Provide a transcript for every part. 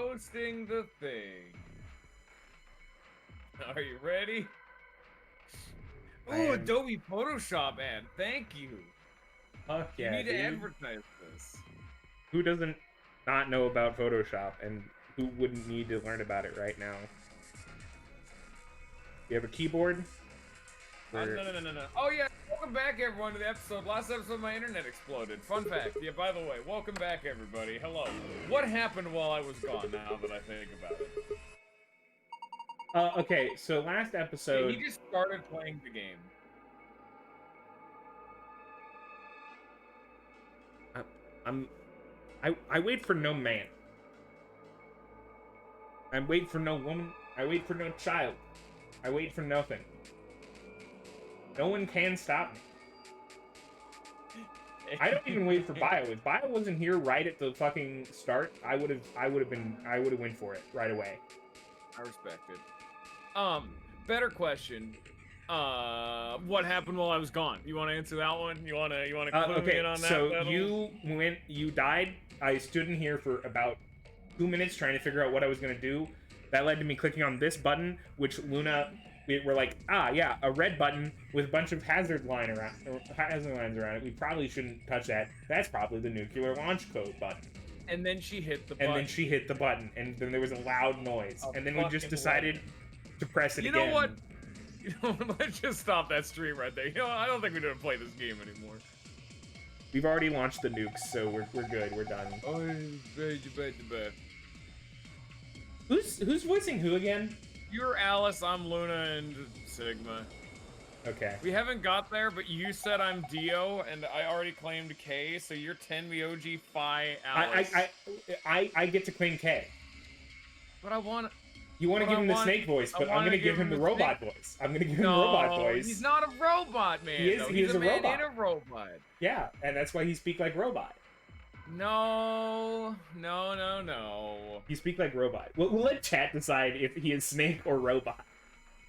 hosting the thing. Are you ready? Ooh, Adobe Photoshop ad. Thank you. Fuck You yeah, need to dude. advertise this. Who doesn't not know about Photoshop, and who wouldn't need to learn about it right now? You have a keyboard? No. Oh yeah, welcome back everyone to the episode. Last episode my internet exploded. Fun fact. Yeah, by the way, welcome back everybody. Hello. What happened while I was gone, now that I think about it? Okay, so last episode... He just started playing the game. I wait for no man. I wait for no woman. I wait for no child. I wait for nothing. No one can stop me. I don't even wait for Bio. If Bio wasn't here right at the fucking start, I would have went for it right away. I respect it. Better question. What happened while I was gone? You want to answer that one? You want to clue me in on that? So you died. I stood in here for about 2 minutes trying to figure out what I was gonna do. That led to me clicking on this button, which Luna, we were like, ah, yeah, a red button with a bunch of hazard lines around it. We probably shouldn't touch that. That's probably the nuclear launch code button. And then she hit the button. And then there was a loud noise. And then we just decided to press it again. You know what? Let's just stop that stream right there. You know, I don't think we need to play this game anymore. We've already launched the nukes, so we're good. We're done. Oh, bad. Who's voicing who again? You're Alice, I'm Luna, and Sigma. Okay. We haven't got there, but you said I'm Dio, and I already claimed K, so you're Tenmi OG Phi Alice. I get to claim K. But I want... You want to give him the snake voice, but I'm going to give him the robot voice. I'm going to give him the robot voice. He's not a robot, man. He's a man robot. in a robot. Yeah, and that's why he speaks like robot. No. You speak like robot. We'll let chat decide if he is snake or robot.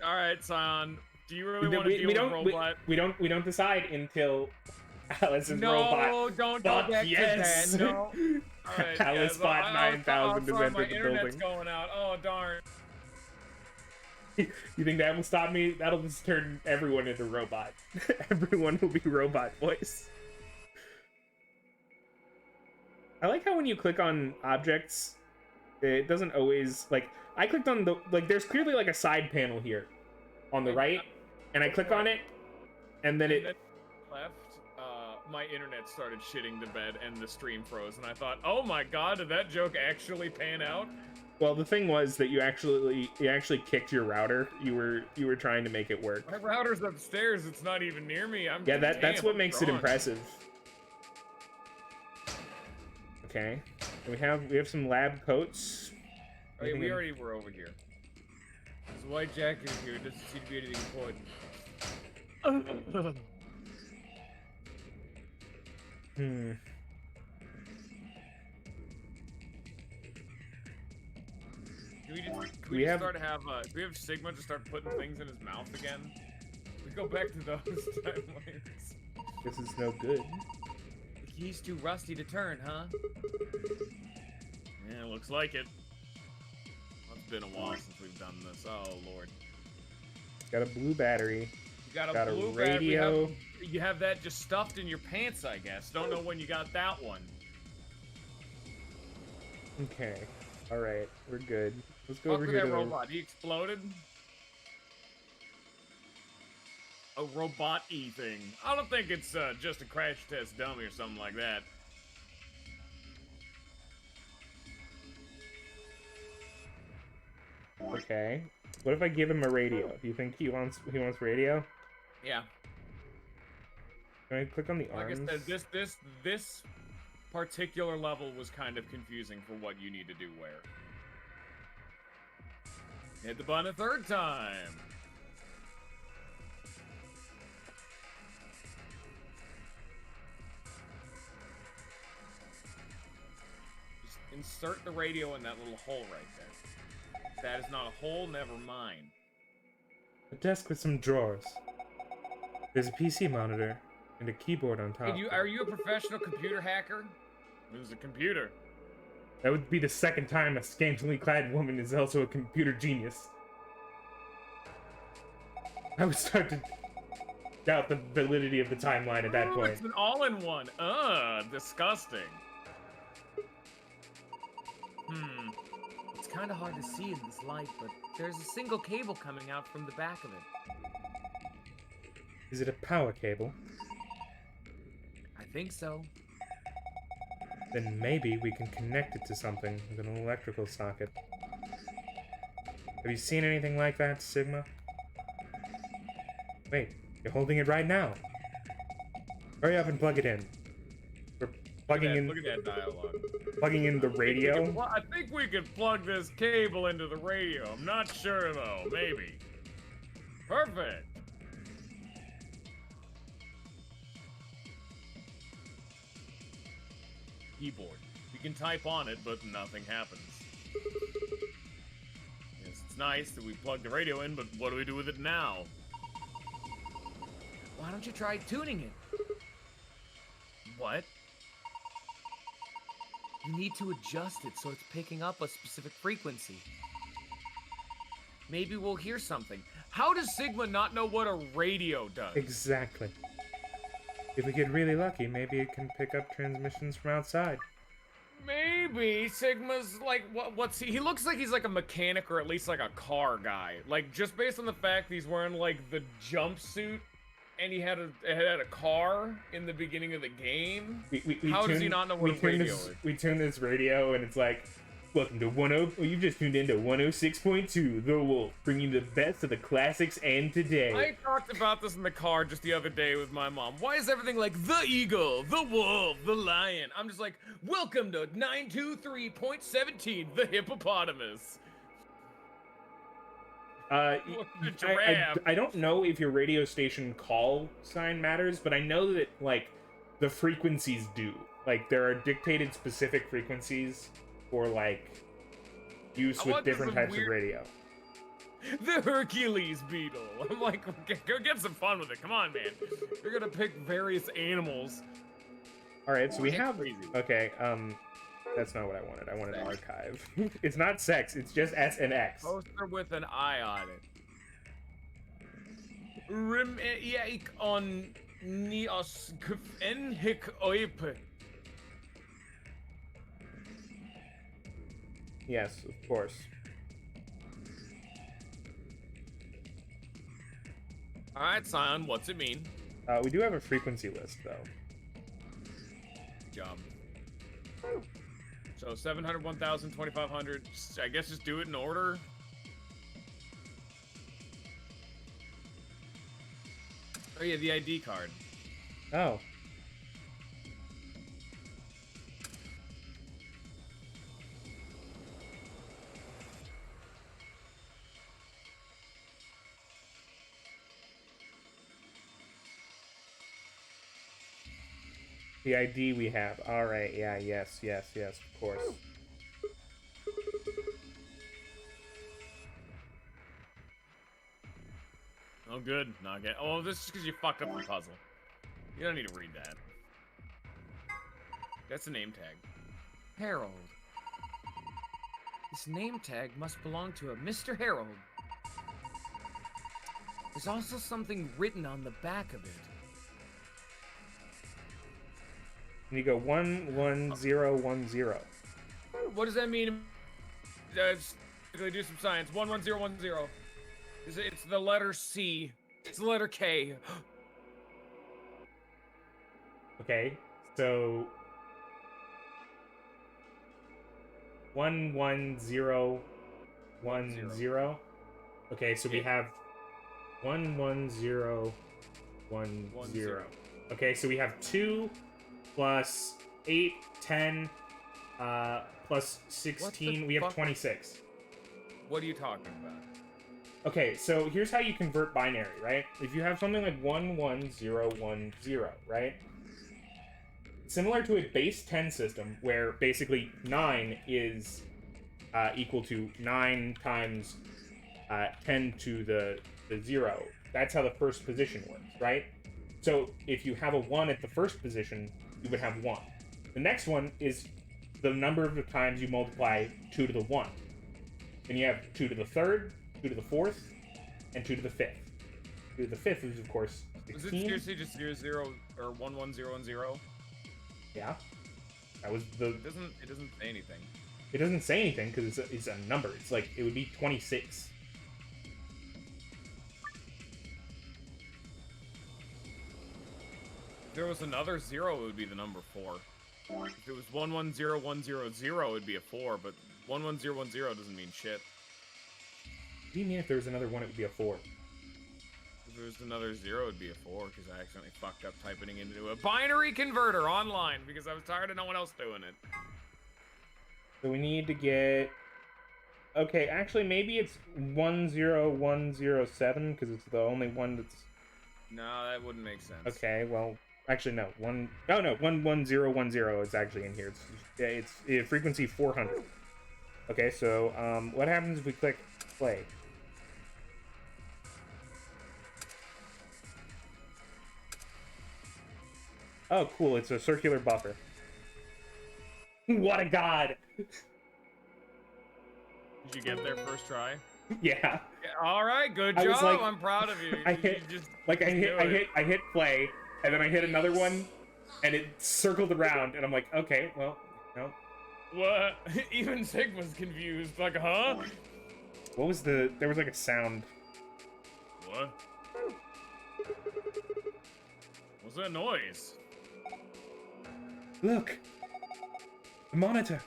All right, Sion. Do you really want to deal with robot? We don't decide until Alice's robot. No, don't go back to that. No. All right, Alice bot 9,000 has entered the building. My internet's going out. Oh darn. You think that will stop me? That'll just turn everyone into robot. Everyone will be robot voice. I like how when you click on objects, it doesn't always, like, I clicked on the, like, there's clearly, like, a side panel here on the right, and I click on it, and then it... Left, my internet started shitting the bed, and the stream froze, and I thought, oh my god, did that joke actually pan out? Well, the thing was that you actually kicked your router. You were trying to make it work. My router's upstairs. It's not even near me. That's what makes it impressive. Okay, we have some lab coats. Oh, yeah, we already were over here. There's a white jacket here. It doesn't seem to be anything important. Can we have Sigma just start putting things in his mouth again? We go back to those timelines. This is no good. The key's too rusty to turn, huh? Yeah, looks like it. Well, it's been a while since we've done this. Oh lord. Got a blue battery. You got a blue radio. Battery. You have that just stuffed in your pants, I guess. Don't know when you got that one. Okay. All right, we're good. Let's go Fuck over with here. That robot. He exploded. A robot-y thing. I don't think it's just a crash test dummy or something like that. Okay. What if I give him a radio? Do you think he wants radio? Yeah. Can I click on the arms? Like I said, this particular level was kind of confusing for what you need to do where. Hit the button a third time. Just insert the radio in that little hole right there. If that is not a hole, never mind. A desk with some drawers. There's a PC monitor and a keyboard on top. Are you a professional computer hacker? It was a computer. That would be the second time a scantily clad woman is also a computer genius. I would start to doubt the validity of the timeline at that point. It's an all-in-one. Disgusting. It's kind of hard to see in this light, but there's a single cable coming out from the back of it. Is it a power cable? I think so. Then maybe we can connect it to something with an electrical socket. Have you seen anything like that, Sigma? Wait, you're holding it right now. Hurry up and plug it in. We're plugging in. Look at that dialogue. Plugging in the radio. Well, I think we could plug this cable into the radio. I'm not sure though. Maybe. Perfect. Keyboard. You can type on it, but nothing happens. Yes, it's nice that we plug the radio in, but what do we do with it now? Why don't you try tuning it? What? You need to adjust it so it's picking up a specific frequency. Maybe we'll hear something. How does Sigma not know what a radio does? Exactly. If we get really lucky, maybe it can pick up transmissions from outside. Maybe Sigma's like what's he looks like he's like a mechanic or at least like a car guy. Like just based on the fact that he's wearing like the jumpsuit and he had a car in the beginning of the game. How does he not know what a radio is? We tune this radio and it's like, welcome to you just tuned into 106.2 The Wolf, bringing you the best of the classics and today. I talked about this in the car just the other day with my mom. Why is everything like the eagle, the wolf, the lion? I'm just like, welcome to 923.17, the hippopotamus. I don't know if your radio station call sign matters, but I know that, like, the frequencies do. Like, there are dictated specific frequencies for, like, use with different types of radio. The Hercules beetle. I'm like, go get some fun with it. Come on, man. You're gonna pick various animals. Alright, so we have... Okay, that's not what I wanted. I wanted archive. It's not sex, it's just S and X. Poster with an eye on it. Rim on Nios Kfenhik Oipe. Yes, of course. Alright, Sion, what's it mean? We do have a frequency list, though. Good job. So 700, 1,000, 2,500. I guess just do it in order. Oh yeah, the ID card. Oh. The ID we have. Alright, yeah, yes, of course. Oh, good. Not get. Oh, this is because you fucked up the puzzle. You don't need to read that. That's a name tag. Harold. This name tag must belong to a Mr. Harold. There's also something written on the back of it. And you go 11010. What does that mean? Do some science. 11010. It's the letter C. It's the letter K. Okay, so 11010. Okay, so we have 11010. Okay, so we have 2 plus 8, 10, plus 16. We have 26. What are you talking about? Okay, so here's how you convert binary, right? If you have something like 11010, right? Similar to a base 10 system, where basically 9 is equal to 9 times 10 to the 0. That's how the first position works, right? So if you have a 1 at the first position, you would have 1. The next one is the number of times you multiply 2 to the 1. Then you have 2 to the 3rd, 2 to the 4th, and 2 to the 5th. 2 to the 5th is, of course, 16. Was it seriously just 0, 0, or 1, 1, 0, and 0? Yeah. That was the... It doesn't say anything. It doesn't say anything because it's a number. It's like, it would be 26. If there was another 0, it would be the number 4. If it was 1, 1, 0, 1, 0, 0, it would be a 4, but 1, 1, 0, 1, 0 doesn't mean shit. What do you mean if there was another 1, it would be a 4? If there was another 0, it would be a 4, because I accidentally fucked up typing it into a binary converter online, because I was tired of no one else doing it. So we need to get... Okay, actually, maybe it's 10107, because it's the only one that's... No, that wouldn't make sense. Okay, well... Actually, no. 11010 is actually in here. It's frequency 400. Okay, so what happens if we click play? Oh, cool. It's a circular buffer. What a god! Did you get there first try? Yeah. All right, good I was job. like- I'm proud of you. I hit I hit play, and then I hit another one, and it circled around, and I'm like, okay, well, no. What? Even Sigma's confused. Like, huh? What was the? There was like a sound. What? What's that noise? Look, the monitor.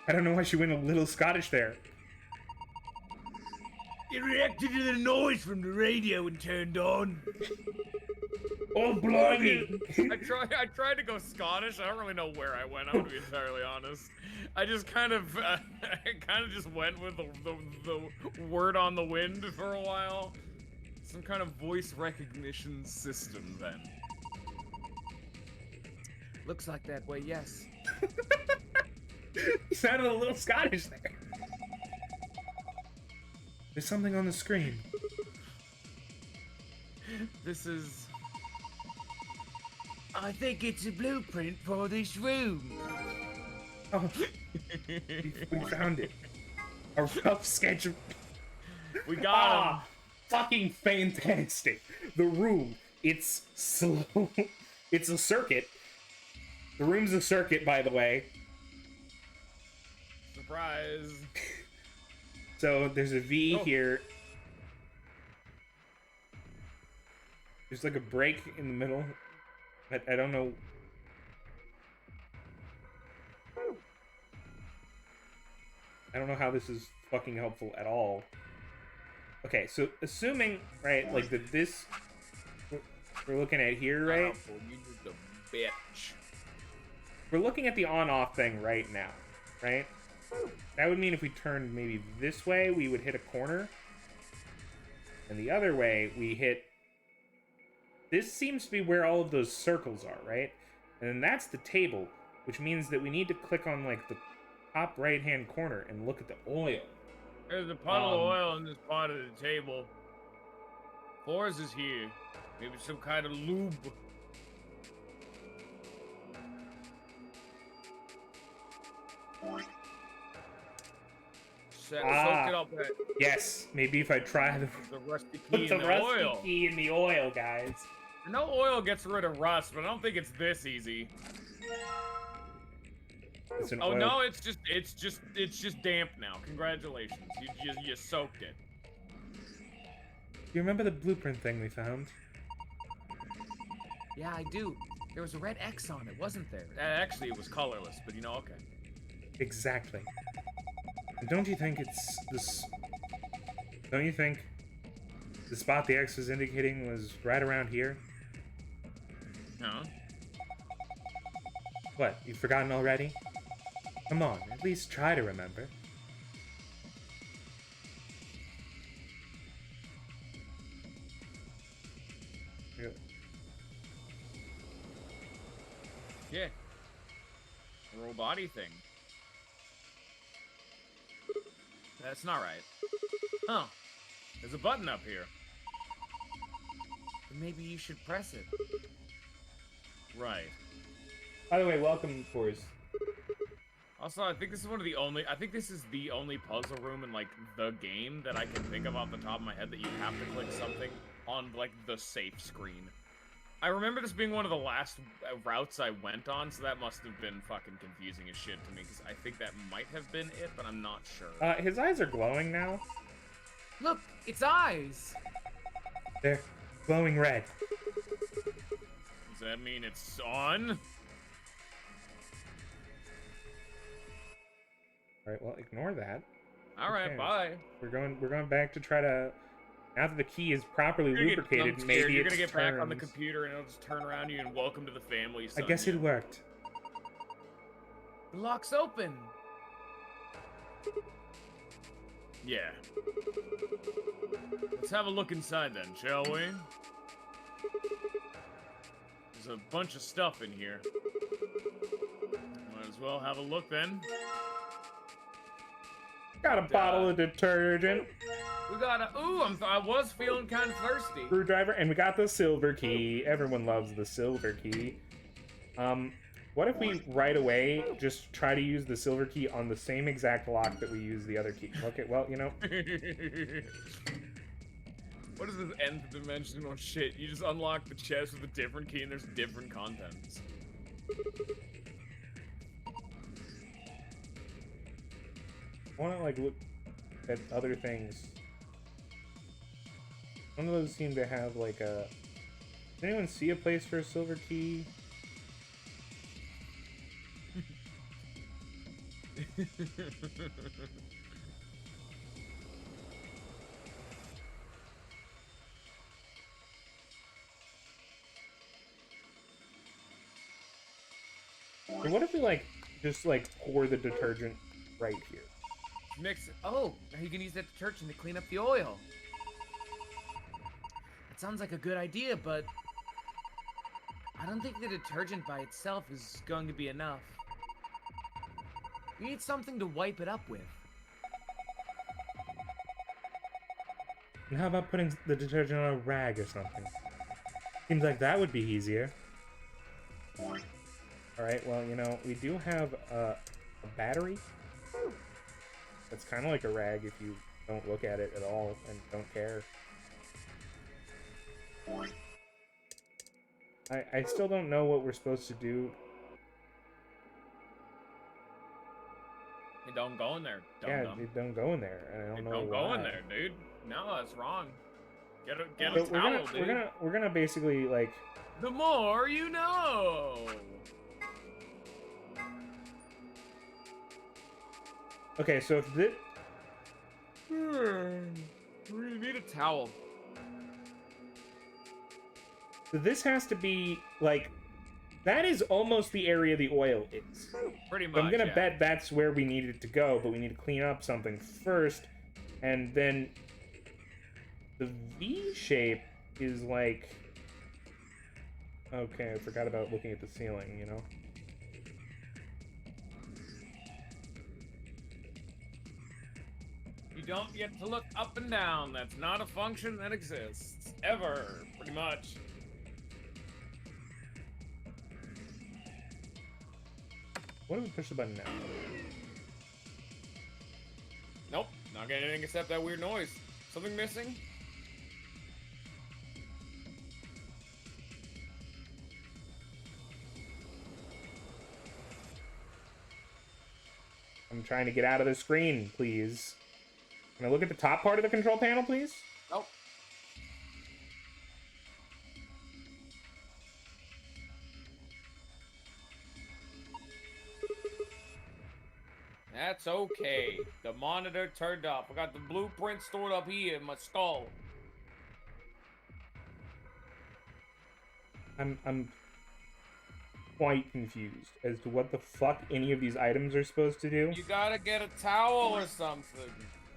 I don't know why she went a little Scottish there. It reacted to the noise from the radio and turned on. Oh, blimey! I tried to go Scottish. I don't really know where I went. I'm gonna be entirely honest. I just kind of just went with the word on the wind for a while. Some kind of voice recognition system, then. Looks like that way, yes. You sounded a little Scottish there. There's something on the screen. This is... I think it's a blueprint for this room. Oh, we found it. A rough sketch of... We got him. Fucking fantastic. The room, it's slow. It's a circuit. The room's a circuit, by the way. Surprise. So there's a V Oh. here. There's like a break in the middle. I don't know. I don't know how this is fucking helpful at all. Okay, so assuming, right, like that this we're looking at here, right? You just a bitch. We're looking at the on-off thing right now, right? That would mean if we turned maybe this way, we would hit a corner. And the other way, we hit... This seems to be where all of those circles are, right? And then that's the table, which means that we need to click on, like, the top right-hand corner and look at the oil. There's a puddle of oil in this part of the table. Floors is here. Maybe some kind of lube. Soak it up with Yes, maybe if I try the... the rusty key Put in the the rusty oil. key in the oil, guys. I know oil gets rid of rust, but I don't think it's this easy. It's an Oh oil... no, it's just damp now. Congratulations, you soaked it. You remember the blueprint thing we found? Yeah, I do. There was a red X on it, wasn't there? Actually, it was colorless, but you know, okay. Exactly. And don't you think it's this... Don't you think the spot the X was indicating was right around here? No. What, you've forgotten already? Come on, at least try to remember. Yeah. The roll body thing. That's not right. Oh. There's a button up here. Maybe you should press it. Right. By the way, welcome, Forrest. Also, I think this is one of the only. I think this is the only puzzle room in like the game that I can think of off the top of my head that you have to click something on like the safe screen. I remember this being one of the last routes I went on, so that must have been fucking confusing as shit to me, because I think that might have been it, but I'm not sure. His eyes are glowing now. Look, it's eyes. They're glowing red. Does that mean it's on? All right, well, ignore that. All right, Okay. bye. We're going back to try to. Now that the key is properly lubricated, maybe you're it gonna get turns. back on the computer and it'll just turn around you and welcome to the family. I guess it worked. The lock's open. Yeah. Let's have a look inside then, shall we? There's a bunch of stuff in here. Might as well have a look then. Got a bottle of detergent, We got a. Ooh, I was feeling kind of thirsty. screwdriver, and we got the silver key. Everyone loves the silver key. What if we right away just try to use the silver key on the same exact lock that we use the other key? Okay, well, you know. What is this nth dimensional shit? You just unlock the chest with a different key and there's different contents. I want to like look at other things. None of those seem to have like a. Does anyone see a place for a silver key? And what if we like just like pour the detergent right here? Mix it. Oh, now you can use that detergent to clean up the oil. That sounds like a good idea, but I don't think the detergent by itself is going to be enough. We need something to wipe it up with. And how about putting the detergent on a rag or something? Seems like that would be easier. Alright, well, you know, we do have a battery. That's kind of like a rag if you don't look at it at all and don't care. I still don't know what we're supposed to do. It don't go in there. It don't go in there, and I don't know Don't why. go in there, dude. No, that's wrong. Get a But towel, dude. we're gonna basically like. The more you know. Okay, so if this. We need a towel. So this has to be like. That is almost the area the oil is. Pretty much. So I'm gonna yeah. bet that's where we need it to go, but we need to clean up something first, and then the V shape is like. Okay, I forgot about looking at the ceiling, you know? You don't get to look up and down. That's not a function that exists. Ever. Pretty much. What if we push the button now? Nope. Not getting anything except that weird noise. Something missing? I'm trying to get out of the screen, please. Can I look at the top part of the control panel, please? Nope. That's okay. The monitor turned off. I got the blueprint stored up here in my skull. I'm quite confused as to what the fuck any of these items are supposed to do. You gotta get a towel or something.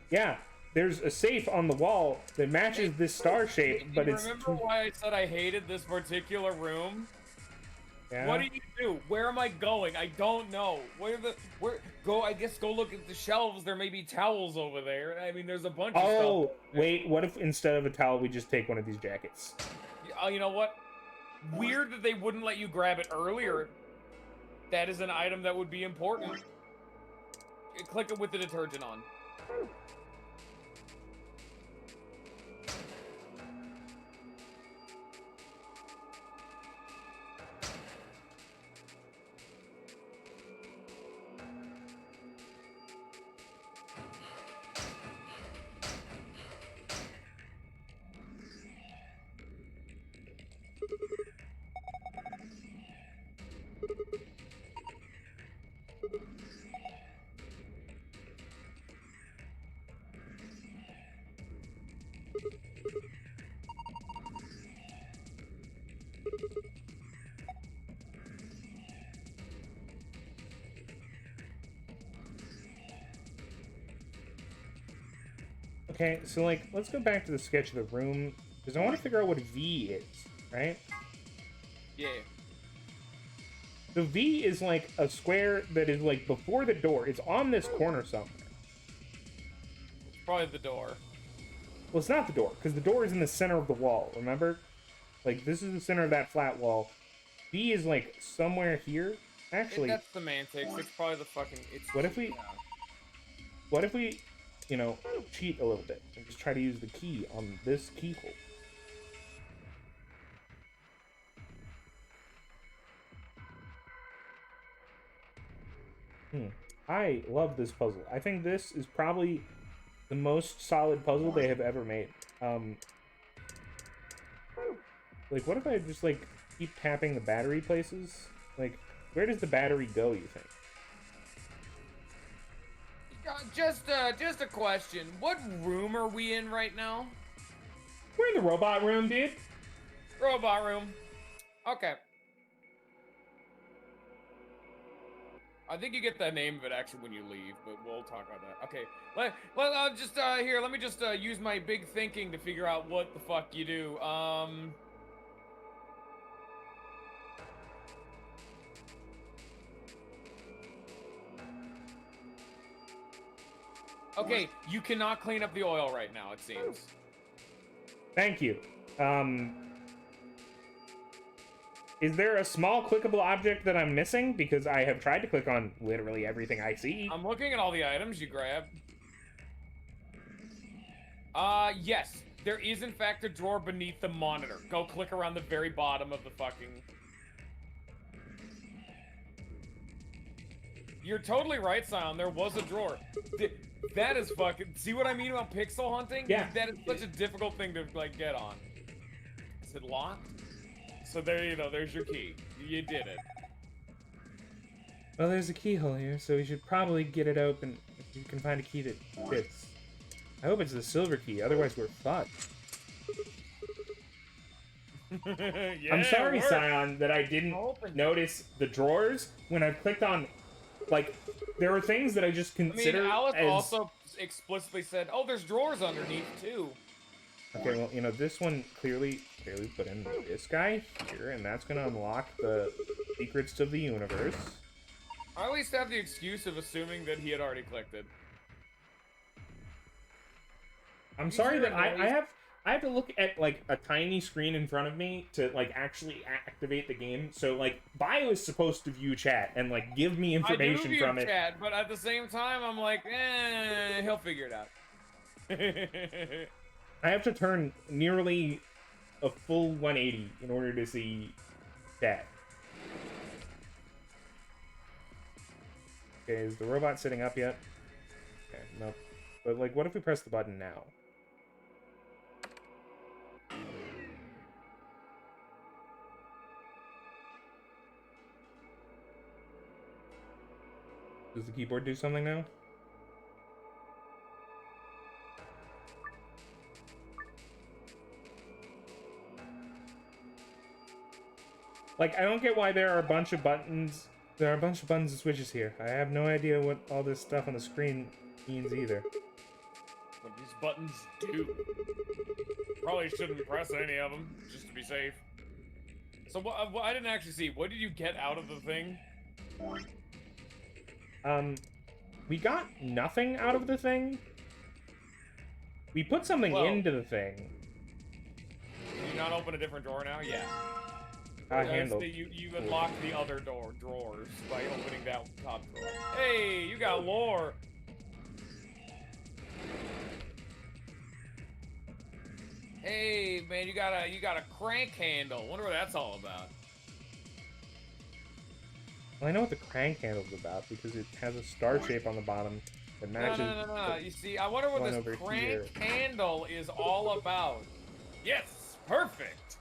Yeah, there's a safe on the wall that matches this star shape, but you it's remember why I said I hated this particular room? Yeah. What do you do? Where am I going? I don't know. I guess go look at the shelves. There may be towels over there. I mean, there's a bunch of stuff. Oh, wait, what if instead of a towel we just take one of these jackets? You know what? Weird that they wouldn't let you grab it earlier. That is an item that would be important. click it with the detergent on. Okay, so, like, let's go back to the sketch of the room, because I want to figure out what V is, right? Yeah. The V is, like, a square that is, like, before the door. It's on this corner somewhere. Probably the door. Well, it's not the door, because the door is in the center of the wall, remember? Like, this is the center of that flat wall. V is, like, somewhere here. Actually... That's semantics. It's probably the fucking... What if we, you know, cheat a little bit and just try to use the key on this keyhole? I love this puzzle. I think this is probably the most solid puzzle they have ever made. Like, what if I just, like, keep tapping the battery places? Like, where does the battery go, you think? Just a question. What room are we in right now? We're in the robot room, dude. Robot room. Okay. I think you get the name of it actually when you leave, but we'll talk about that. Okay. Let me just use my big thinking to figure out what the fuck you do. Okay, you cannot clean up the oil right now, it seems. Thank you. Is there a small clickable object that I'm missing? Because I have tried to click on literally everything I see. I'm looking at all the items you grabbed. Yes. There is, in fact, a drawer beneath the monitor. Go click around the very bottom of the fucking... You're totally right, Sion. There was a drawer. That is fucking... See what I mean about pixel hunting? Yeah. That is such a difficult thing to, like, get on. Is it locked? So there you go. There's your key. You did it. Well, there's a keyhole here, so we should probably get it open if you can find a key that fits. I hope it's the silver key, otherwise we're fucked. Yeah, I'm sorry, Sion, that I didn't notice the drawers when I clicked on... Like, there are things that I just consider Alice as... also explicitly said, oh, there's drawers underneath, too. Okay, well, you know, this one clearly put in this guy here, and that's going to unlock the secrets of the universe. I at least have the excuse of assuming that he had already clicked it. I'm sorry that I have to look at, like, a tiny screen in front of me to, like, actually activate the game. So, like, Bio is supposed to view chat and, like, give me information I do from view it. Chat, but at the same time, I'm like, he'll figure it out. I have to turn nearly a full 180 in order to see chat. Okay, is the robot sitting up yet? Okay, no. But, like, what if we press the button now? Does the keyboard do something now? Like, I don't get why there are a bunch of buttons. There are a bunch of buttons and switches here. I have no idea what all this stuff on the screen means either. What these buttons do. Probably shouldn't press any of them, just to be safe. So, what I didn't actually see. What did you get out of the thing? We got nothing out of the thing. We put something into the thing. Can you not open a different drawer now? Yeah. handle. You unlock the other drawers by opening that top drawer. Hey, you got lore. Hey, man, you got a crank handle. Wonder what that's all about. Well, I know what the crank handle's about because it has a star shape on the bottom that matches. No. You see, I wonder what this crank handle is all about. Yes, perfect.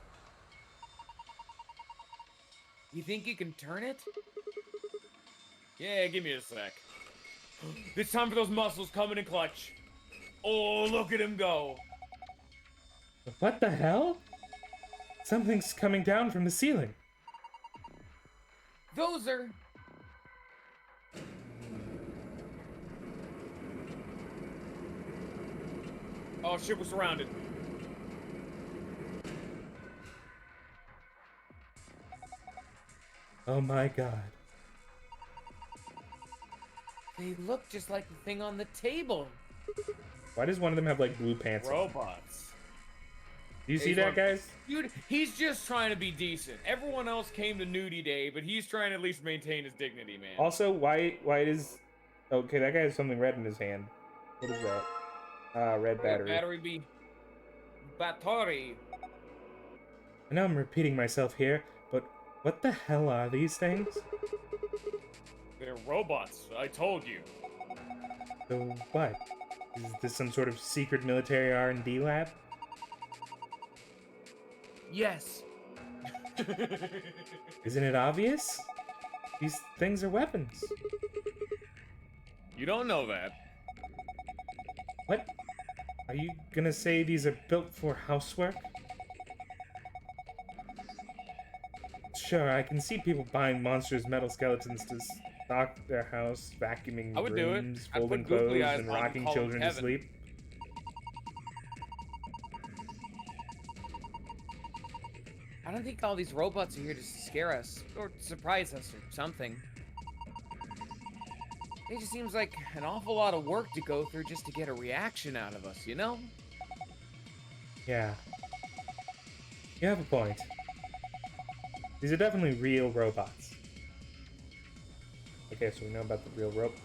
You think you can turn it? Yeah, give me a sec. It's time for those muscles coming in clutch. Oh, look at him go. What the hell? Something's coming down from the ceiling. Those are... Oh shit, we're surrounded. Oh my god. They look just like the thing on the table. Why does one of them have like blue pants on? Robots. Do you see that, guys? Dude, he's just trying to be decent. Everyone else came to nudie day, but he's trying to at least maintain his dignity, man. Also, why does... Okay, that guy has something red in his hand. What is that? Red battery. Battery B. Battery. I know I'm repeating myself here, but what the hell are these things? They're robots, I told you. So what? Is this some sort of secret military R&D lab? Yes. Isn't it obvious? These things are weapons. You don't know that. What? Are you gonna say these are built for housework? Sure, I can see people buying monstrous metal skeletons to stock their house, vacuuming I would do it. rooms, I'd folding put googly clothes, eyes and on and rocking call them children to Kevin. sleep. I don't think all these robots are here to scare us, or surprise us, or something. It just seems like an awful lot of work to go through just to get a reaction out of us, you know? Yeah. You have a point. These are definitely real robots. Okay, so we know about the real robot.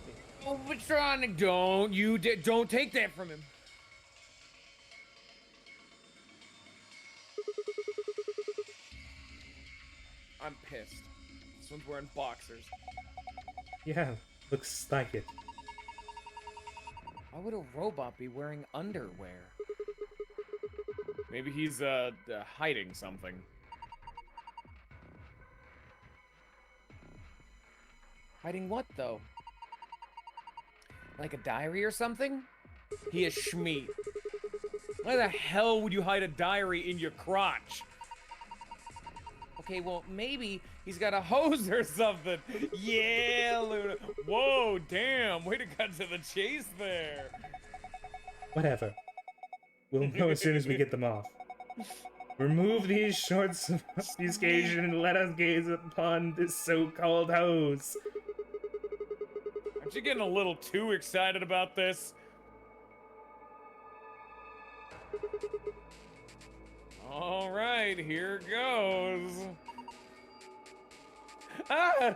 Oh, Patronic, don't take that from him. I'm pissed. This one's wearing boxers. Yeah, looks like it. Why would a robot be wearing underwear? Maybe he's hiding something. Hiding what, though? Like a diary or something? He is Shmi. Why the hell would you hide a diary in your crotch? Okay, well, maybe He's got a hose or something. Yeah, Luna. Whoa, damn. Way to cut to the chase there. Whatever. We'll know as soon as we get them off. Remove these shorts of obfuscation and let us gaze upon this so-called hose. Aren't you getting a little too excited about this? All right, here goes. Ah!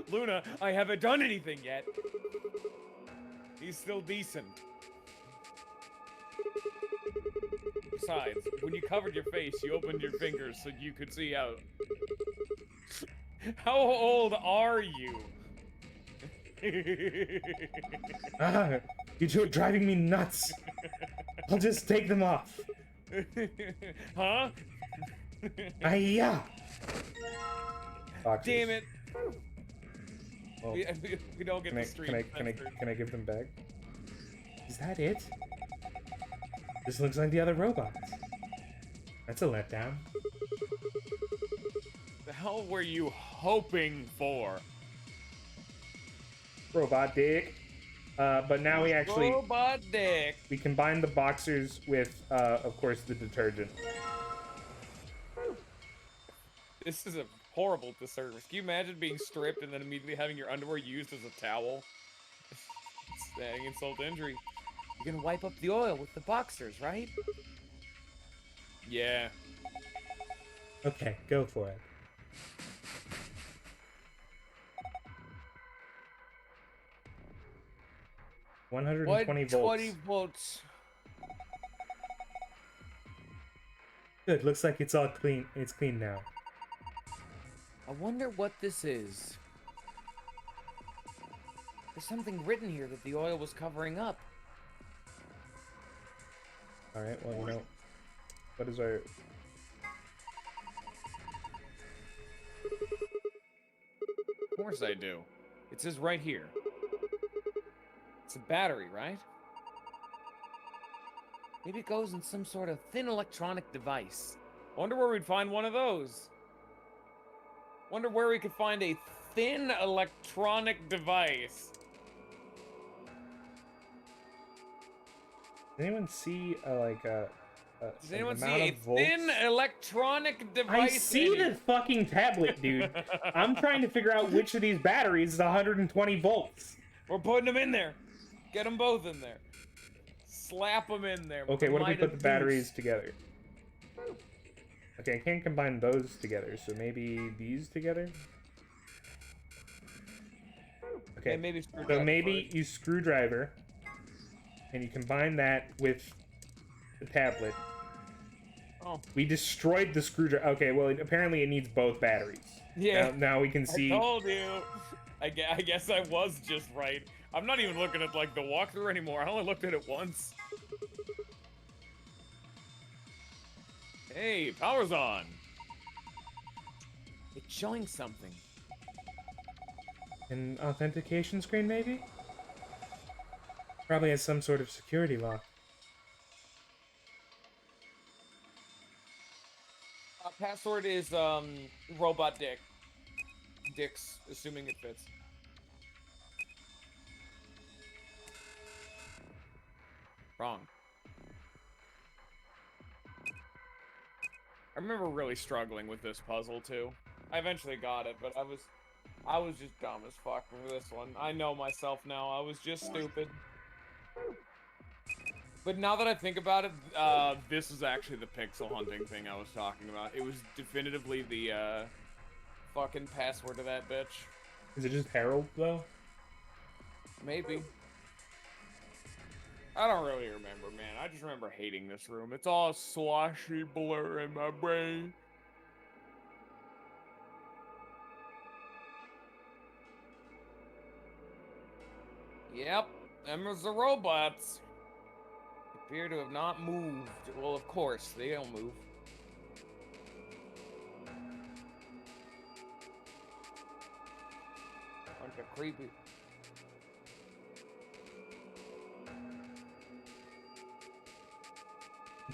Luna, I haven't done anything yet. He's still decent. Besides, when you covered your face, you opened your fingers so you could see out. How old are you? Ah, you two are driving me nuts. I'll just take them off. Huh? Hiya! Damn it! Well, we don't get the street. Can I give them back? Is that it? This looks like the other robots. That's a letdown. The hell were you hoping for? Robot dick. But now we actually... Robot dick. We combine the boxers with, of course, the detergent. This is a horrible disservice. Can you imagine being stripped and then immediately having your underwear used as a towel? It's adding insult to injury. you're gonna wipe up the oil with the boxers, right? Yeah. Okay, go for it. One hundred and 20 volts. 20 volts. Good. Looks like it's all clean. It's clean now. I wonder what this is. There's something written here that the oil was covering up. All right. Well, you know, what is our? Of course I do. It says right here. It's a battery, right? Maybe it goes in some sort of thin electronic device. Wonder where we'd find one of those. Wonder where we could find a thin electronic device. Does anyone see Does anyone see amount a of volts? thin electronic device? I see the fucking tablet, dude. I'm trying to figure out which of these batteries is 120 volts. We're putting them in there. Get them both in there. Slap them in there. Okay, what if we Might put the have batteries together? Okay, I can't combine those together, so maybe these together? Okay, Yeah, maybe so maybe you screwdriver, and you combine that with the tablet. Oh. We destroyed the screwdriver. Okay, well, apparently it needs both batteries. Yeah. Now we can see. I told you. I guess I was just right. I'm not even looking at, like, the walkthrough anymore. I only looked at it once. Hey, power's on. It's showing something. An authentication screen, maybe? Probably has some sort of security lock. Password is, Robot Dick. Dick's, assuming it fits. Wrong. I remember really struggling with this puzzle, too. I eventually got it, but I was just dumb as fuck with this one. I know myself now. I was just stupid. But now that I think about it, this is actually the pixel hunting thing I was talking about. It was definitively the, fucking password to that bitch. Is it just Harold, though? Maybe. I don't really remember, man. I just remember hating this room. It's all sloshy blur in my brain. Yep, them was the robots. Appear to have not moved. Well, of course, they don't move. Bunch of creepy.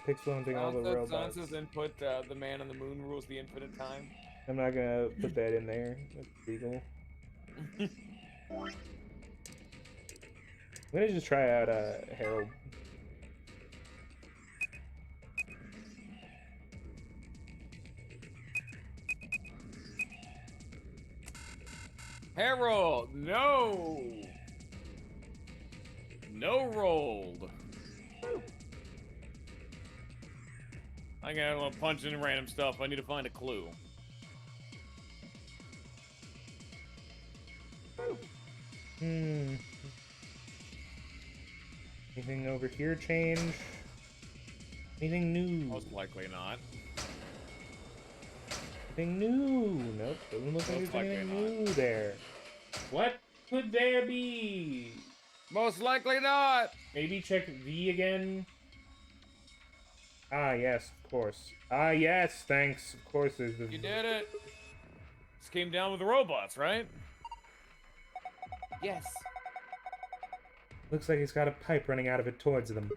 Pixel hunting all the robots. Sansa's input, the man on the moon rules the infinite time. I'm not gonna put that in there. That's legal. I'm gonna just try out Harold. Harold, no! No rolled. I'm gonna punch in random stuff. I need to find a clue. Anything over here change? Anything new? Most likely not. Anything new? Nope, doesn't look like Most there's anything likely new there. What could there be? Most likely not! Maybe check V again? Ah, yes, of course. Ah, yes, thanks. Of course there's the... You did it! This came down with the robots, right? Yes. Looks like he's got a pipe running out of it towards them. I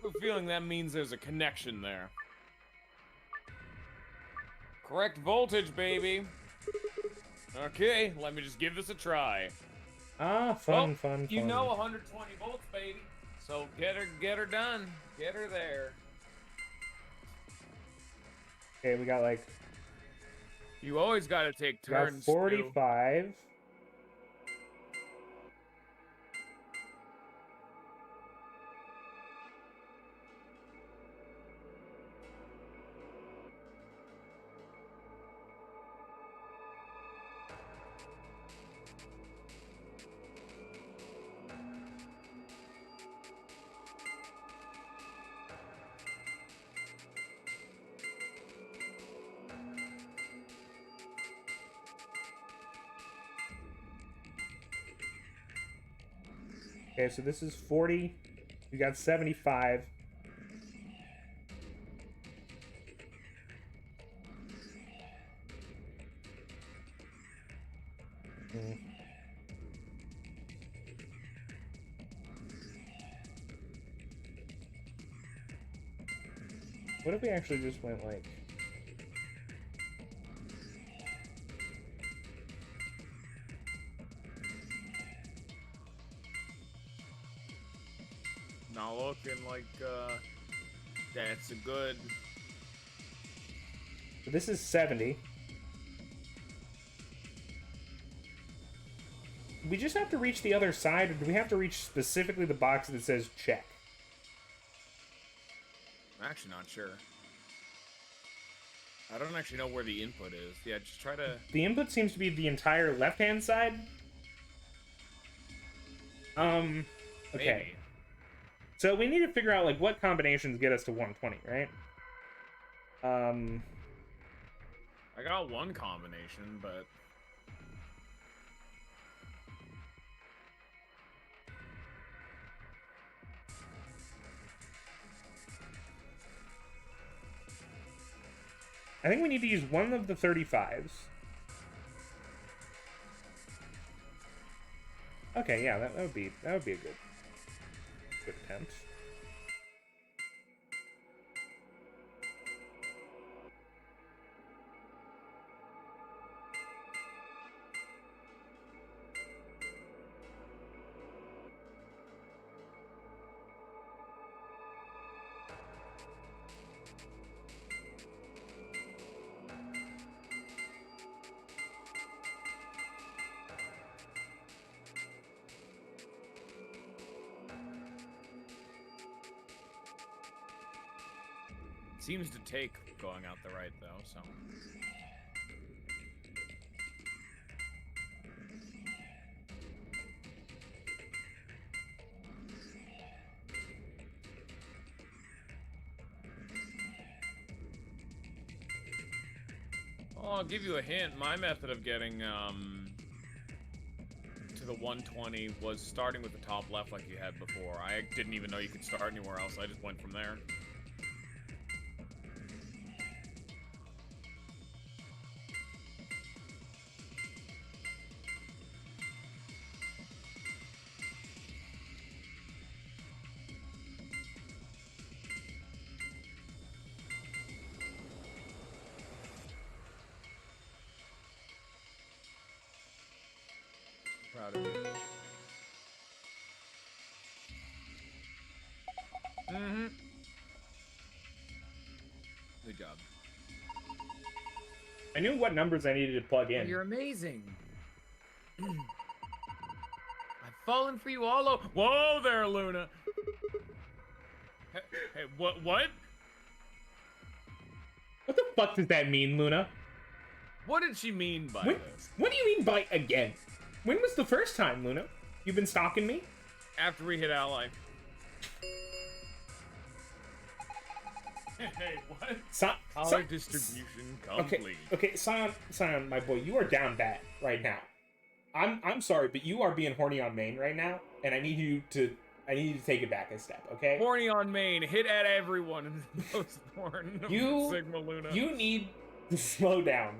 have a feeling that means there's a connection there. Correct voltage, baby! Okay, let me just give this a try. Ah, fun. You know 120 volts, baby. So get her done. Get her there. Okay, we got like... You always gotta take We got turns. 45. Okay, so this is 40. We got 75. What if we actually just went like... Not looking like, that's a good... So this is 70. Do we just have to reach the other side, or do we have to reach specifically the box that says check? I'm actually not sure. I don't actually know where the input is. Yeah, just try to... The input seems to be the entire left-hand side. Okay. Maybe. So we need to figure out, like, what combinations get us to 120, right? I got one combination, but... I think we need to use one of the 35s. Okay, yeah, that would be a good attempt. Seems to take going out the right, though, so... Well, I'll give you a hint. My method of getting, to the 120 was starting with the top left like you had before. I didn't even know you could start anywhere else. I just went from there. Proud of you. Mm-hmm. Good job. I knew what numbers I needed to plug in. You're amazing. I've fallen for you all over. Whoa there, Luna! Hey, what? What the fuck does that mean, Luna? What did she mean by this? What do you mean by again? When was the first time, Luna? You've been stalking me? After we hit ally. Hey, what? Power distribution complete. Okay, Scion, my boy, you are down bad right now. I'm sorry, but you are being horny on main right now, and I need you to take it back a step, okay? Horny on main, hit at everyone in the most horn of Sigma Luna. You need to slow down,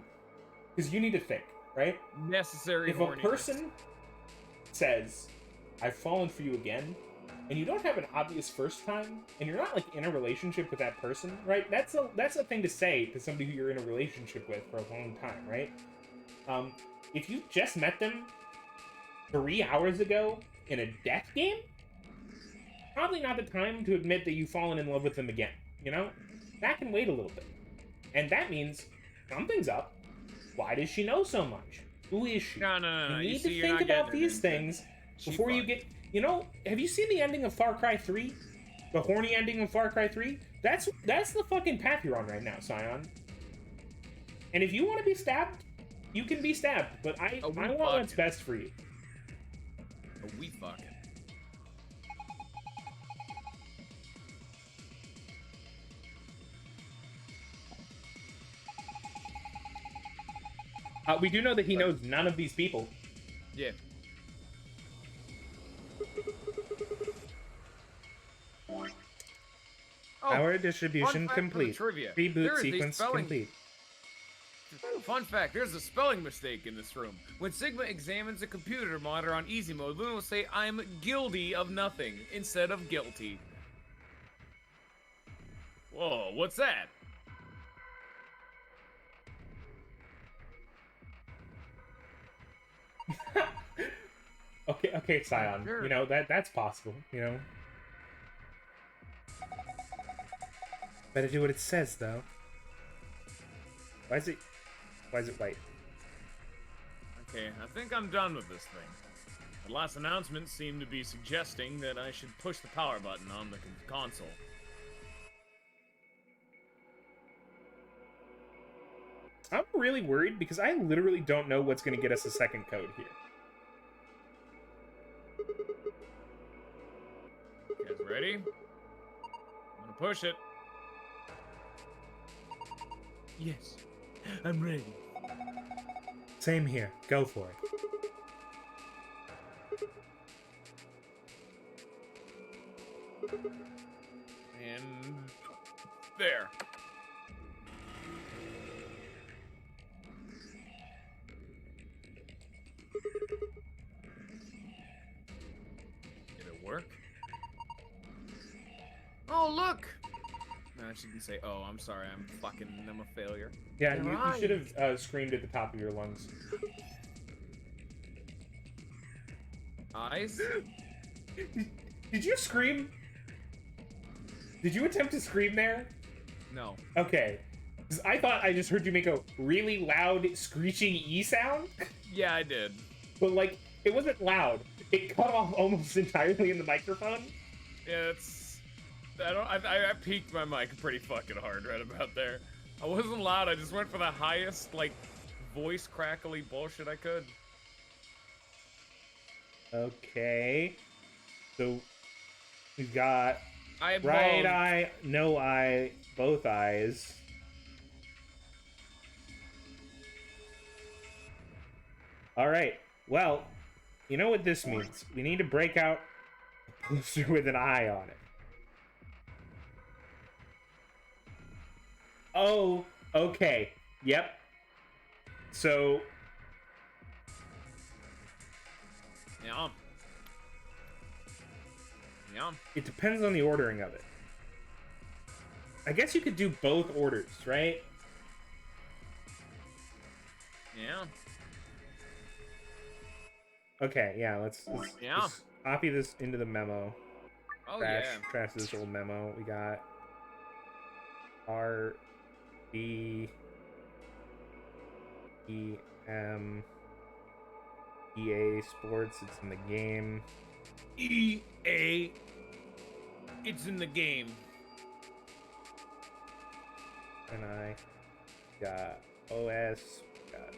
because you need to think, right? Necessary If horniness. a person says, I've fallen for you again, and you don't have an obvious first time, and you're not like in a relationship with that person, right? That's a thing to say to somebody who you're in a relationship with for a long time, right? If you just met them 3 hours ago in a death game, probably not the time to admit that you've fallen in love with them again, you know? That can wait a little bit. And that means something's up. Why does she know so much? Who is she? No. You need see, to think about these things She before you fucked. get... You know, have you seen the ending of Far Cry 3? The horny ending of Far Cry 3? That's the fucking path you're on right now, Scion. And if you want to be stabbed, you can be stabbed. But I want what's best for you. We fucking. We do know that he knows none of these people. Yeah. Oh, Power distribution fun fact for the complete. trivia. Reboot There is a sequence spelling- complete. Fun fact, there's a spelling mistake in this room. When Sigma examines a computer monitor on easy mode, Luna will say, I'm guilty of nothing, instead of guilty. Whoa, what's that? Okay, Scion. Sure. You know, that's possible, you know. Better do what it says, though. Why is it white? Okay, I think I'm done with this thing. The last announcement seemed to be suggesting that I should push the power button on the console. I'm really worried because I literally don't know what's going to get us a second code here. You guys ready? I'm gonna push it. Yes, I'm ready. Same here. Go for it. And there. Did it work? Oh, look! No, she can say, "Oh, I'm sorry, I'm a failure." Yeah, Your you eyes. should have screamed at the top of your lungs. Eyes? Did you scream? Did you attempt to scream there? No. Okay. 'Cause I thought I just heard you make a really loud, screeching E sound. Yeah, I did. But, like, it wasn't loud. It cut off almost entirely in the microphone. Yeah, it's. I peaked my mic pretty fucking hard right about there. I wasn't loud. I just went for the highest, like, voice crackly bullshit I could. Okay. So, we've got I had right both. eye, no eye, both eyes. Alright. Well, you know what this means. We need to break out a poster with an eye on it. Oh, okay. Yep. So, Yeah. Yeah. it depends on the ordering of it. I guess you could do both orders, right? Yeah. Okay, yeah, let's Yeah. just copy this into the memo. Oh, Trash yeah. this old memo. We got R B E M EA Sports. It's in the game. EA. It's in the game. And I got OS. Got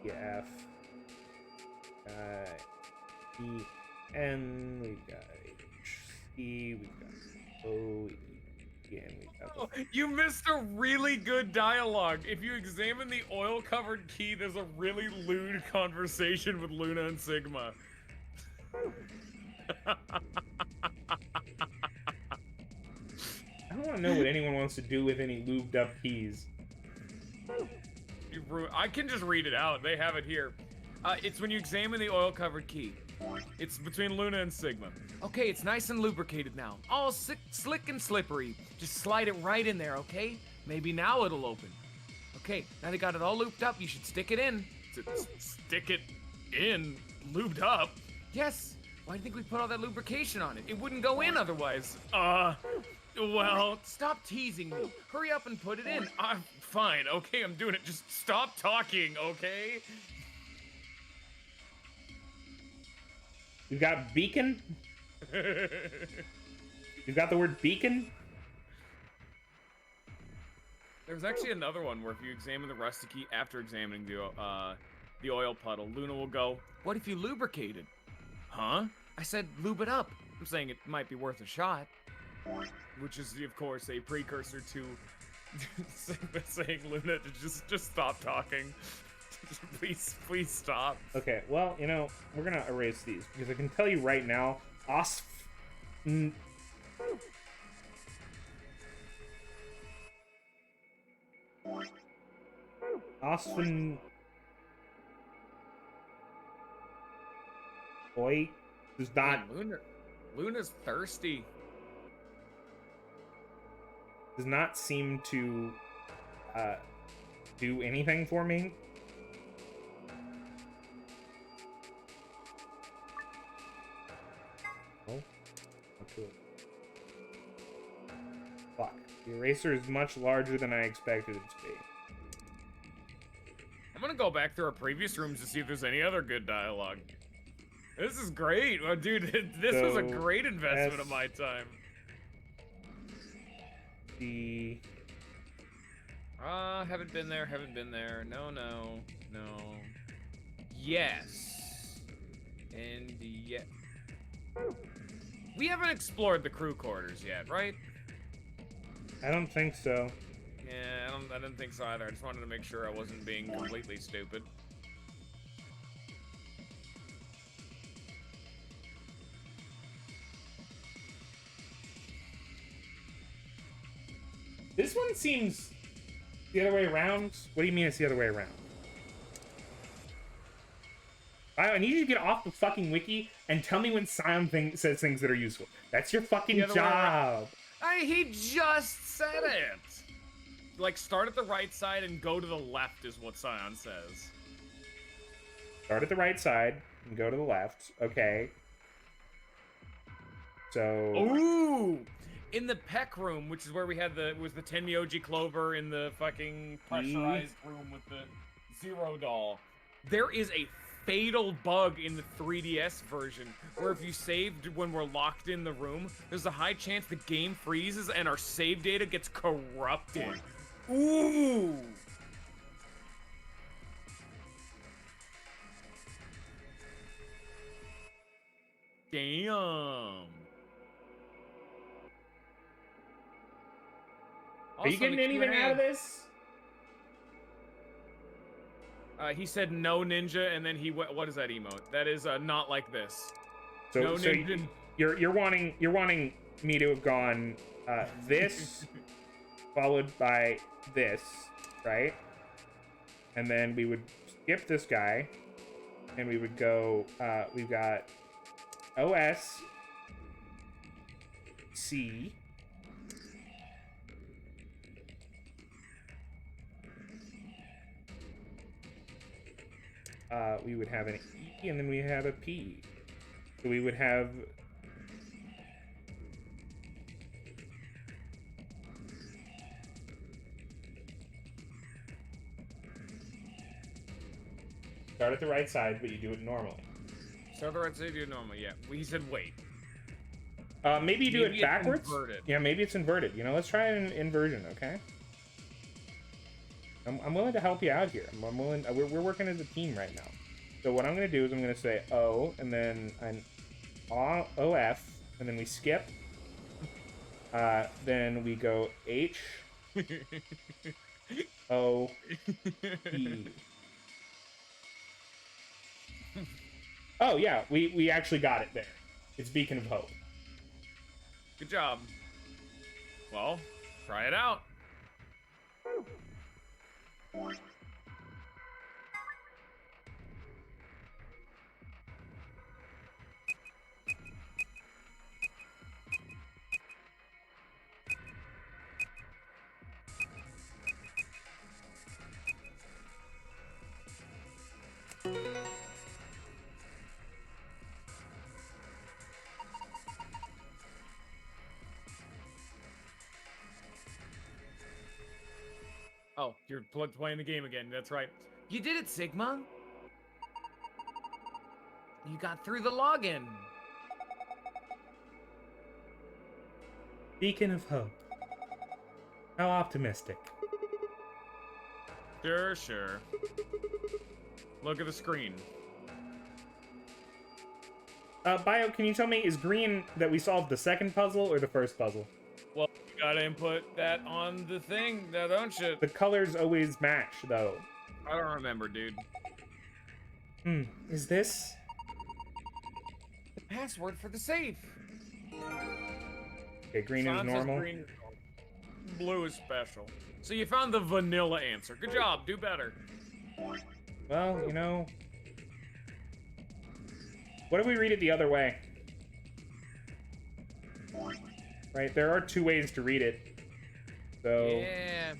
EF. Got EN. We got HC. We got O. And we got Oh, you missed a really good dialogue. If you examine the oil-covered key, there's a really lewd conversation with Luna and Sigma. I don't want to know what anyone wants to do with any lubed up keys. I can just read it out. They have it here. It's when you examine the oil-covered key. It's between Luna and Sigma. Okay, it's nice and lubricated now. All slick and slippery. Just slide it right in there, okay? Maybe now it'll open. Okay, now they got it all looped up. You should stick it in. Stick it in, lubed up. Yes. Why do you think we put all that lubrication on it? It wouldn't go in otherwise. Well, Stop teasing me. Hurry up and put it in. I'm fine. Okay, I'm doing it. Just stop talking, okay? We've got beacon. You've got the word beacon. There's actually another one where if you examine the rusty key after examining the oil puddle, Luna will go, What if you lubricated? huh? I said lube it up. I'm saying it might be worth a shot. Which is, of course, a precursor to saying Luna to just stop talking. please stop. Okay, well, you know, we're gonna erase these because I can tell you right now, Austin boy does not Luna's thirsty. does not seem to do anything for me. Oh, okay. Fuck. The eraser is much larger than I expected it to be. I'm gonna go back through our previous rooms to see if there's any other good dialogue. This is great. Oh, dude, this was a great investment of my time. The... haven't been there, haven't been there. No, no, no. Yes. And yeah. We haven't explored the crew quarters yet, right? I don't think so. Yeah, I didn't think so either. I just wanted to make sure I wasn't being completely stupid. This one seems the other way around. What do you mean it's the other way around? I need you to get off the fucking wiki and tell me when Sion says things that are useful. That's your fucking job. He just said it. Like, start at the right side and go to the left is what Sion says. Start at the right side and go to the left. Okay. So... Ooh! In the Peck room, which is where we had the 10 Myoji Clover in the fucking pressurized room with the Zero doll, there is a fatal bug in the 3DS version where if you saved when we're locked in the room, there's a high chance the game freezes and our save data gets corrupted. Ooh! Damn. Are you getting anything out of this? He said no ninja, and then he what is that emote? That is not like this. So, no so ninja. you're wanting me to have gone this followed by this, right? And then we would skip this guy, and we would go. We've got OS C. We would have an E, and then we have a P. So we would have... Start at the right side, but you do it normally. Start at the right side, do it normally, yeah. He said wait. Maybe you do it backwards? Inverted. Yeah, maybe it's inverted. You know, let's try an inversion, okay? I'm willing to help you out here. I'm willing. We're working as a team right now. So what I'm going to do is I'm going to say O, and then an OF, and then we skip. Then we go H, O, E. Oh, yeah, we actually got it there. It's Beacon of Hope. Good job. Well, try it out. Oh, you're playing the game again. That's right. You did it, Sigma. You got through the login. Beacon of Hope. How optimistic. Sure, sure. Look at the screen. Bio, can you tell me, is green that we solved the second puzzle or the first puzzle? Well, you gotta input that on the thing, now don't you? The colors always match, though. I don't remember, dude. Is this? The password for the safe. Okay, green Sean is says normal. green is normal. Blue is special. So you found the vanilla answer. Good job, do better. Well, you know... What if we read it the other way? Right, there are two ways to read it. So... Yeah.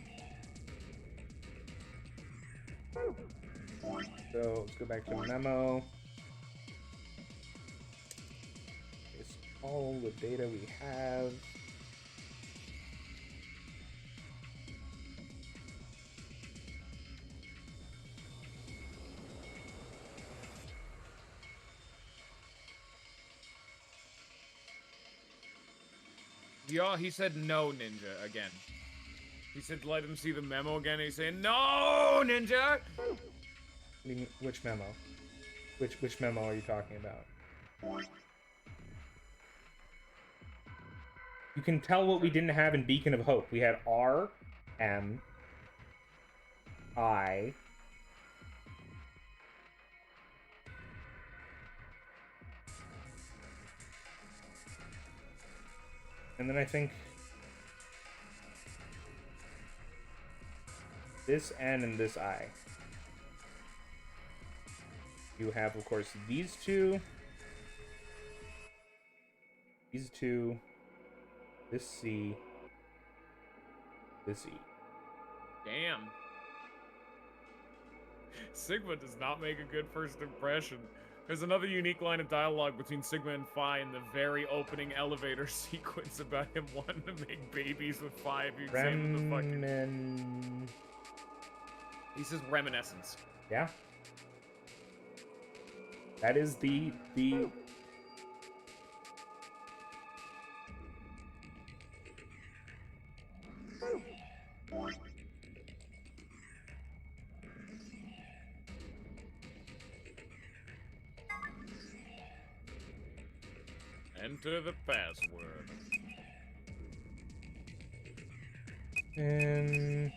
So, let's go back to the memo. It's all the data we have. Yeah, he said no, Ninja, again. He said let him see the memo again, and he's saying, no, Ninja! Which memo? Which memo are you talking about? You can tell what we didn't have in Beacon of Hope. We had R, M, I, and then I think this N and this I. You have, of course, these two, this C, this E. Damn. Sigma does not make a good first impression. There's another unique line of dialogue between Sigma and Phi in the very opening elevator sequence about him wanting to make babies with Phi if you examine the fucking... He says reminiscence. Yeah. That is the Enter the password. and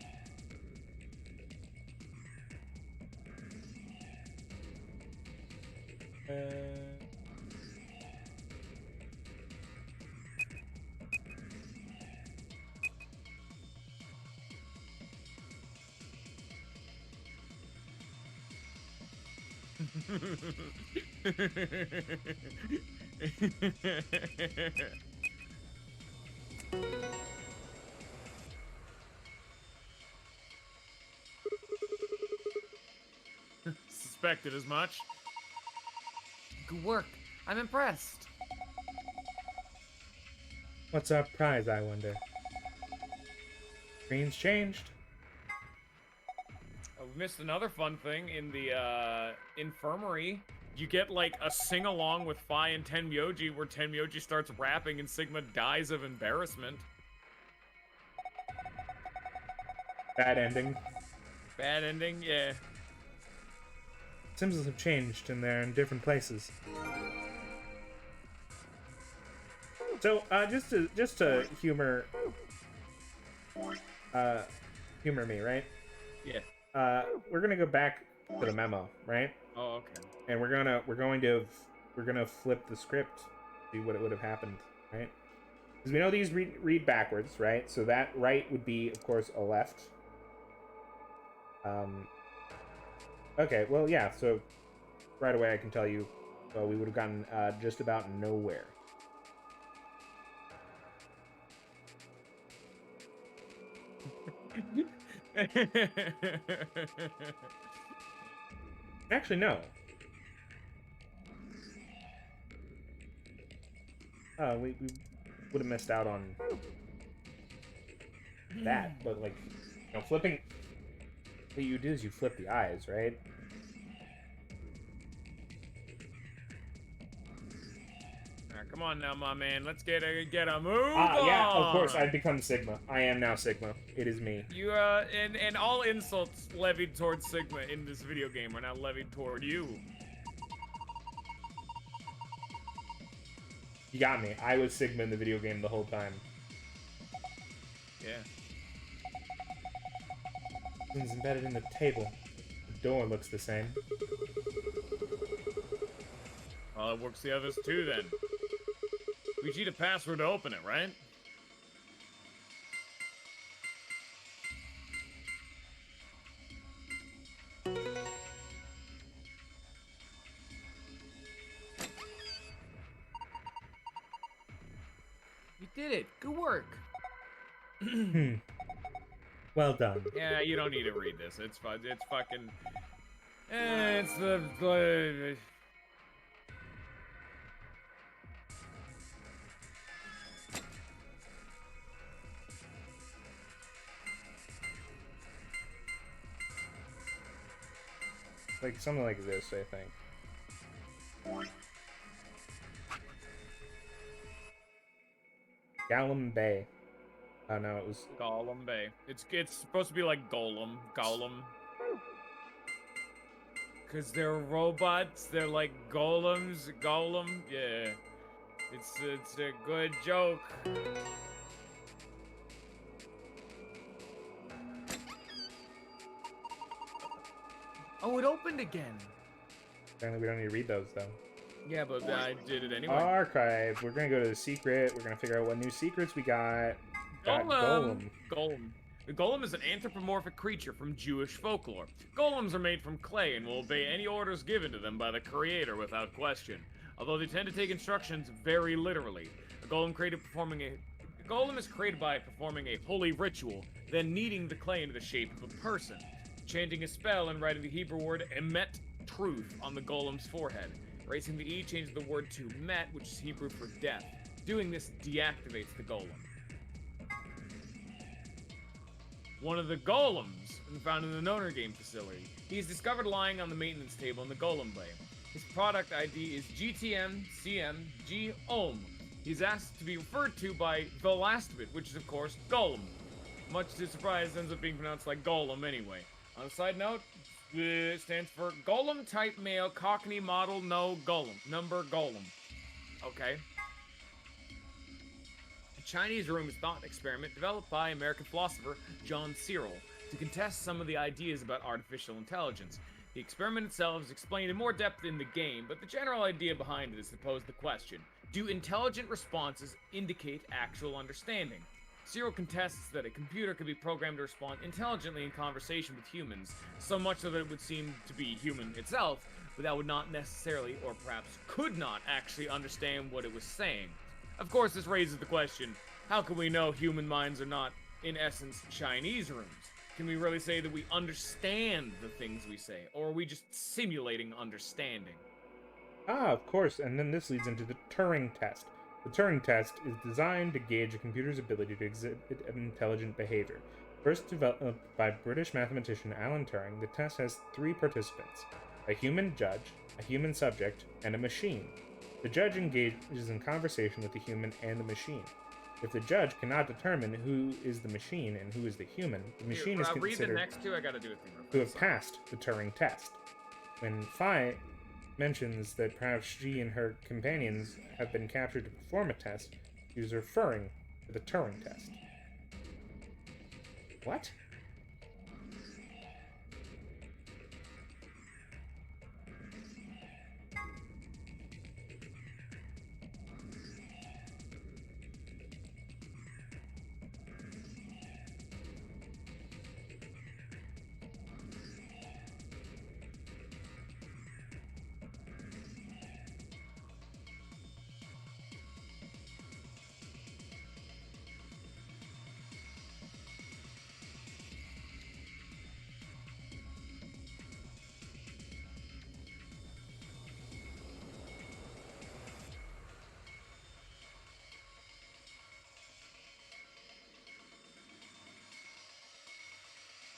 Suspected as much. Good work. I'm impressed. What's our prize, I wonder? Screen's changed. Oh, we missed another fun thing in the infirmary. You get like a sing-along with Phi and Tenmyoji where Tenmyoji starts rapping and Sigma dies of embarrassment. Bad ending. Bad ending, yeah. Symbols have changed and they're in different places. So, just to humor me, right? Yeah. We're gonna go back to the memo, right? Oh, okay. And we're gonna flip the script, see what it would have happened, right? Because we know these read backwards, right? So that right would be, of course, a left. Okay, well, yeah. So right away, I can tell you, we would have gotten just about nowhere. Actually, no. We would have missed out on that, but like, you know, flipping. What you do is you flip the eyes, right? Alright, come on now, my man. Let's get a move Yeah, on. of course, I've become Sigma. I am now Sigma. It is me. You, and all insults levied towards Sigma in this video game are now levied toward you. You got me. I was Sigma in the video game the whole time. Yeah. It's embedded in the table. The door looks the same. Well, it works the others too, then. We need a password to open it, right? did it. Good work. Well done. Yeah, you don't need to read this. It's fun. It's fucking. It's the. Like something like this, I think. GOL-M Bay. Oh no, it was Golem Bay. It's supposed to be like Golem. Golem. Cause they're robots. They're like golems. Golem. Yeah. It's a good joke. Oh, it opened again. apparently we don't need to read those though. Yeah, but I did it anyway. Archive. We're gonna go to the secret. We're gonna figure out what new secrets we got. Got Golem. Golem. The golem is an anthropomorphic creature from Jewish folklore. Golems are made from clay and will obey any orders given to them by the creator without question, although they tend to take instructions very literally. A golem is created by performing a holy ritual, then kneading the clay into the shape of a person, chanting a spell and writing the Hebrew word emet, truth, on the golem's forehead. Erasing the E changes the word to met, which is Hebrew for death. Doing this deactivates the golem. One of the golems found in the Notre Game facility. He is discovered lying on the maintenance table in the Golem Bay. His product ID is GTM-CM-G-OLM. He's asked to be referred to by the last of it, which is of course Golem. Much to his surprise, ends up being pronounced like Golem anyway. On a side note, it stands for Golem Type Male Cockney Model No Golem. Number Golem. Okay. The Chinese room is thought experiment developed by American philosopher John Searle to contest some of the ideas about artificial intelligence. The experiment itself is explained in more depth in the game, but the general idea behind it is to pose the question: do intelligent responses indicate actual understanding? Searle contests that a computer could be programmed to respond intelligently in conversation with humans, so much so that it would seem to be human itself, but that would not necessarily, or perhaps could not, actually understand what it was saying. Of course, this raises the question, how can we know human minds are not, in essence, Chinese rooms? Can we really say that we understand the things we say, or are we just simulating understanding? Ah, of course, and then this leads into the Turing test. The Turing test is designed to gauge a computer's ability to exhibit intelligent behavior. First developed by British mathematician Alan Turing, the test has 3 participants: a human judge, a human subject, and a machine. The judge engages in conversation with the human and the machine. If the judge cannot determine who is the machine and who is the human, the machine is considered read the next two. I gotta do a thing. to have passed the Turing test. When Phi mentions that perhaps she and her companions have been captured to perform a test, she is referring to the Turing test. What?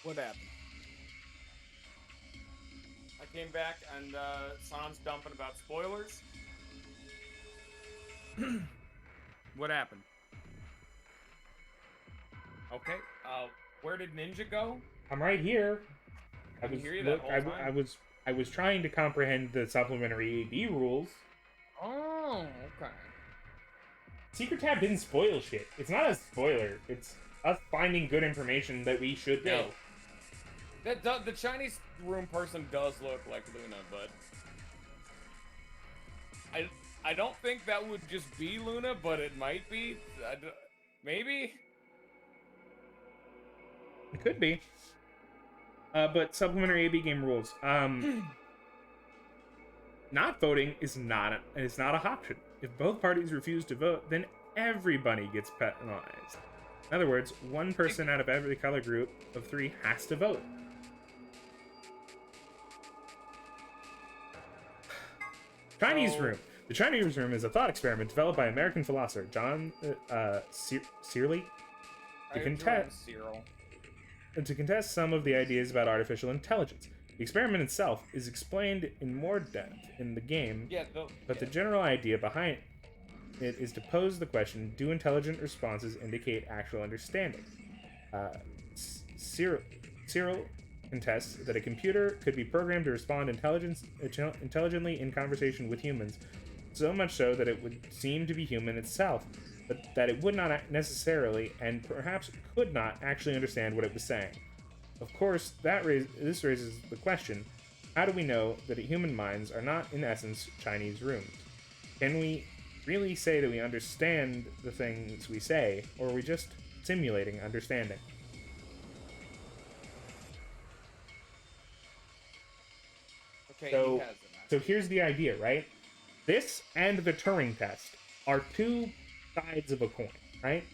What happened? I came back and San's dumping about spoilers. What happened? Okay. Where did Ninja go? I'm right here. I can hear you that whole time. I was trying to comprehend the supplementary AB rules. Oh, okay. Secret Tab didn't spoil shit. It's not a spoiler. It's us finding good information that we should know. The Chinese room person does look like Luna, but I don't think that would just be Luna, but it might be. Maybe. It could be. But supplementary AB game rules. Not voting is not an option. If both parties refuse to vote, then everybody gets penalized. In other words, one person out of every color group of 3 has to vote. Chinese room. The Chinese room is a thought experiment developed by American philosopher John Searle to contest some of the ideas about artificial intelligence. The experiment itself is explained in more depth in the game, but the general idea behind it is to pose the question, do intelligent responses indicate actual understanding? Cyril contests that a computer could be programmed to respond intelligently in conversation with humans, so much so that it would seem to be human itself, but that it would not necessarily, and perhaps could not, actually understand what it was saying. Of course, this raises the question, how do we know that human minds are not, in essence, Chinese rooms? Can we really say that we understand the things we say, or are we just simulating understanding? Okay, so here's the idea, right? This and the Turing test are 2 sides of a coin, right?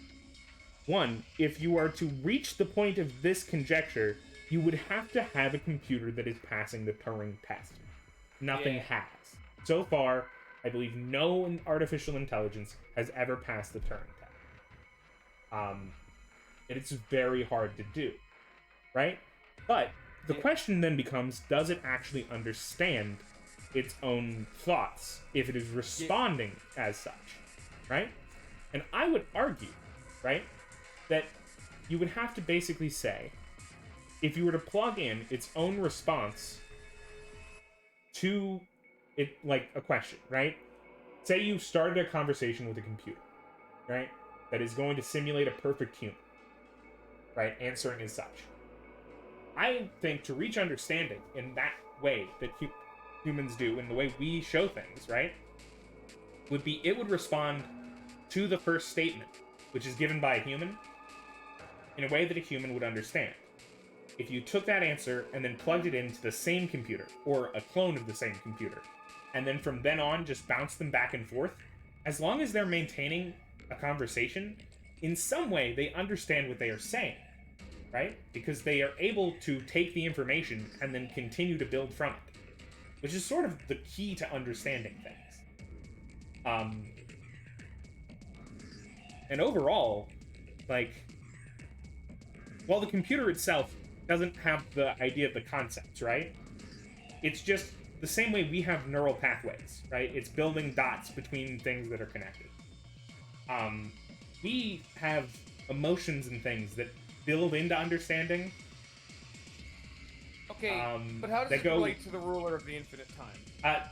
One, if you are to reach the point of this conjecture, you would have to have a computer that is passing the Turing test. Nothing has. So far, I believe no artificial intelligence has ever passed the Turing test. And it's very hard to do, right? But the question then becomes, does it actually understand its own thoughts if it is responding as such, right? And I would argue, right, that you would have to basically say, if you were to plug in its own response to it, like a question, right? Say you started a conversation with a computer, right, that is going to simulate a perfect human, right, answering as such. I think to reach understanding in that way that humans do, in the way we show things, right, would be it would respond to the first statement, which is given by a human, in a way that a human would understand. If you took that answer and then plugged it into the same computer, or a clone of the same computer, and then from then on just bounce them back and forth, as long as they're maintaining a conversation, in some way they understand what they are saying, right? Because they are able to take the information and then continue to build from it, which is sort of the key to understanding things. And overall, like, while the computer itself doesn't have the idea of the concepts, right? It's just the same way we have neural pathways, right? It's building dots between things that are connected. We have emotions and things that build into understanding. Okay, but how does it relate to the ruler of the infinite time?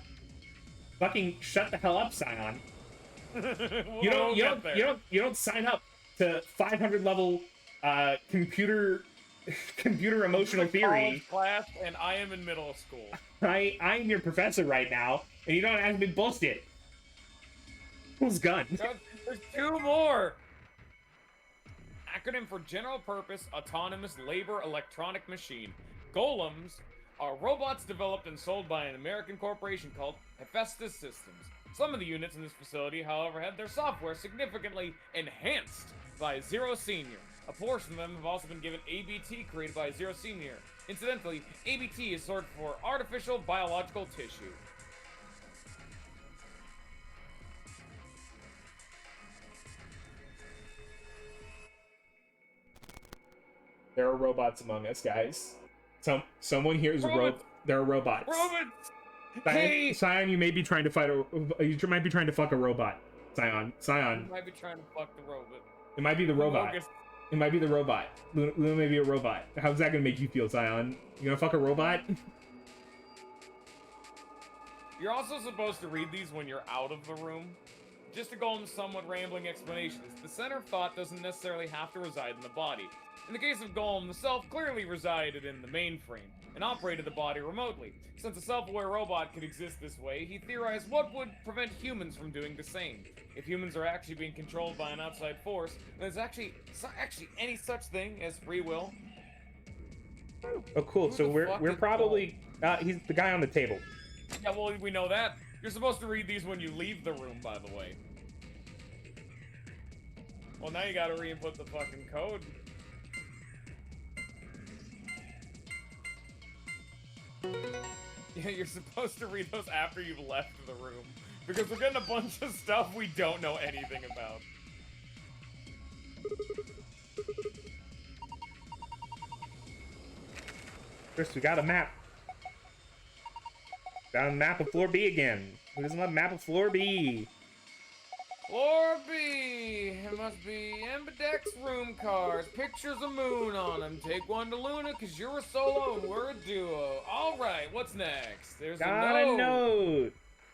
Fucking shut the hell up, Scion. You don't sign up to 500 level computer emotional theory class, and I am in middle school. I'm your professor right now, and you don't ask me bullshit. Who's gun? There's 2 more. Acronym for General Purpose Autonomous Labor Electronic Machine. GOL-Ms are robots developed and sold by an American corporation called Hephaestus Systems. Some of the units in this facility, however, had their software significantly enhanced by Zero Senior. A portion of them have also been given ABT created by Zero Senior. Incidentally, ABT is short for Artificial Biological Tissue. There are robots among us, guys. Someone here is there are robots. Robots! Hey! Scion, you may be trying to fight you might be trying to fuck a robot. Scion. You might be trying to fuck the robot. It might be the robot. It might be the robot. Luna may be a robot. How's that gonna make you feel, Scion? You gonna fuck a robot? You're also supposed to read these when you're out of the room. Just to go on somewhat rambling explanations, the center of thought doesn't necessarily have to reside in the body. In the case of GOL-M, the self clearly resided in the mainframe and operated the body remotely. Since a self-aware robot could exist this way, he theorized what would prevent humans from doing the same. If humans are actually being controlled by an outside force, then there's actually any such thing as free will. Oh, cool. So we're probably he's the guy on the table. Yeah, well, we know that. You're supposed to read these when you leave the room, by the way. Well, now you gotta re-input the fucking code. Yeah, you're supposed to read those after you've left the room. Because we're getting a bunch of stuff we don't know anything about. Chris, we got a map. Got a map of floor B again. Who doesn't love map of floor B? Floor B! It must be Ambidex room cards. Pictures of moon on them. Take one to Luna, cause you're a solo and we're a duo. Alright, what's next? There's Got a a note. note.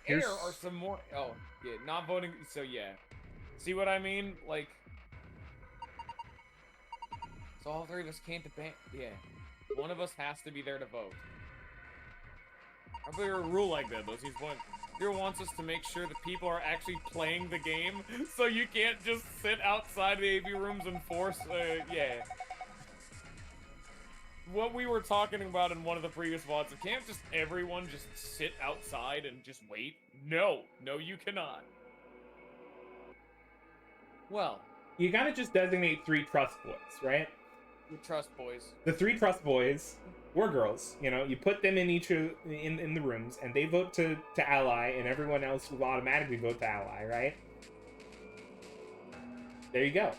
There are some more. Oh, yeah, not voting. So, yeah. See what I mean? Like. So, all three of us can't debate. Yeah. One of us has to be there to vote. How about a rule like that, though? He's one. Here wants us to make sure that people are actually playing the game, so you can't just sit outside the AV rooms and force. Yeah. What we were talking about in one of the previous VODs, can't just everyone just sit outside and just wait? No. No, you cannot. Well. You gotta just designate 3 trust boys, right? We trust boys. The 3 trust boys, or girls, you know, you put them in each of, in the rooms, and they vote to ally, and everyone else will automatically vote to ally, right? There you go.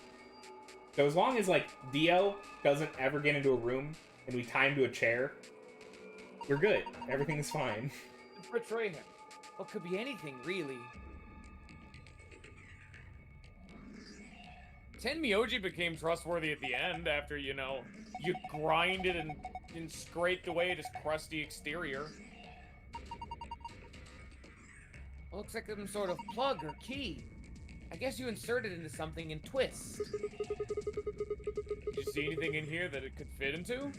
So as long as, like, Dio doesn't ever get into a room, and we tie him to a chair, we're good. Everything's fine. Betray him. Well, could be anything, really. Tenmyoji became trustworthy at the end after, you know, you grinded and scraped away at his crusty exterior. Looks like some sort of plug or key. I guess you insert it into something and twist. Did you see anything in here that it could fit into?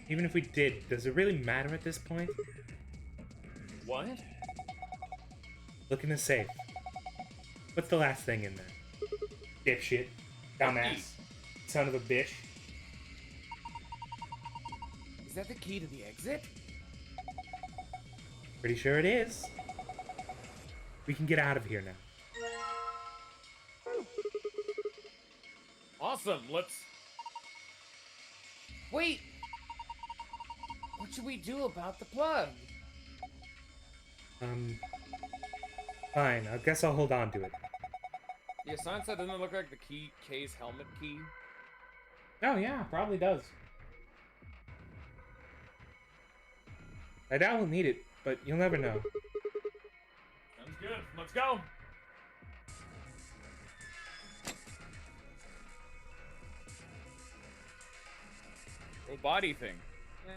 Even if we did, does it really matter at this point? What? Look in the safe. What's the last thing in there? Dipshit. Dumbass. Son of a bitch. Is that the key to the exit? Pretty sure it is. We can get out of here now. Awesome, let's... Wait! What should we do about the plug? Fine. I guess I'll hold on to it. Yeah, Science said, doesn't it look like the K's helmet key? Oh, yeah, probably does. I doubt we'll need it, but you'll never know. Sounds good. Let's go! Little body thing.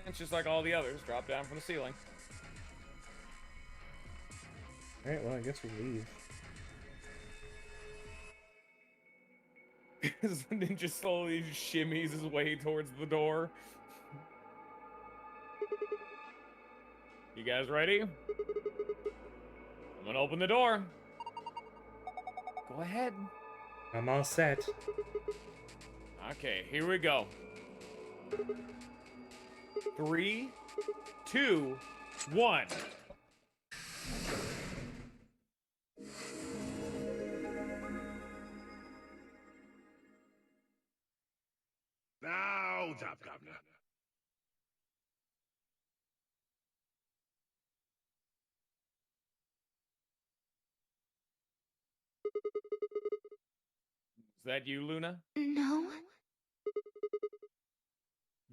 It's just like all the others. Drop down from the ceiling. Alright, well, I guess we'll leave. The ninja slowly shimmies his way towards the door. You guys ready? I'm gonna open the door. Go ahead. I'm all set. Okay, here we go. 3, 2, 1. Now, hold up, Governor. Is that you, Luna? No.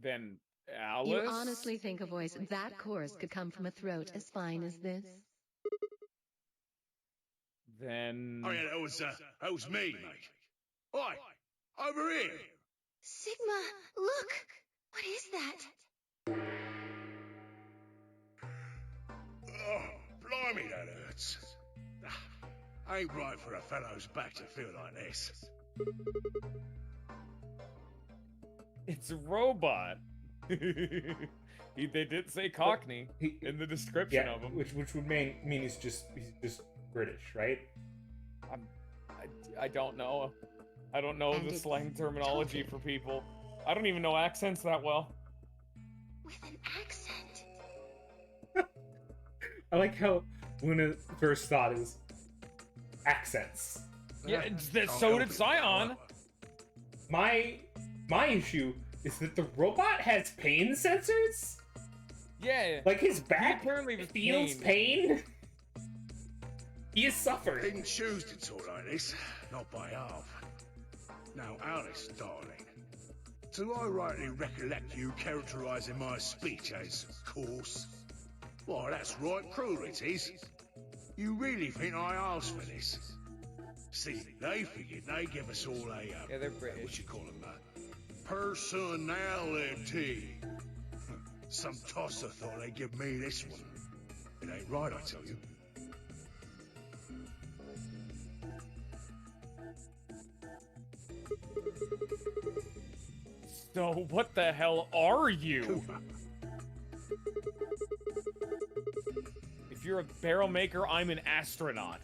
Then Alice? You honestly think a voice that coarse could come from a throat as fine as this? Then... Oh, yeah, that was me, mate. Oi, over here. Sigma, look! What is that? Oh, blimey, that hurts. Ain't right for a fellow's back to feel like this. It's a robot. They did say Cockney in the description of him. which would mean he's just British, right? I don't know. I don't know And the it's slang terminology talking. for people. I don't even know accents that well. With an accent. I like how Luna's first thought is, accents. Yeah, Can't so help did it. Scion. My issue is that the robot has pain sensors. Yeah. Like his back apparently was feels pained. pain. He is suffering. Didn't choose to talk like this, not by half. Now, Alice, darling, do I rightly recollect you characterising my speech as coarse? Why, that's right cruel it is. You really think I asked for this? See, they figured they'd give us all a, Yeah, they're what British. you call them, personality. Some tosser thought they'd give me this one. It ain't right, I tell you. So what the hell are you? Cooper. If you're a barrel maker, I'm an astronaut.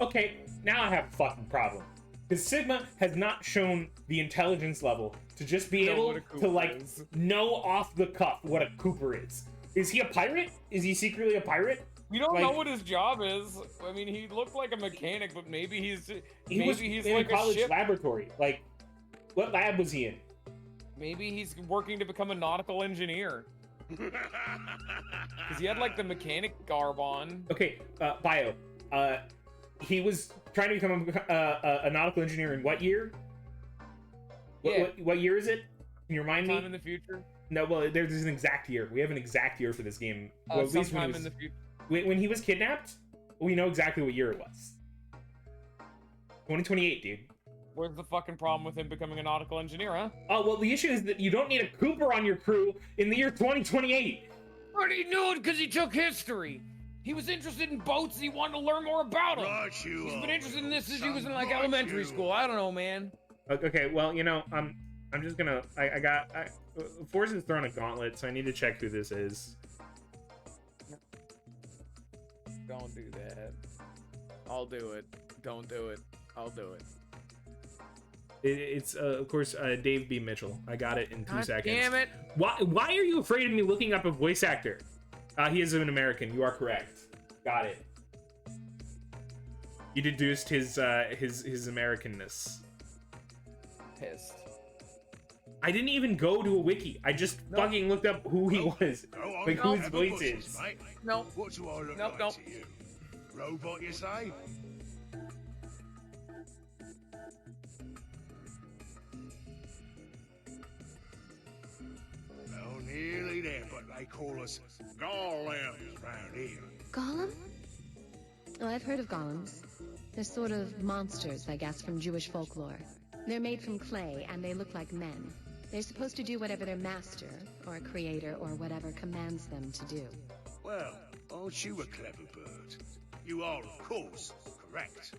Okay, now I have a fucking problem. Because Sigma has not shown the intelligence level to just be Know able what a to, Cooper like, is. know off the cuff what a Cooper is. Is he a pirate? Is he secretly a pirate? We don't Like- know what his job is. I mean, he looked like a mechanic, but maybe he's He was he's in like a college ship. laboratory. Like, what lab was he in? Maybe he's working to become a nautical engineer. Because he had like the mechanic garb on. Okay, bio. He was trying to become a nautical engineer in what year? Yeah. What year is it? Can you remind Sometime me? in the future. No, well, there's an exact year. We have an exact year for this game. Well, at least when Sometime he in was, the future. when he was kidnapped, we know exactly what year it was. 2028, dude. Where's the fucking problem with him becoming a nautical engineer, huh? Oh, well, the issue is that you don't need a Cooper on your crew in the year 2028. But he knew it because he took history. He was interested in boats and he wanted to learn more about them. Right you He's are, been interested in this since he son, was in like right elementary you. school. I don't know, man. Okay, well, you know, I'm just gonna. Force is throwing a gauntlet, so I need to check who this is. Don't do that. I'll do it. Don't do it. I'll do it. It's of course Dave B. Mitchell. I got it in 2 God seconds. damn it. Why are you afraid of me looking up a voice actor? He is an American. You are correct. Got it. You deduced his Americanness. Pissed. I didn't even go to a wiki. I just fucking looked up who he was, Go on, like who his have a voice bushes, is. mate. No. What do I look Nope, like nope. to you? Robot, you say? Well, nearly there, but they call us GOL-M round here. Golem? Oh, I've heard of golems. They're sort of monsters, I guess, from Jewish folklore. They're made from clay, and they look like men. They're supposed to do whatever their master, or creator, or whatever commands them to do. Well, aren't you a clever bird? You are, of course, correct.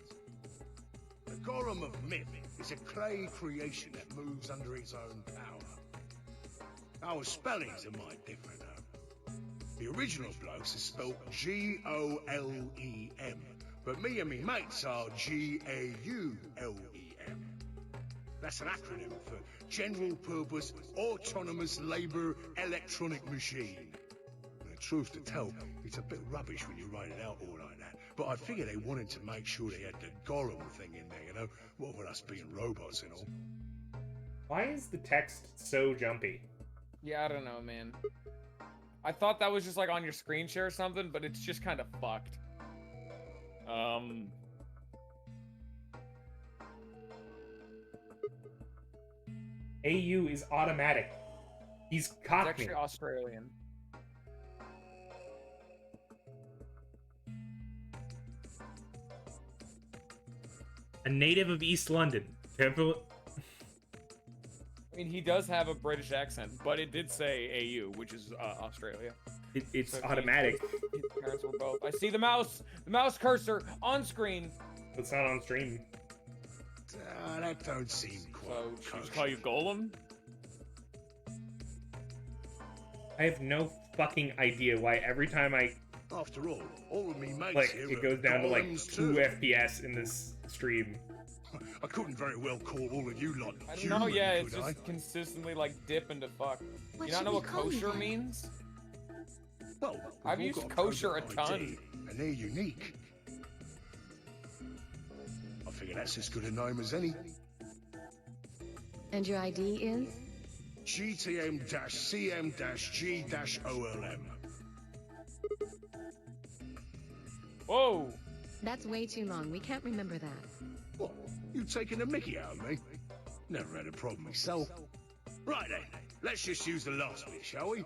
The Golem of Myth is a clay creation that moves under its own power. Our spellings are might different, though. The original blokes is spelled G-O-L-E-M, but me and me mates are G-A-U-L-E-M. That's an acronym for General Purpose Autonomous Labour Electronic Machine. The truth to tell, it's a bit rubbish when you write it out all like that, but I figure they wanted to make sure they had the Golem thing in there, you know? What with us being robots and all. Why is the text so jumpy? Yeah, I don't know, man. I thought that was just like on your screen share or something, but it's just kind of fucked. AU is automatic. He's It's Cockney. actually Australian. A native of East London. Careful. I mean, he does have a British accent, but it did say AU, which is Australia. It's So automatic. His parents were both. I see the mouse cursor on screen. It's not on stream. That don't seem So quite should we just kosher. call you Golem? I have no fucking idea why every time I After all of me mates like here it are goes down to like golems 2 too. FPS in this stream. I couldn't very well call all of you lot I don't human, know, yeah, it's could I? just consistently like dip into fuck. What You not should know we what call you kosher then? means? Well, I've we've used all got kosher code a ton. ID, and they're unique. figure that's as good a name as any. And your ID is? GTM-CM-G-OLM. Whoa! That's way too long. We can't remember that. What? You taking a mickey out of me? Never had a problem myself. Right then, let's just use the last bit, shall we?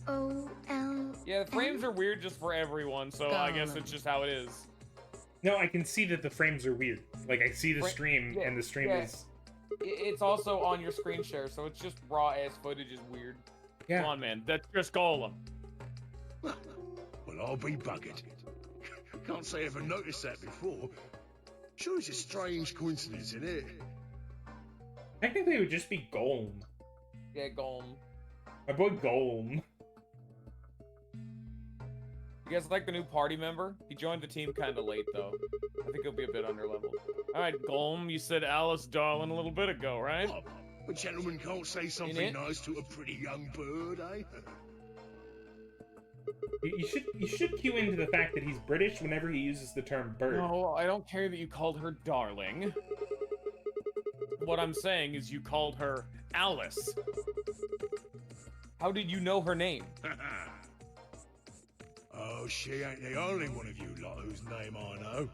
GOL-M? Yeah, the frames are weird just for everyone, so I guess it's just how it is. No, I can see that the frames are weird. Like, I see the stream, yeah, and the stream yeah. is... It's also on your screen share, so it's just raw-ass footage is weird. Yeah. Come on, man. That's just GOL-M. Well, I'll be buggered. Can't say I ever noticed that before. Sure, it's a strange coincidence, isn't it? Technically, it would just be GOL-M. Yeah, GOL-M. My boy GOL-M. You guys like the new party member? He joined the team kind of late, though. I think he'll be a bit underleveled. Alright, GOL-M, you said Alice Darling a little bit ago, right? What? A gentleman can't say something nice to a pretty young bird, eh? You should cue into the fact that he's British whenever he uses the term bird. No, I don't care that you called her darling. What I'm saying is you called her Alice. How did you know her name? Oh, she ain't the only one of you lot whose name I know.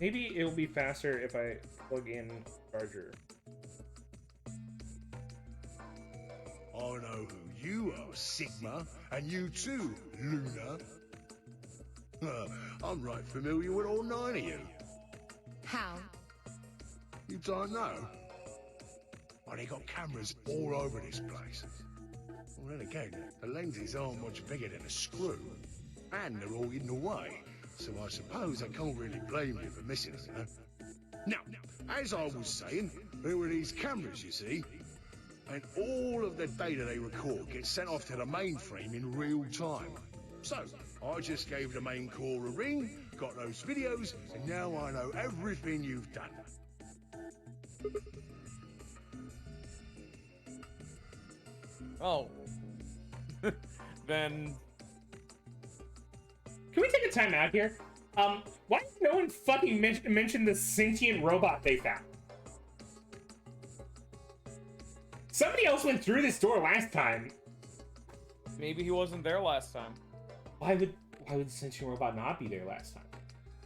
Maybe it'll be faster if I plug in charger. I know who you are, Sigma, and you too, Luna. I'm right familiar with all 9 of you. How? You don't know? Well, they got cameras all over this place. Well, then again, the lenses aren't much bigger than a screw, and they're all hidden away, so I suppose I can't really blame you for missing them, huh? Now, as I was saying, there were these cameras, you see, and all of the data they record gets sent off to the mainframe in real time. So, I just gave the main core a ring, got those videos, and now I know everything you've done. Oh. Then... Can we take a time out here? Why did no one fucking mention the sentient robot they found? Somebody else went through this door last time. Maybe he wasn't there last time. Why would the sentient robot not be there last time?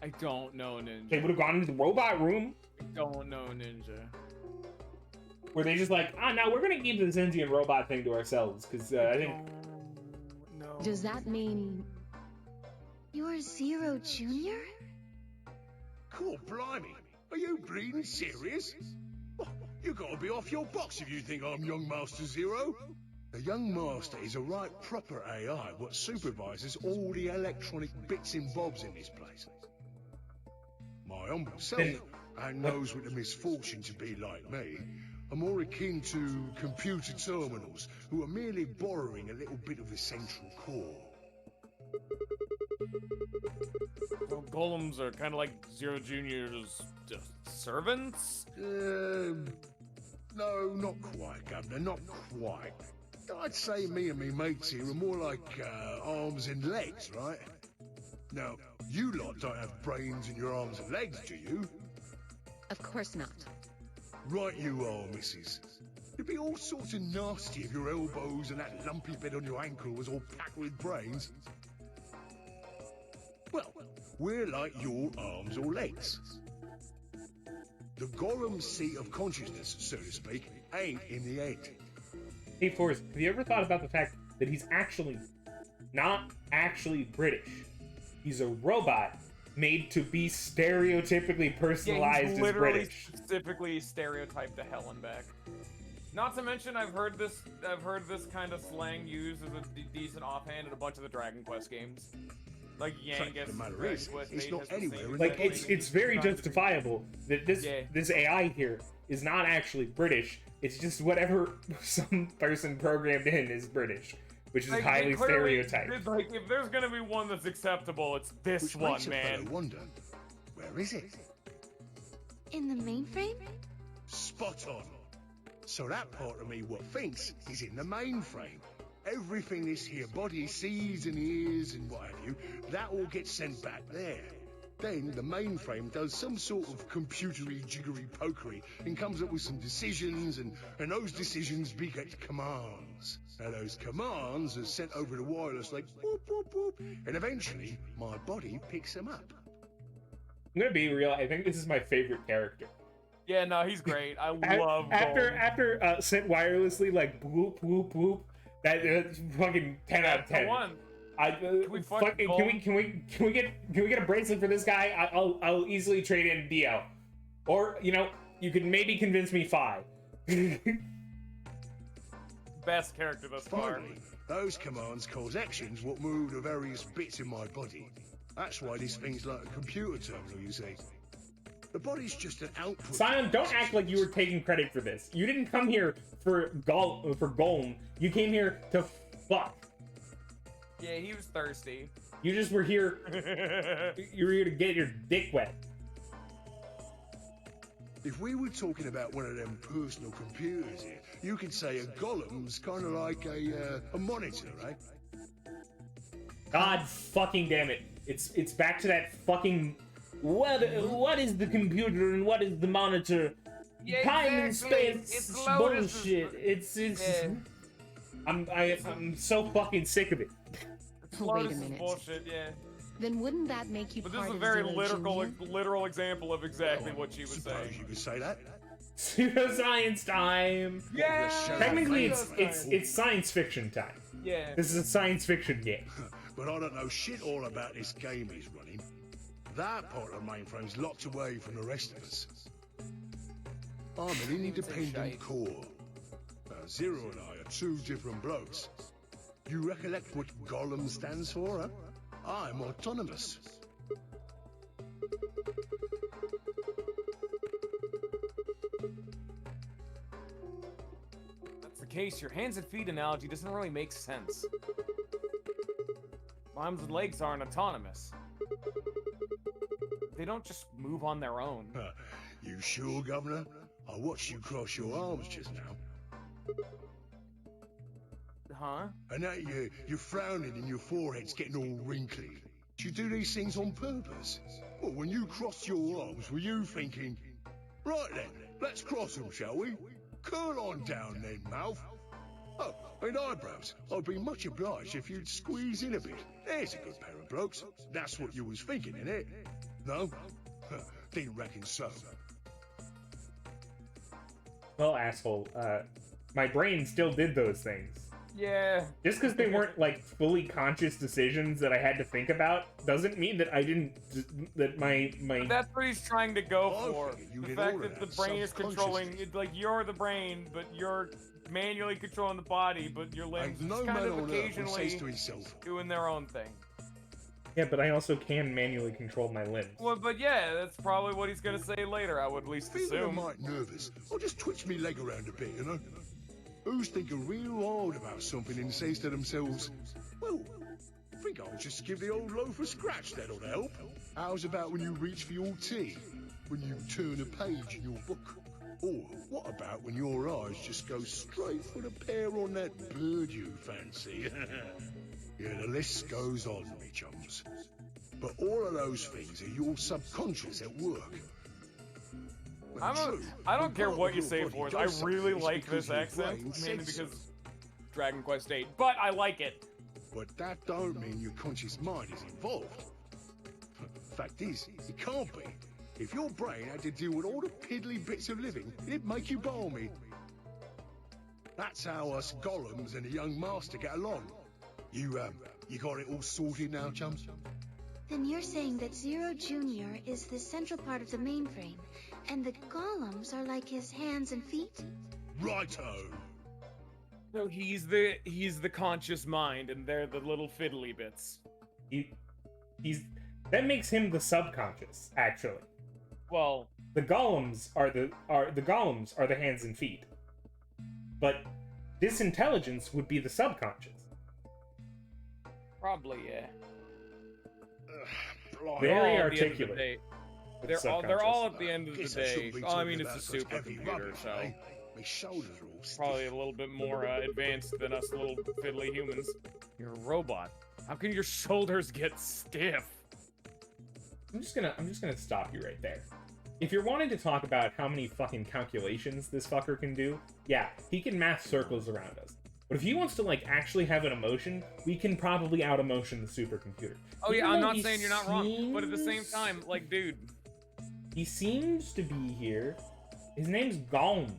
I don't know, Ninja. They would have gone into the robot room. I don't know, Ninja. Were they just like, no, we're gonna keep the sentient robot thing to ourselves, because I think... No. Does that mean... You're Zero Junior? Cool, blimey. Are you bleeding serious? Oh, you gotta be off your box if you think I'm Young Master Zero. The Young Master is a right proper AI what supervises all the electronic bits and bobs in this place. My humble self, and those with the misfortune to be like me, are more akin to computer terminals who are merely borrowing a little bit of the central core. So golems are kind of like Zero Junior's servants? No, not quite, Governor, not quite. I'd say me and me mates here are more like arms and legs, right? Now, you lot don't have brains in your arms and legs, do you? Of course not. Right you are, missus. It'd be all sorts of nasty if your elbows and that lumpy bit on your ankle was all packed with brains. Well, we're like your arms or legs. The GOL-M's seat of consciousness, so to speak, ain't in the head. Hey, Forrest, have you ever thought about the fact that he's actually not actually British? He's a robot made to be stereotypically personalized he's as literally British. Specifically stereotyped to hell and back. Not to mention, I've heard this kind of slang used as a decent offhand in a bunch of the Dragon Quest games. Like Yangus, The matter Dragon is, Quest it's 8 not has the anywhere same in Like, thing. it's very justifiable that this AI here is not actually British. It's just whatever some person programmed in is British, which is Like, highly they clearly- stereotyped. Like, if there's gonna be one that's acceptable, it's this Which one, makes a man. fellow wonder, where is it? In the mainframe? Spot on. So that part of me what thinks is in the mainframe. Everything this here body sees and hears and what have you, that all gets sent back there. Then the mainframe does some sort of computery jiggery pokery and comes up with some decisions, and those decisions beget commands. Now those commands are sent over the wireless like whoop whoop whoop, and eventually my body picks them up. I'm gonna be real. I think this is my favorite character. Yeah, no, he's great. I love after sent wirelessly like whoop whoop whoop. That's fucking 10 out of 10. Can we get a bracelet for this guy? I'll easily trade in DL, or you know, you could maybe convince me Phi. Best character thus far. Finally, those commands cause actions what move the various bits in my body. That's why this thing's like a computer terminal, you see. The body's just an output. Simon, don't act like you were taking credit for this. You didn't come here for GOL-M. You came here to fuck. Yeah, he was thirsty. You just were here. You were here to get your dick wet. If we were talking about one of them personal computers here, you could say a GOL-M's kind of like a monitor, right? God fucking damn it! It's back to that fucking what is the computer and what is the monitor? Yeah, Time exactly. and space It's Lotus bullshit. It's yeah. I'm so fucking sick of it. Wait a Lotus is minute. bullshit, yeah. Then wouldn't that make you But this part is a of very Zero Junior? literal example of exactly what she was Suppose saying. you could say that. Pseudoscience time. Yeah. Technically, it's science fiction time. Yeah. This is a science fiction game. But I don't know shit all about this game he's running. That part of the mainframe's locked away from the rest of us. I'm an independent core. Zero and I are two different blokes. You recollect what GOL-M stands for, huh? I'm autonomous. That's the case. Your hands and feet analogy doesn't really make sense. Arms and legs aren't autonomous. They don't just move on their own. You sure, Governor? I watched you cross your arms just now. Huh? And now you're frowning and your forehead's getting all wrinkly. Do you do these things on purpose? Well, when you crossed your arms, were you thinking, right then, let's cross them, shall we? Curl on down then, mouth. Oh, and eyebrows. I'd be much obliged if you'd squeeze in a bit. There's a good pair of blokes. That's what you was thinking, innit? No? Didn't reckon so. Well, asshole, my brain still did those things. Yeah. Just because they weren't, like, fully conscious decisions that I had to think about doesn't mean that I didn't, that my... That's what he's trying to go Oh, for. you The did fact all that the that brain is controlling, subconsciously. like, you're the brain, but you're manually controlling the body, but your limbs Ain't no just kind man of on earth who says occasionally to himself, doing their own thing. Yeah, but I also can manually control my limbs. Well, but yeah, that's probably what he's gonna say later, I would at least feeling a assume. mite nervous, I'll just twitch me leg around a bit, you know? Who's thinking real hard about something and says to themselves, well, I think I'll just give the old loaf a scratch, that'll help. How's about when you reach for your tea? When you turn a page in your book? Or what about when your eyes just go straight for the pair on that bird you fancy? Yeah, the list goes on, me chums. But all of those things are your subconscious at work. I don't care what you say for it. I really like this accent, mainly because Dragon Quest VIII, but I like it. But that don't mean your conscious mind is involved. Fact is, it can't be. If your brain had to deal with all the piddly bits of living, it'd make you balmy. That's how us GOL-Ms and the young master get along. You got it all sorted now, chums? Then you're saying that Zero Junior is the central part of the mainframe, and the GOL-Ms are like his hands and feet? Righto! So he's the conscious mind, and they're the little fiddly bits. He's that makes him the subconscious, actually. Well, The GOL-Ms are the hands and feet. But this intelligence would be the subconscious. probably, yeah. Very All at the end of the articulate. day. with They're all subconscious. at the end of the Guess I day. shouldn't be Oh, I talking mean, it's about a such heavy supercomputer, rubbish, so eh? My shoulders are all stiff. probably a little bit more advanced than us little fiddly humans. You're a robot. How can your shoulders get stiff? I'm just gonna stop you right there. If you're wanting to talk about how many fucking calculations this fucker can do, yeah, he can math circles around us. But if he wants to, like, actually have an emotion, we can probably out-emotion the supercomputer. Oh yeah, Even I'm though not he saying you're not wrong, but at the same seems- time, like, dude. He seems to be here. His name's GOL-M.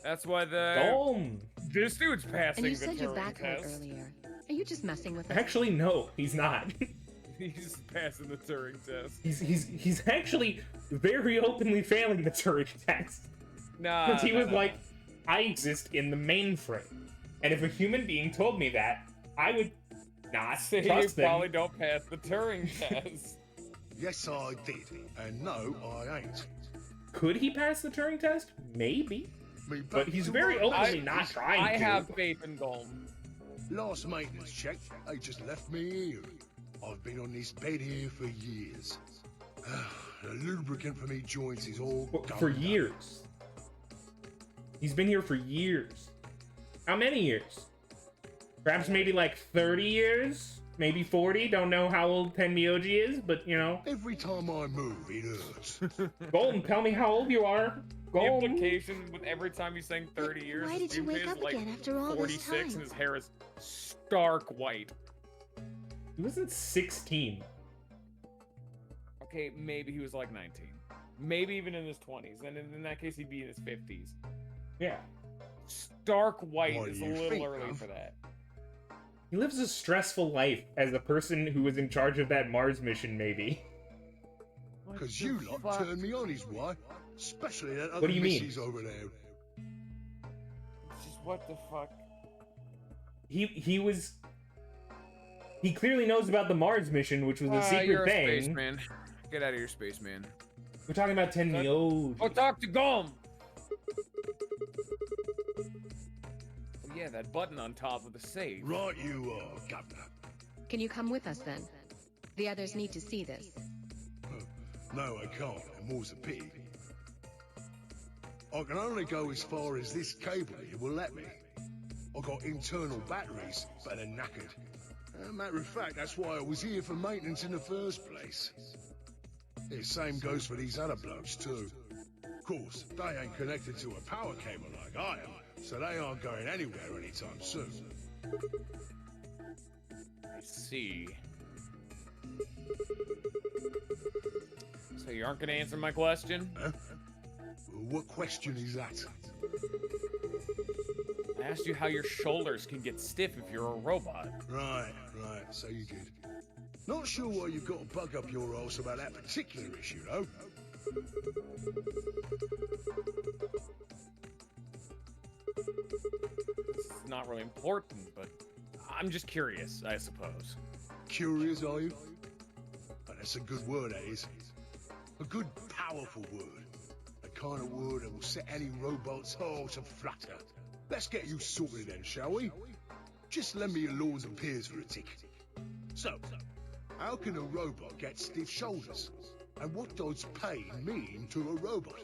That's why the... GOL-M! This dude's passing And you the said your Turing back hurt test. earlier. Are you just messing with us? Actually, no, he's not. He's passing the Turing test. He's actually very openly failing the Turing test. Nah, Because he was nah. like, I exist in the mainframe. And if a human being told me that, I would not So you trust them. probably don't pass the Turing test. Yes, I did. And no, I ain't. Could he pass the Turing test? Maybe. Me But back he's to very my openly basics. not trying I to. have faith in GOL-M. Last maintenance check, they just left me here. I've been on this bed here for years. The lubricant for me joints is all For gummed up. years. He's been here for years. How many years? Perhaps maybe like 30 years? Maybe 40? Don't know how old Tenmyoji is, but you know. Every time I move, it hurts. GOL-M, tell me how old you are. The GOL-M. implication with every time he's saying 30 years, Why is did you Junpei wake is, up like, again after all this 46 time? and his hair is stark white. He wasn't 16. Okay, maybe he was like 19. Maybe even in his 20s. And in that case, he'd be in his 50s. Yeah. Stark white What is do a you little think, early huh? for that. He lives a stressful life as the person who was in charge of that Mars mission, maybe. Because you lot turned me on is why. Especially that other do you mean? missus over there. Just what the fuck? He clearly knows about the Mars mission, which was a secret you're thing. a spaceman. Get out of here, spaceman. We're talking about Tenmyoji. Go talk to GOL-M! Oh yeah, that button on top of the safe. Right you are, Governor. Can you come with us then? The others need to see this. No, I can't, and more's a pity. I can only go as far as this cable here will let me. I got internal batteries, but they're knackered. Matter of fact, that's why I was here for maintenance in the first place. The same goes for these other blokes too. Of course, they ain't connected to a power cable like I am, so they aren't going anywhere anytime soon. I see. So you aren't gonna answer my question? Huh? What question is that? I asked you how your shoulders can get stiff if you're a robot. Right, so you did. Not sure why you've got to bug up your arse about that particular issue, though. It's not really important, but I'm just curious, I suppose. Curious, are you? Oh, that's a good word, that is. A good, powerful word. The kind of word that will set any robot's heart to flutter. Let's get you sorted then, shall we? Just lend me your laws and peers for a tick. So, how can a robot get stiff shoulders? And what does pain mean to a robot?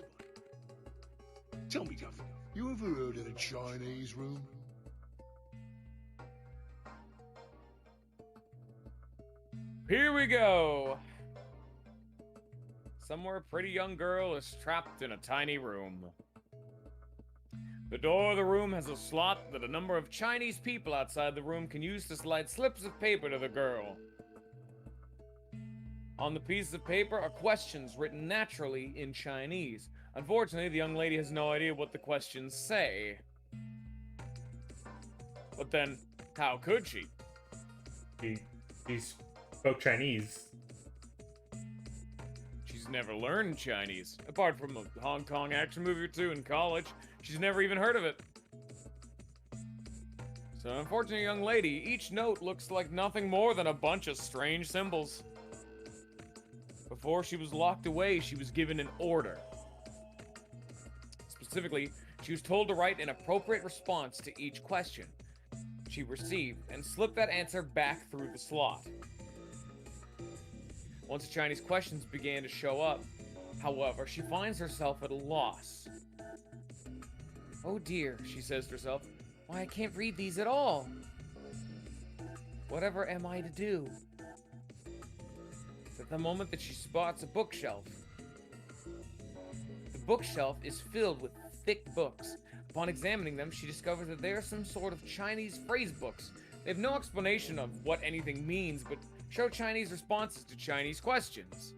Tell me, Duff, you ever heard of the Chinese room? Here we go! Somewhere a pretty young girl is trapped in a tiny room. The door of the room has a slot that a number of Chinese people outside the room can use to slide slips of paper to the girl. On the piece of paper are questions written naturally in Chinese. Unfortunately, the young lady has no idea what the questions say. But then, how could she? He spoke Chinese. She's never learned Chinese. Apart from a Hong Kong action movie or two in college, she's never even heard of it. So, unfortunately, young lady, each note looks like nothing more than a bunch of strange symbols. Before she was locked away, she was given an order. Specifically, she was told to write an appropriate response to each question she received and slip that answer back through the slot. Once the Chinese questions began to show up, however, she finds herself at a loss. Oh dear, she says to herself, why, I can't read these at all. Whatever am I to do? the moment that she spots a bookshelf. The bookshelf is filled with thick books. Upon examining them, she discovers that they are some sort of Chinese phrase books. They have no explanation of what anything means, but show Chinese responses to Chinese questions.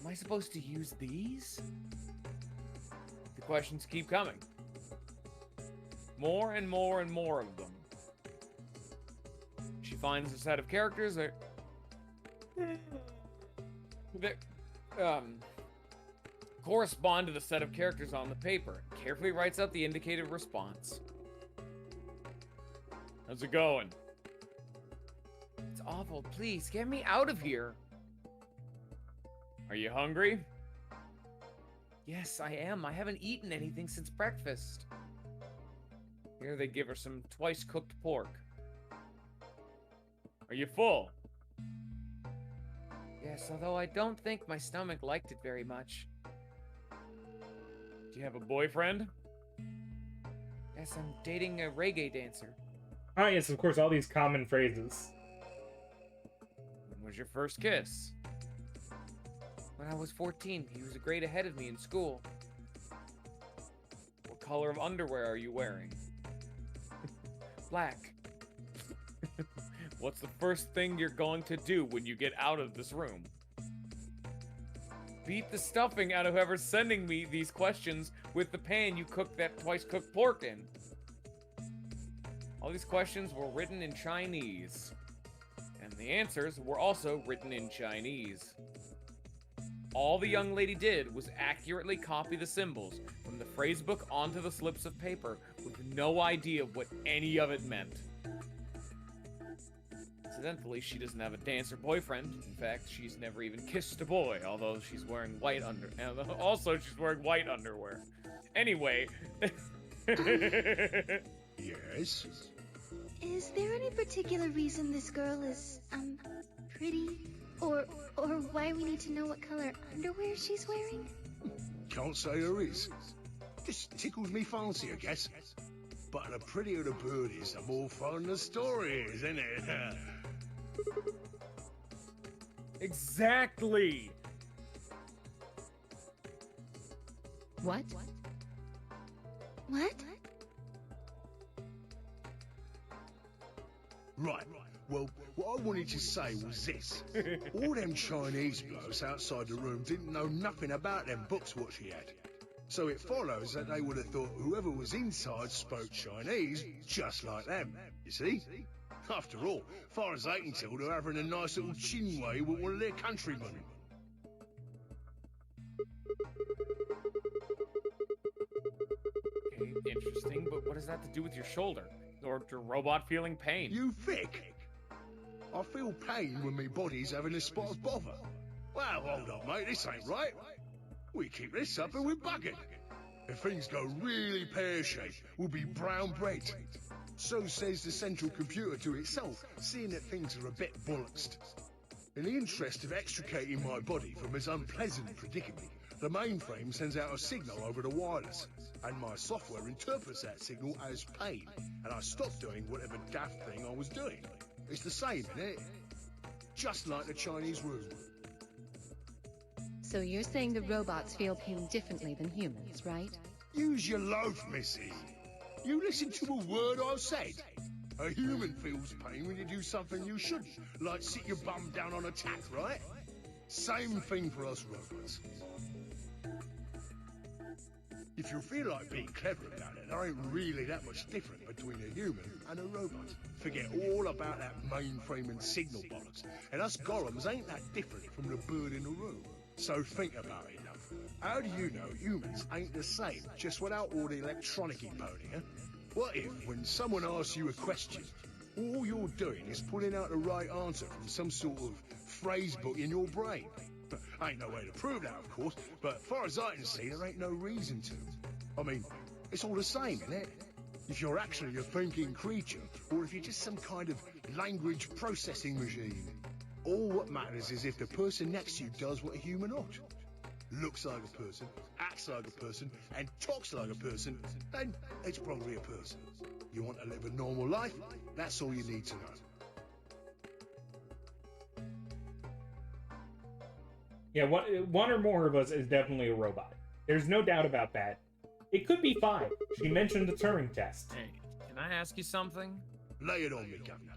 Am I supposed to use these? The questions keep coming. More and more and more of them. She finds a set of characters that correspond to the set of characters on the paper. Carefully writes out the indicated response. How's it going? It's awful. Please, get me out of here. Are you hungry? Yes, I am. I haven't eaten anything since breakfast. Here they give her some twice-cooked pork. Are you full? Yes, although I don't think my stomach liked it very much. Do you have a boyfriend? Yes, I'm dating a reggae dancer. Ah, yes, of course, all these common phrases. When was your first kiss? When I was 14, he was a grade ahead of me in school. What color of underwear are you wearing? Black. What's the first thing you're going to do when you get out of this room? Beat the stuffing out of whoever's sending me these questions with the pan you cooked that twice-cooked pork in. All these questions were written in Chinese. And the answers were also written in Chinese. All the young lady did was accurately copy the symbols from the phrase book onto the slips of paper with no idea what any of it meant. Incidentally, she doesn't have a dancer boyfriend. In fact, she's never even kissed a boy, although she's wearing white also, she's wearing white underwear. Anyway. Yes? Is there any particular reason this girl is, pretty? Or why we need to know what color underwear she's wearing? Can't say there is. Just tickles me fancy, I guess. But the prettier the bird is, the more fun the story is, isn't it? Exactly! What? What? Right. Well, what I wanted to say was this. All them Chinese blokes outside the room didn't know nothing about them books what she had. So it follows that they would have thought whoever was inside spoke Chinese just like them, you see? After all, far as they can tell, they're having a nice little chinway with one of their countrymen. Okay, interesting, but what does that have to do with your shoulder? Or your robot feeling pain? You thick? I feel pain when my body's having a spot of bother. Well, hold on, mate, this ain't right. We keep this up and we're buggered. If things go really pear-shaped, we'll be brown bread. So says the central computer to itself, seeing that things are a bit bollocksed. In the interest of extricating my body from this unpleasant predicament, the mainframe sends out a signal over the wireless, and my software interprets that signal as pain, and I stop doing whatever daft thing I was doing. It's the same, innit? Just like the Chinese room. So you're saying the robots feel pain differently than humans, right? Use your loaf, missy. You listen to a word I've said. A human feels pain when you do something you shouldn't, like sit your bum down on a tack, right? Same thing for us robots. If you feel like being clever about it, there ain't really that much different between a human and a robot. Forget all about that mainframe and signal bollocks. And us golems ain't that different from the bird in the room. So think about it, love. How do you know humans ain't the same, just without all the electronic imponing, huh? What if, when someone asks you a question, all you're doing is pulling out the right answer from some sort of phrase book in your brain? Ain't no way to prove that, of course, but far as I can see, there ain't no reason to. I mean, it's all the same, isn't it? If you're actually a thinking creature, or if you're just some kind of language processing machine. All what matters is if the person next to you does what a human ought. Looks like a person, acts like a person, and talks like a person, then it's probably a person. You want to live a normal life? That's all you need to know. Yeah, one or more of us is definitely a robot. There's no doubt about that. It could be 5. She mentioned the Turing test. Hey, can I ask you something? Lay it on me, Governor.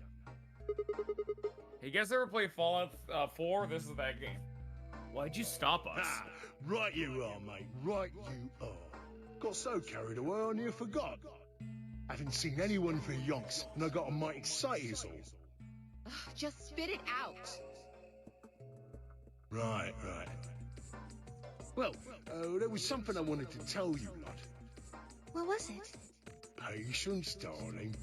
Hey, you guys ever play Fallout 4? This is that game. Why'd you stop us? Ah, right you are, mate. Right you are. Got so carried away I near forgot. Haven't seen anyone for yonks, and I got a mighty sight is all. Ugh, just spit it out. Right. Well, there was something I wanted to tell you, lad. What was it? Patience, darling.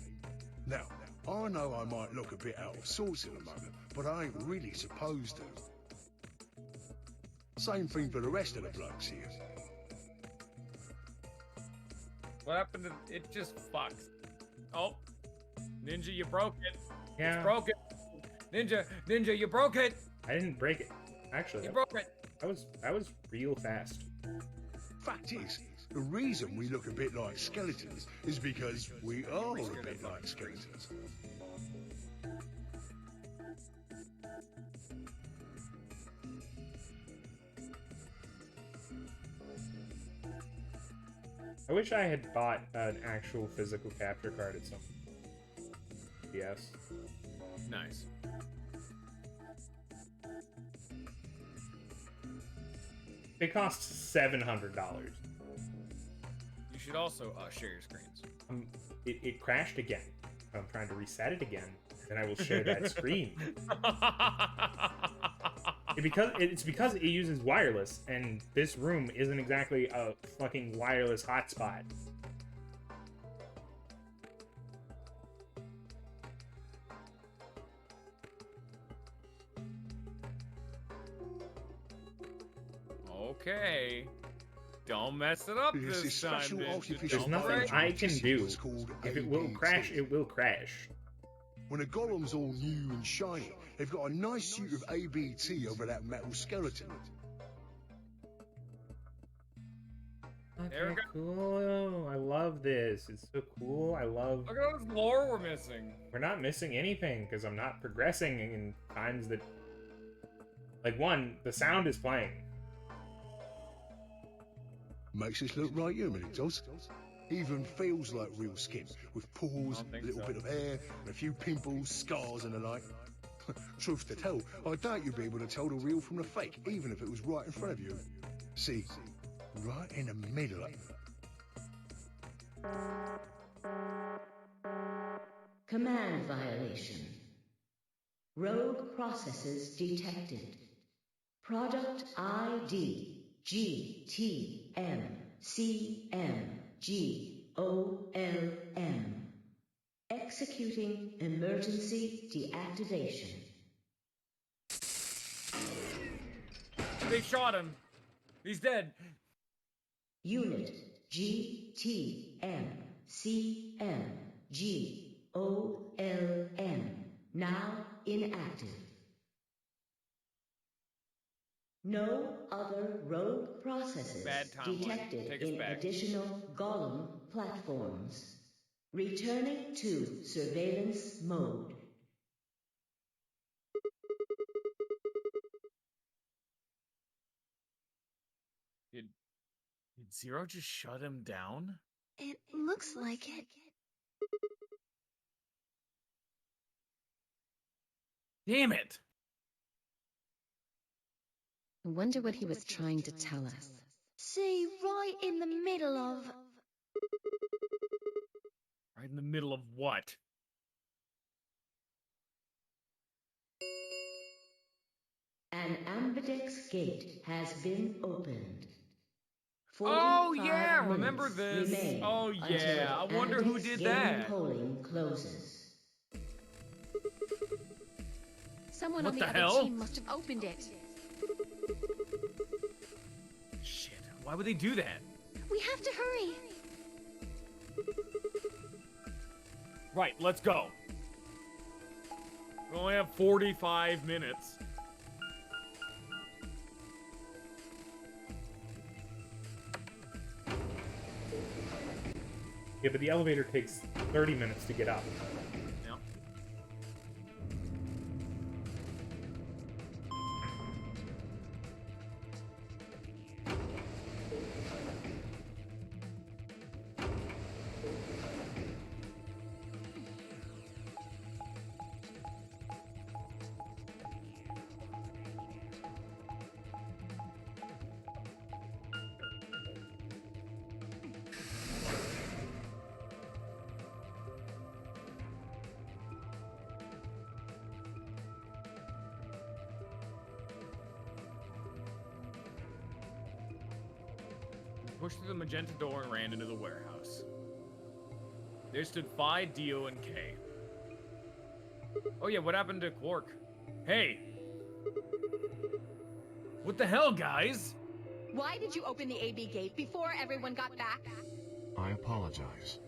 Now, I know I might look a bit out of sorts at the moment, but I ain't really supposed to. Same thing for the rest of the blokes here. What happened to it? Just fucked. Oh, Ninja, you broke it. Yeah. It's broken. Ninja, you broke it. I didn't break it. Actually, You broke it. that was real fast. Fact is, the reason we look a bit like skeletons is because we are a bit like skeletons. I wish I had bought an actual physical capture card at some. Yes. Nice. It costs $700. You should also share your screens. It crashed again. I'm trying to reset it again, and I will share that screen. It's because it uses wireless, and this room isn't exactly a fucking wireless hotspot. Okay. Don't mess it up This this is time, special Ninja. artificial There's nothing Alright. I can do. It's called If it will ABT. crash, it will crash. When a golem's all new and shiny, they've got a nice suit of ABT over that metal skeleton. There we Okay, go. cool. I love this. It's so cool. I love... Look at all this lore we're missing. We're not missing anything, because I'm not progressing in times that... Like, one, the sound is playing. Makes us look right human, it does. Even feels like real skin, with pores, I a don't think little so. bit of hair, and a few pimples, scars and the like. Truth to tell, I doubt you'd be able to tell the real from the fake, even if it was right in front of you. See, right in the middle of... Command violation. Rogue processes detected. Product ID GTMCMGOL-M. Executing emergency deactivation. They shot him. He's dead. Unit GTMCMGOL-M. Now inactive. No other rogue processes Bad timeline. detected Take us in back. additional GOL-M platforms. Returning to surveillance mode. Did Zero just shut him down? It looks like it. Damn it! I wonder what he was trying to tell us. See, right in the middle of... Right in the middle of what? An ambidex gate has been opened. Oh 45 yeah, remember minutes this? remain Oh until yeah, I wonder who ambidex did gate that. polling closes. Someone What on the the other hell? team must have opened it. Shit, why would they do that? We have to hurry. Right, let's go. We only have 45 minutes. Yeah, but the elevator takes 30 minutes to get up. Yep. pushed through the magenta door and ran into the warehouse. There stood Phi, Dio, and K. Oh yeah, what happened to Quark? Hey! What the hell, guys? Why did you open the AB gate before everyone got back? I apologize.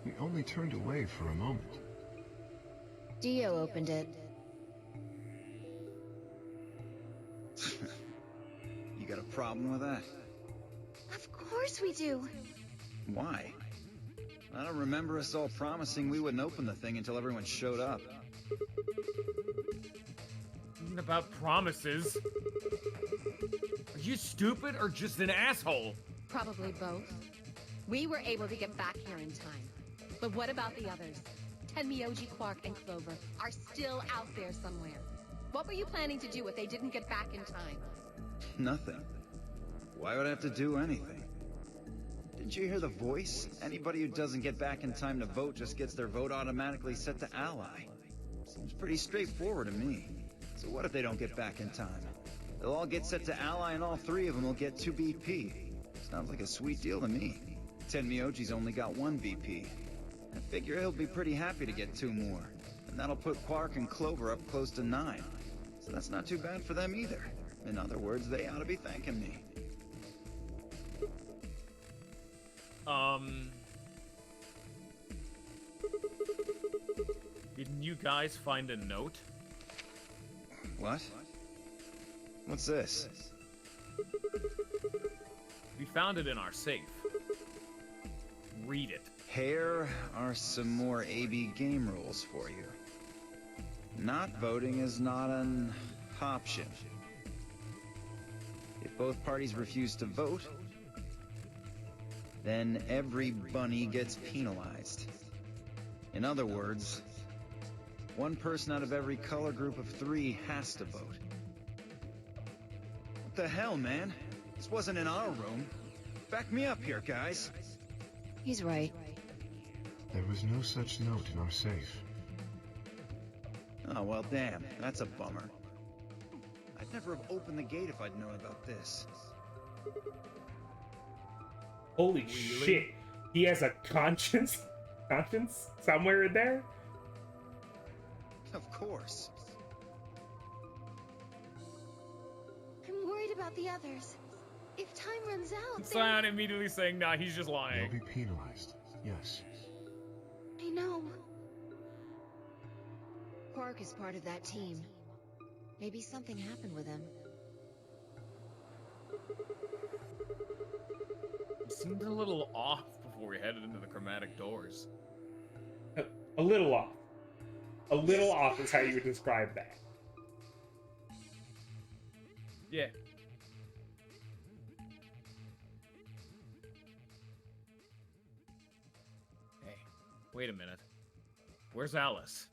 We only turned away for a moment. Dio opened it. You got a problem with that? Of course we do. Why? I don't remember us all promising we wouldn't open the thing until everyone showed up. Isn't about promises. Are you stupid or just an asshole? Probably both. We were able to get back here in time. But what about the others? Tenmyoji, Quark, and Clover are still out there somewhere. What were you planning to do if they didn't get back in time? Nothing. Why would I have to do anything? Didn't you hear the voice? Anybody who doesn't get back in time to vote just gets their vote automatically set to ally. Seems pretty straightforward to me. So what if they don't get back in time? They'll all get set to ally and all three of them will get 2 BP. Sounds like a sweet deal to me. Tenmyoji's only got 1 BP. I figure he'll be pretty happy to get 2 more. And that'll put Quark and Clover up close to 9. So that's not too bad for them either. In other words, they ought to be thanking me. Didn't you guys find a note? What? What's this? We found it in our safe. Read it. Here are some more AB game rules for you. Not voting is not an option. If both parties refuse to vote, then every bunny gets penalized. In other words, 1 person out of every color group of 3 has to vote. What the hell, man? This wasn't in our room. Back me up here, guys. He's right. There was no such note in our safe. Oh, well, damn. That's a bummer. I'd never have opened the gate if I'd known about this. Holy shit. He has a conscience? Conscience? Somewhere in there? Of course. I'm worried about the others. If time runs out, then... Scion immediately saying, nah, he's just They'll lying. be penalized. Yes. I know. Quark is part of that team. Maybe something happened with him. He seemed a little off before we headed into the chromatic doors. A little off. A little off is how you would describe that. Yeah. Hey, wait a minute. Where's Alice?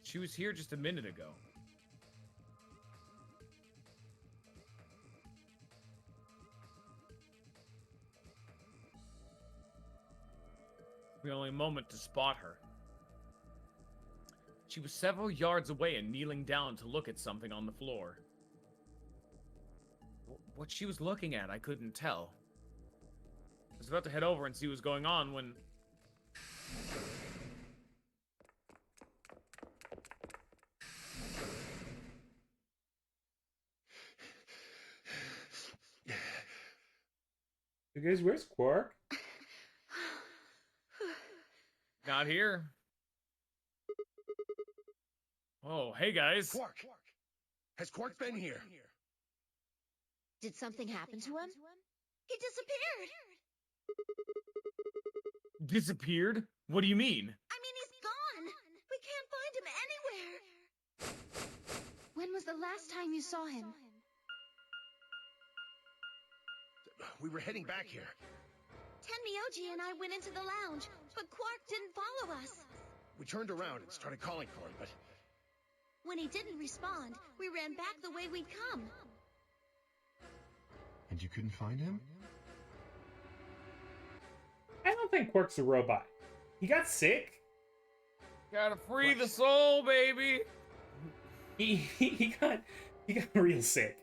She was here just a minute ago. We only a moment to spot her. She was several yards away and kneeling down to look at something on the floor. What she was looking at, I couldn't tell. I was about to head over and see what was going on when... You guys, where's Quark? Not here. Oh, hey guys. Quark! Has Quark been here? Did something happen to him? He disappeared. Disappeared? What do you mean? I mean, he's gone. We can't find him anywhere. When was the last time you saw him? We were heading back here. Tenmyoji and I went into the lounge, but Quark didn't follow us. We turned around and started calling for him, but... When he didn't respond, we ran back the way we'd come. And you couldn't find him? I don't think Quark's a robot. He got sick. Gotta free the soul, baby. He got real sick.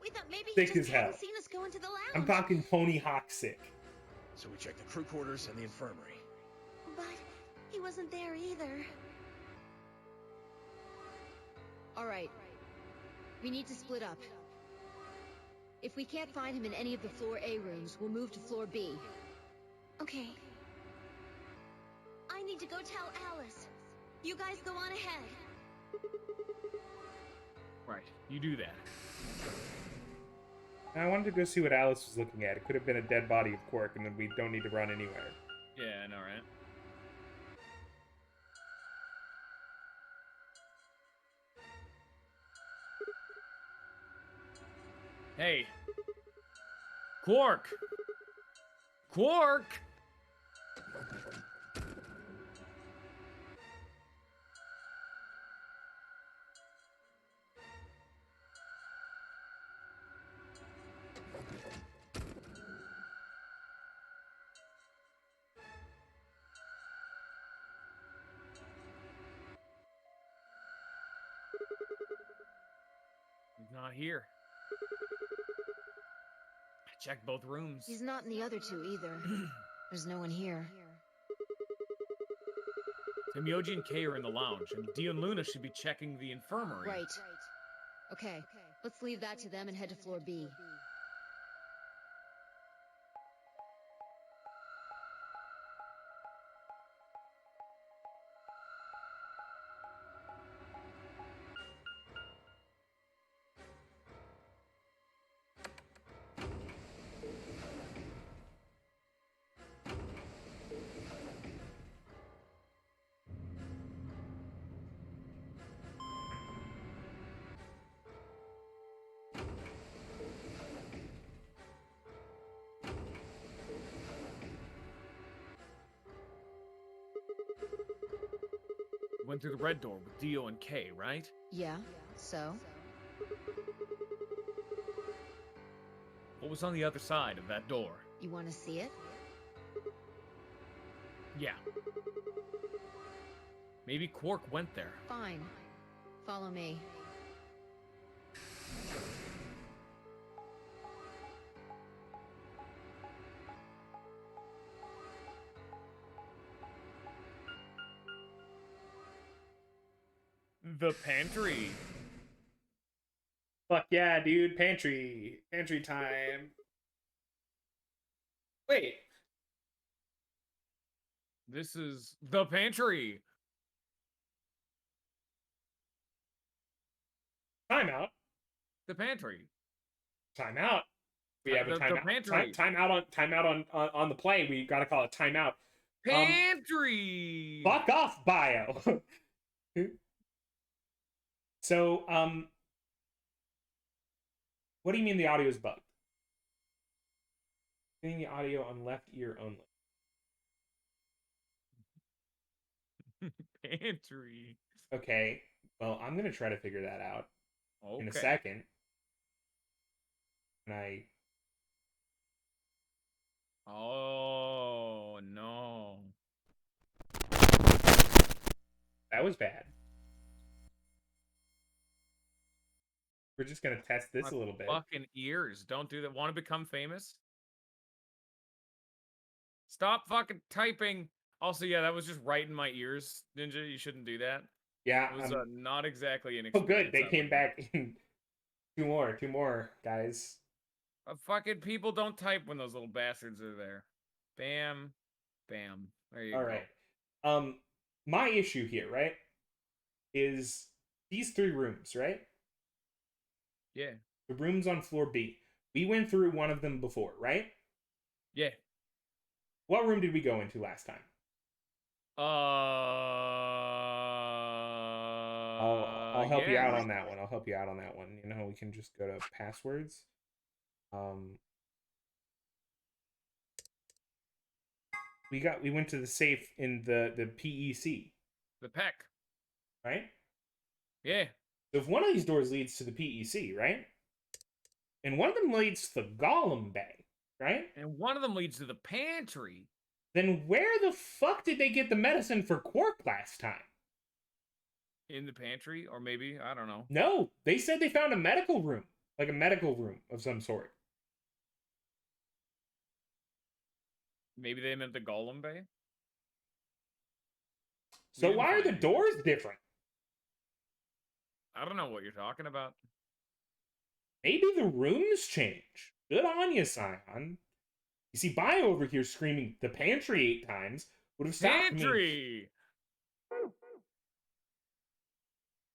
We thought maybe he Thick just as hell. hadn't seen us go into to the lounge. I'm talking Tony Hawk sick. So we checked the crew quarters and the infirmary. But he wasn't there either. All right. We need to split up. If we can't find him in any of the floor A rooms, we'll move to floor B. Okay. I need to go tell Alice. You guys go on ahead. Right, you do that. I wanted to go see what Alice was looking at. It could have been a dead body of Quark, and then we don't need to run anywhere. Yeah, I know, right? Hey. Quark! Quark! He's not here. I checked both rooms. He's not in the other two either. There's no one here. Timyoji and Kay are in the lounge, and Dio and Luna should be checking the infirmary. Right. Okay, let's leave that to them and head to floor B. Went through the red door with Dio and Kay, right? Yeah, so? What was on the other side of that door? You want to see it? Yeah. Maybe Quark went there. Fine. Follow me. The pantry. Fuck yeah, dude. Pantry. Pantry time. Wait. This is the pantry. Timeout. The pantry. Timeout. We have a The timeout. pantry. Timeout on the play. We gotta call it timeout. Pantry. Fuck off, bio. So, what do you mean the audio is bugged? Getting the audio on left ear only. Pantry. Okay, well, I'm gonna try to figure that out in a Okay. second. And Oh no. that was bad. We're just gonna test this My a little bit. Fucking ears. Don't do that. Want to become famous? Stop fucking typing. Also, yeah, that was just right in my ears, Ninja. You shouldn't do that. Yeah. It was not exactly an Oh, experience. good. They came back in two more, guys. Fucking people don't type when those little bastards are there. Bam. Bam. There you All go. right. My issue here, right, is these three rooms, right? Yeah. The rooms on floor B. We went through one of them before, right? Yeah. What room did we go into last time? I'll help you out on that one. I'll help you out on that one. You know, we can just go to passwords. We went to the safe in the PEC. The PEC. Right? Yeah. So if one of these doors leads to the PEC, right? And one of them leads to the GOL-M Bay, right? And one of them leads to the pantry. Then where the fuck did they get the medicine for Quark last time? In the pantry? Or maybe, I don't know. No, they said they found a medical room. Like a medical room of some sort. Maybe they meant the Golem Bay? So didn't why are find the any. doors different? I don't know what you're talking about. Maybe the rooms change. Good on you, Scion. You see, Bio over here screaming the pantry 8 times would have stopped me. Pantry!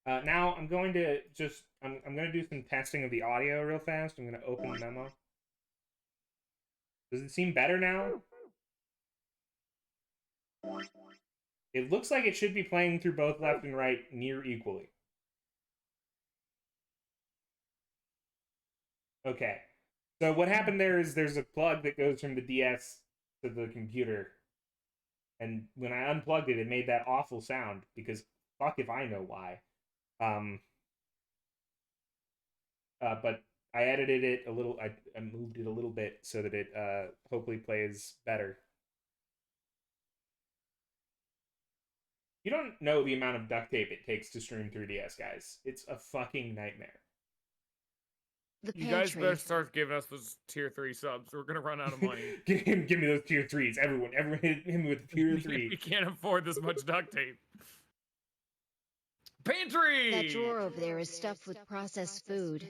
Now I'm going to just I'm going to do some testing of the audio real fast. I'm going to open the memo. Does it seem better now? It looks like it should be playing through both left and right near equally. Okay. So what happened there is there's a plug that goes from the DS to the computer. And when I unplugged it, it made that awful sound because fuck if I know why. But I edited it a little. I moved it a little bit so that it hopefully plays better. You don't know the amount of duct tape it takes to stream 3DS, guys. It's a fucking nightmare. The You guys pantry. better start giving us those tier 3 subs. We're gonna run out of money. give me those tier 3s. Everyone hit him with tier 3. We can't afford this much duct tape. Pantry! That drawer over there is stuffed with processed food.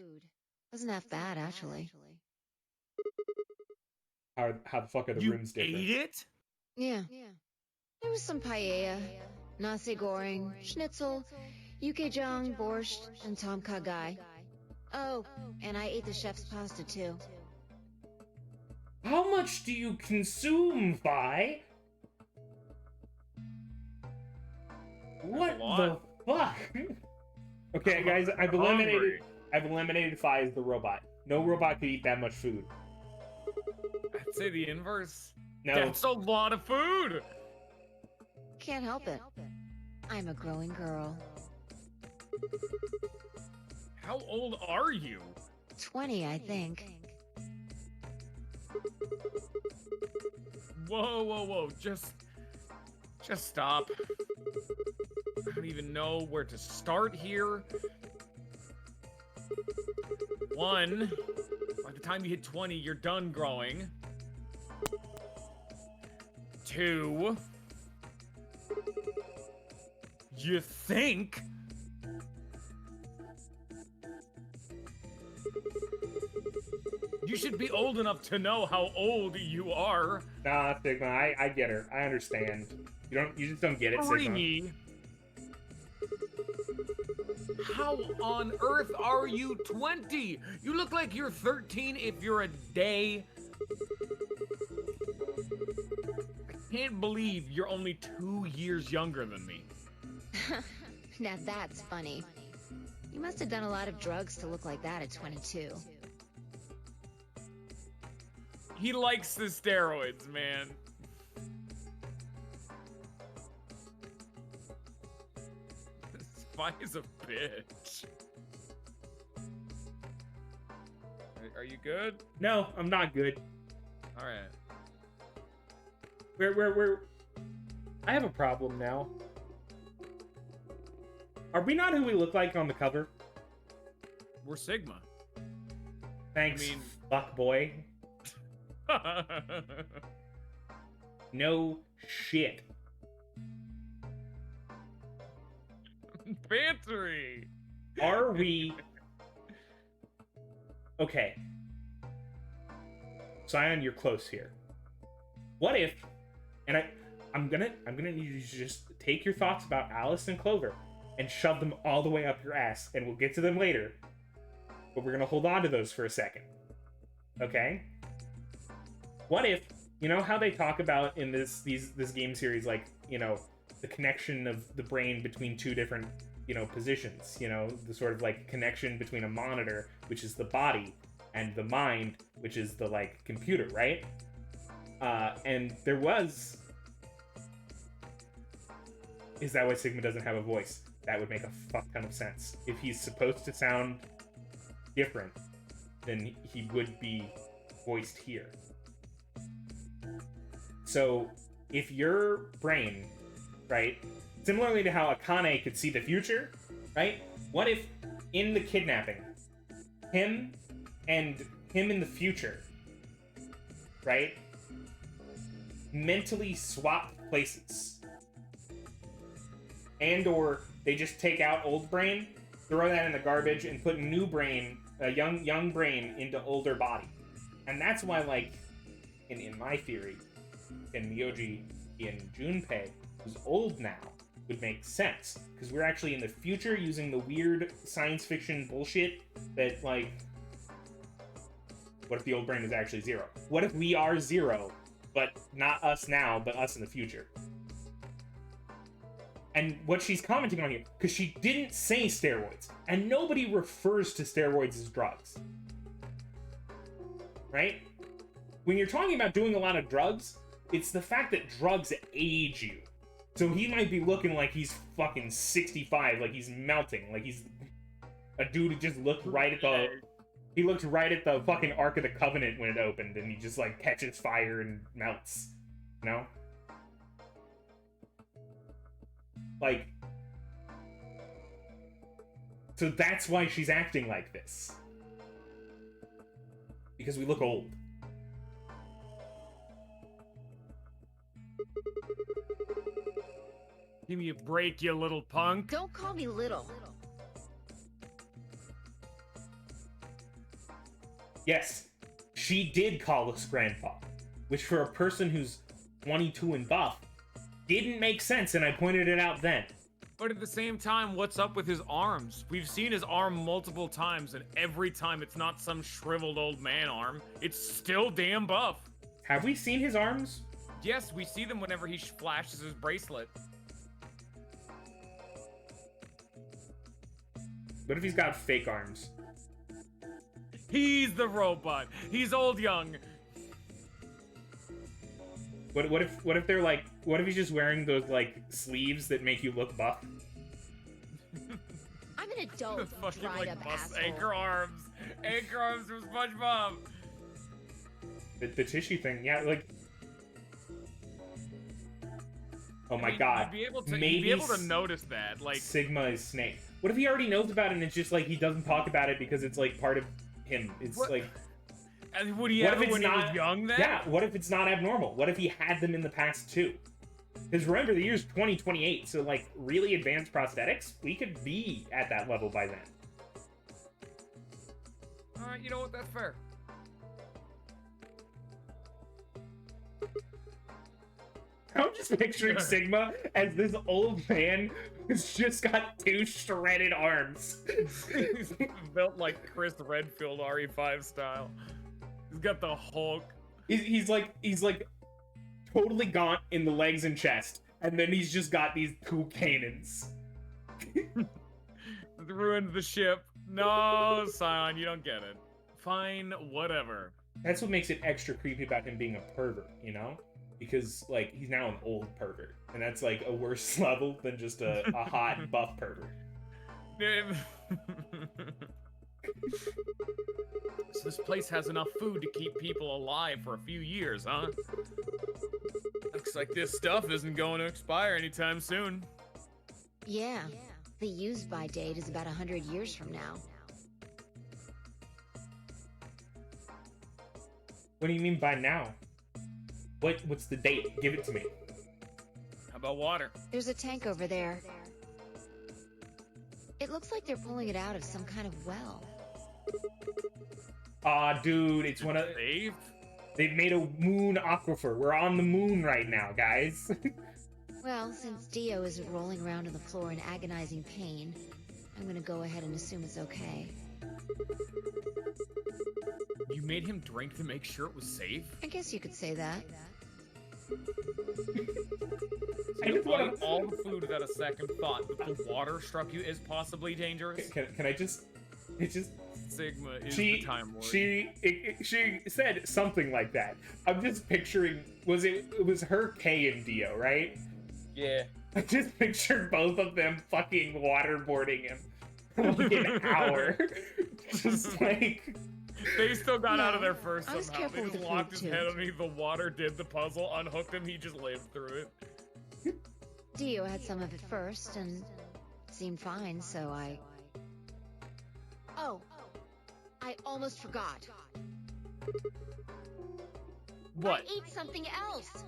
Wasn't half bad, actually. How the fuck are the You rooms different? ate it? Yeah. There was some paella, nasi goreng, schnitzel, yukejang, borscht, and tom kha gai. Oh, and I ate the chef's pasta too. How much do you consume, Vi? What the fuck? Okay, guys, I've eliminated Fi as the robot. No robot could eat that much food. I'd say the inverse. No. That's a lot of food! Can't help it. I'm a growing girl. How old are you? 20, I think. Whoa. Just stop. I don't even know where to start here. 1, by the time you hit 20, you're done growing. 2, you think? You should be old enough to know how old you are. Nah, Sigma, I get her. I understand. You just don't get it, Sigma. 3. How on earth are you 20? You look like you're 13 if you're a day. I can't believe you're only 2 years younger than me. Now that's funny. You must have done a lot of drugs to look like that at 22. He likes the steroids, man. Spy is a bitch. Are you good? No, I'm not good. All right. We're I have a problem now. Are we not who we look like on the cover? We're Sigma. Thanks, I mean- fuck boy. No shit. Pantry. Are we... Okay. Scion, you're close here. What if... And I'm gonna need you to just take your thoughts about Alice and Clover and shove them all the way up your ass, and we'll get to them later. But we're gonna hold on to those for a second. Okay? What if, you know how they talk about in this game series, like, you know, the connection of the brain between two different, you know, positions, you know, the sort of like connection between a monitor, which is the body, and the mind, which is the like computer, right? And there was... Is that why Sigma doesn't have a voice? That would make a fuck ton of sense. If he's supposed to sound different, then he would be voiced here. So, if your brain, right, similarly to how Akane could see the future, right, what if in the kidnapping, him and him in the future, right, mentally swap places. And or they just take out old brain, throw that in the garbage, and put new brain, a young brain, into older body. And that's why, like, in my theory, in Myoji in Junpei, who's old now, would make sense. Because we're actually in the future using the weird science fiction bullshit that, like, what if the old brain is actually Zero? What if we are Zero, but not us now, but us in the future? And what she's commenting on here, because she didn't say steroids, and nobody refers to steroids as drugs. Right? When you're talking about doing a lot of drugs, it's the fact that drugs age you. So he might be looking like he's fucking 65, like he's melting, like he's a dude who just looked right at the... He looked right at the fucking Ark of the Covenant when it opened, and he just, like, catches fire and melts. You know? Like... So that's why she's acting like this. Because we look old. Give me a break, you little punk. Don't call me little. Yes, she did call us grandpa, which for a person who's 22 and buff, didn't make sense, and I pointed it out then. But at the same time, what's up with his arms? We've seen his arm multiple times, and every time it's not some shriveled old man arm. It's still damn buff. Have we seen his arms? Yes, we see them whenever he flashes his bracelet. What if he's got fake arms? He's the robot. He's old young. What if they're like, what if he's just wearing those, like, sleeves that make you look buff? I'm an adult, Fucking dried like up bust asshole. anchor arms from SpongeBob. The tissue thing, yeah, like... Oh my god. You'd be able to notice that, like... Sigma is Snake. What if he already knows about it and it's just like he doesn't talk about it because it's like part of him? It's what? Like... And would he have it when he was young then? Yeah, what if it's not abnormal? What if he had them in the past too? Because remember, the year's 2028, so like really advanced prosthetics, we could be at that level by then. Alright, you know what, that's fair. I'm just picturing Sigma as this old man who's just got two shredded arms. He's built like Chris Redfield RE5 style. He's got the Hulk. He's like totally gaunt in the legs and chest, and then he's just got these two cannons. Ruined the ship. No, Scion, you don't get it. Fine, whatever. That's what makes it extra creepy about him being a pervert, you know? Because, like, he's now an old pervert. And that's, like, a worse level than just a hot, buff pervert. So this place has enough food to keep people alive for a few years, huh? Looks like this stuff isn't going to expire anytime soon. Yeah. The use-by date is about 100 years from now. What do you mean by now? What's the date? Give it to me. How about water? There's a tank over there. It looks like they're pulling it out of some kind of well. Aw, dude, it's one of... They've made a moon aquifer. We're on the moon right now, guys. Well, since Dio isn't rolling around on the floor in agonizing pain, I'm gonna go ahead and assume it's okay. You made him drink to make sure it was safe? I guess you could say that. So you wanted all the food without a second thought, but the water struck you as possibly dangerous? Can I just... It just... Sigma is the Time Lord. She said something like that. I'm just picturing... It was her K and Dio, right? Yeah. I just pictured both of them fucking waterboarding him for like an hour. Just like... They still got out of there first I was somehow. careful They with just the locked food, his too. head underneath the water, did the puzzle, unhooked him, he just lived through it. Dio had some of it first, and seemed fine, so I... Oh, I almost forgot. What? I ate something else.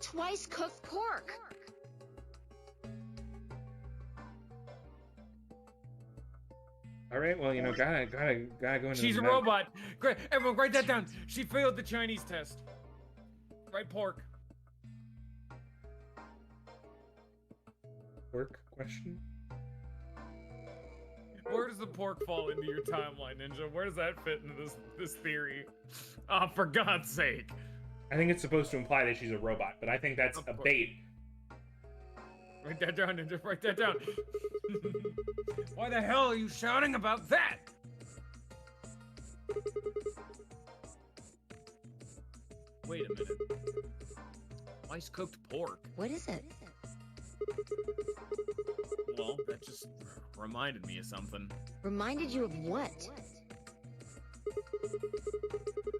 twice cooked pork. All right, well, you know, gotta go into She's the a map. robot. Great, everyone, write that down. She failed the Chinese test. Write pork. Work question? Where does the pork fall into your timeline, Ninja? Where does that fit into this theory? Oh, for God's sake. I think it's supposed to imply that she's a robot, but I think that's a bait. Write that down, Ninja. Write that down. Why the hell are you shouting about that? Wait a minute. Twice cooked pork. What is it? Well, that just reminded me of something. Reminded you of what?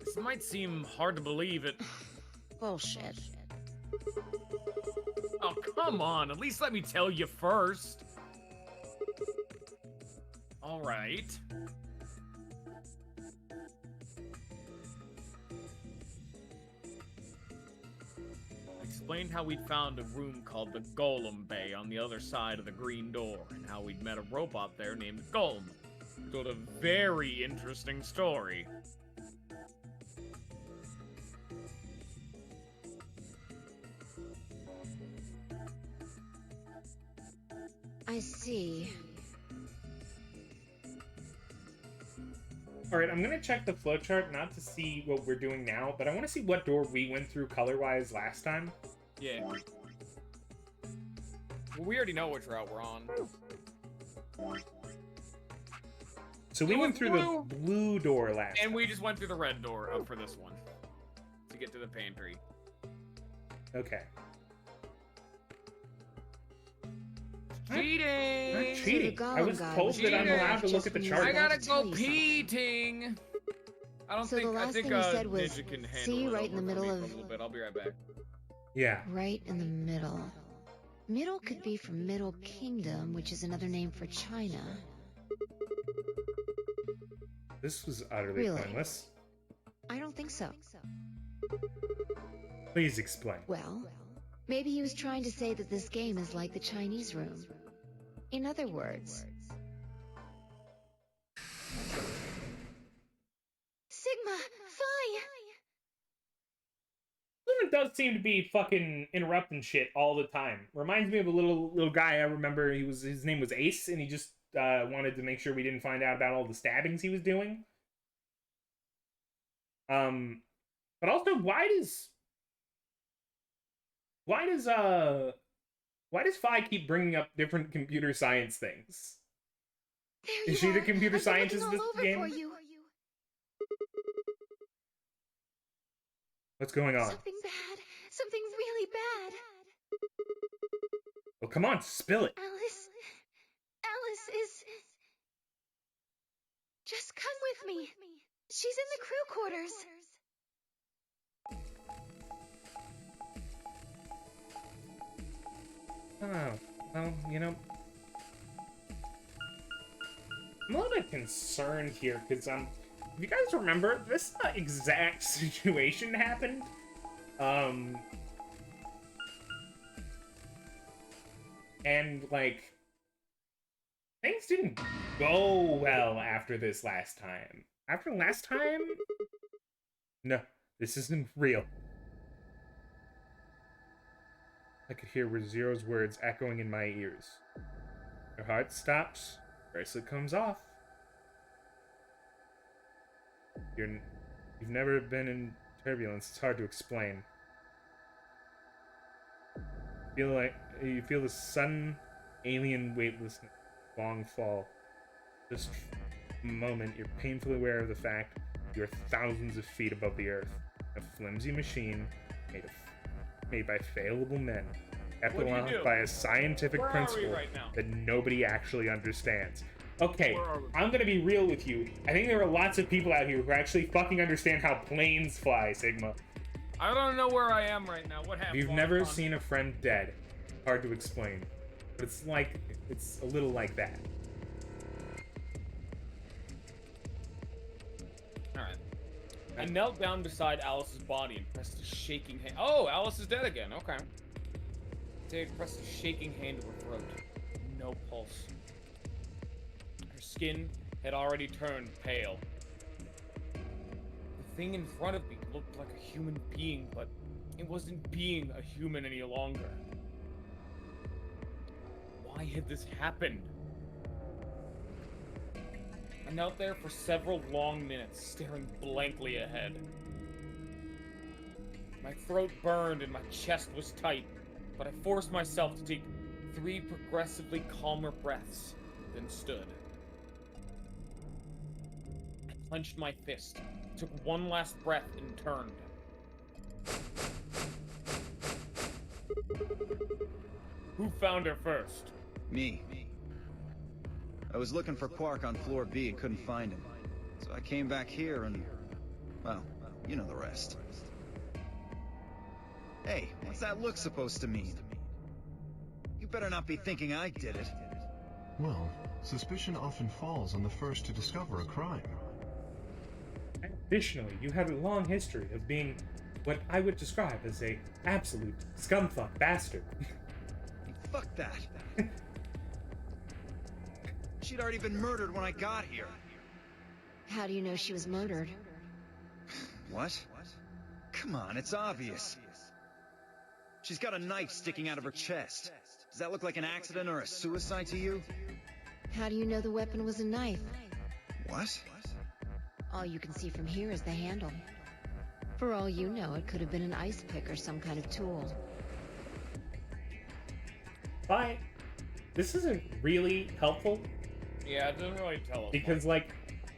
This might seem hard to believe it. Bullshit. Oh, come on. At least let me tell you first. All right. Explained how we'd found a room called the GOL-M Bay on the other side of the green door, and how we'd met a robot there named GOL-M. Told a very interesting story. I see. All right, I'm gonna check the flowchart, not to see what we're doing now, but I want to see what door we went through color-wise last time. Yeah. Well, we already know which route we're on. So we went through the blue door last And time. we just went through the red door up for this one. To get to the pantry. Okay. Cheating! Not cheating. I was guy told was that I'm cheating. allowed to look at the Just chart. I gotta to tell go you something. peeting! I don't So the think, I last think thing you said was, Ninja can handle see it right in the over middle for me of- for a little bit. I'll be right back. Yeah. Right in the middle. Middle could be from Middle Kingdom, which is another name for China. This was utterly Really? pointless. I don't think so. Please explain. Well, maybe he was trying to say that this game is like the Chinese room. In other words, Sigma, fine. Luna does seem to be fucking interrupting shit all the time. Reminds me of a little guy I remember. His name was Ace, and he just wanted to make sure we didn't find out about all the stabbings he was doing. But also, why does Fi keep bringing up different computer science things? There Is you she the are. computer I've been scientist looking of all this over game? for you. What's going on? Something bad. Something really bad. Well, come on, spill it. Alice is... Just come with me. She's in the crew quarters. Oh, well, you know, I'm a little bit concerned here, because, if you guys remember, this exact situation happened, and, like, things didn't go well after this last time. After last time? No, this isn't real. I could hear Zero's words echoing in my ears. Her heart stops, bracelet comes off. You've never been in turbulence, it's hard to explain. You feel the sudden alien weightlessness, long fall. Just a moment, you're painfully aware of the fact you're thousands of feet above the earth. A flimsy machine made by fallible men, kept What'd you alive do? by a scientific Where are we principle right now? that nobody actually understands. Okay, Where are we? I'm gonna be real with you. I think there are lots of people out here who actually fucking understand how planes fly, Sigma. I don't know where I am right now. What If happened? you've never seen a friend dead, hard to explain. But it's a little like that. Alright. I knelt down beside Alice's body and pressed a shaking hand. Oh, Alice is dead again. Okay. I pressed a shaking hand to her throat. No pulse. Her skin had already turned pale. The thing in front of me looked like a human being, but it wasn't being a human any longer. Why had this happened? I knelt there for several long minutes, staring blankly ahead. My throat burned and my chest was tight, but I forced myself to take 3 progressively calmer breaths, then stood. I clenched my fist, took one last breath, and turned. Who found her first? Me. I was looking for Quark on floor B and couldn't find him. So I came back here and... well, you know the rest. Hey, what's that look supposed to mean? You better not be thinking I did it. Well, suspicion often falls on the first to discover a crime. Additionally, you have a long history of being what I would describe as a absolute scumfuck bastard. Hey, fuck that. She'd already been murdered when I got here. How do you know she was murdered? What? Come on, it's obvious. She's got a knife sticking out of her chest. Does that look like an accident or a suicide to you? How do you know the weapon was a knife? What? All you can see from here is the handle. For all you know, it could have been an ice pick or some kind of tool. But this isn't really helpful. Yeah, it doesn't really tell us. Because, like,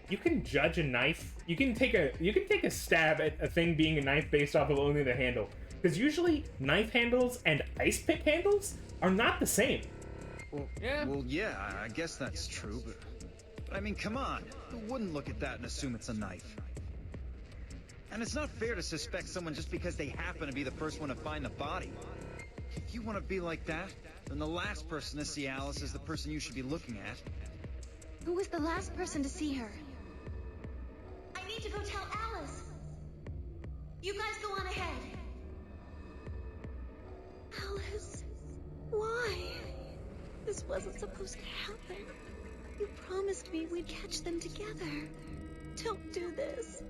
you can judge a knife. You can take a stab at a thing being a knife based off of only the handle. Because usually knife handles and ice pick handles are not the same. Well, yeah, I guess that's true, but I mean, come on. Who wouldn't look at that and assume it's a knife? And it's not fair to suspect someone just because they happen to be the first one to find the body. If you want to be like that, then the last person to see Alice is the person you should be looking at. Who was the last person to see her? I need to go tell Alice. You guys go on ahead. Alice, why? This wasn't supposed to happen. You promised me we'd catch them together. Don't do this.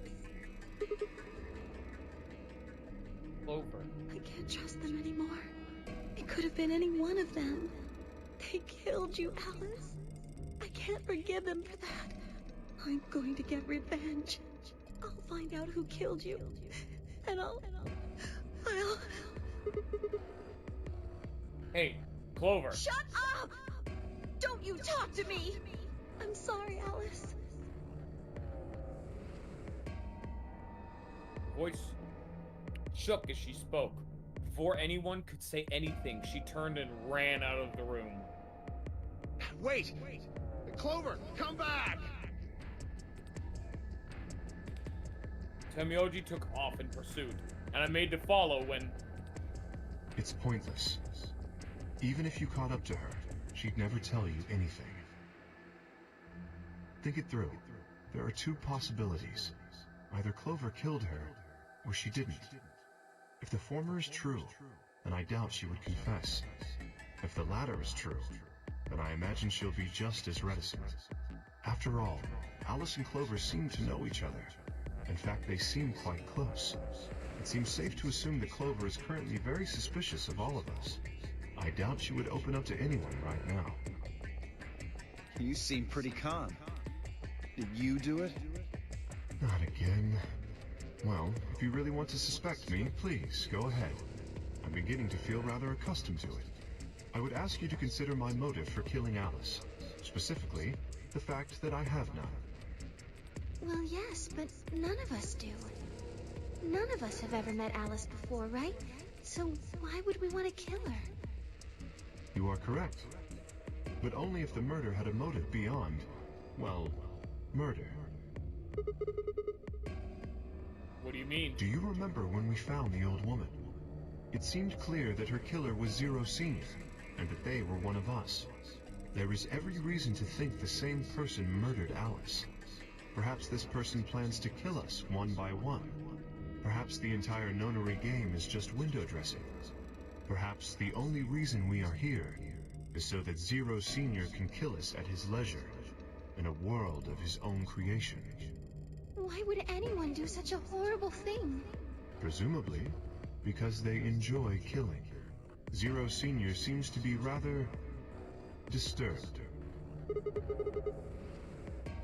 Clover. I can't trust them anymore. It could have been any one of them. They killed you, Alice. I can't forgive them for that. I'm going to get revenge. I'll find out who killed you. And I'll... Hey, Clover. Shut up! Don't you talk to me! I'm sorry, Alice. Voice shook as she spoke. Before anyone could say anything, she turned and ran out of the room. Wait! Clover, come back! Temyoji took off in pursuit, and I made to follow when... It's pointless. Even if you caught up to her, she'd never tell you anything. Think it through. There are 2 possibilities. Either Clover killed her, or she didn't. If the former is true, then I doubt she would confess. If the latter is true, then I imagine she'll be just as reticent. After all, Alice and Clover seem to know each other. In fact, they seem quite close. It seems safe to assume that Clover is currently very suspicious of all of us. I doubt she would open up to anyone right now. You seem pretty calm. Did you do it? Not again. Well, if you really want to suspect me, please, go ahead. I'm beginning to feel rather accustomed to it. I would ask you to consider my motive for killing Alice. Specifically, the fact that I have none. Well, yes, but none of us do. None of us have ever met Alice before, right? So why would we want to kill her? You are correct. But only if the murder had a motive beyond, well, murder. What do you mean? Do you remember when we found the old woman? It seemed clear that her killer was Zero Senior, and that they were one of us. There is every reason to think the same person murdered Alice. Perhaps this person plans to kill us one by one. Perhaps the entire nonary game is just window dressing. Perhaps the only reason we are here is so that Zero Senior can kill us at his leisure, in a world of his own creation. Why would anyone do such a horrible thing? Presumably, because they enjoy killing. Zero Senior seems to be rather disturbed.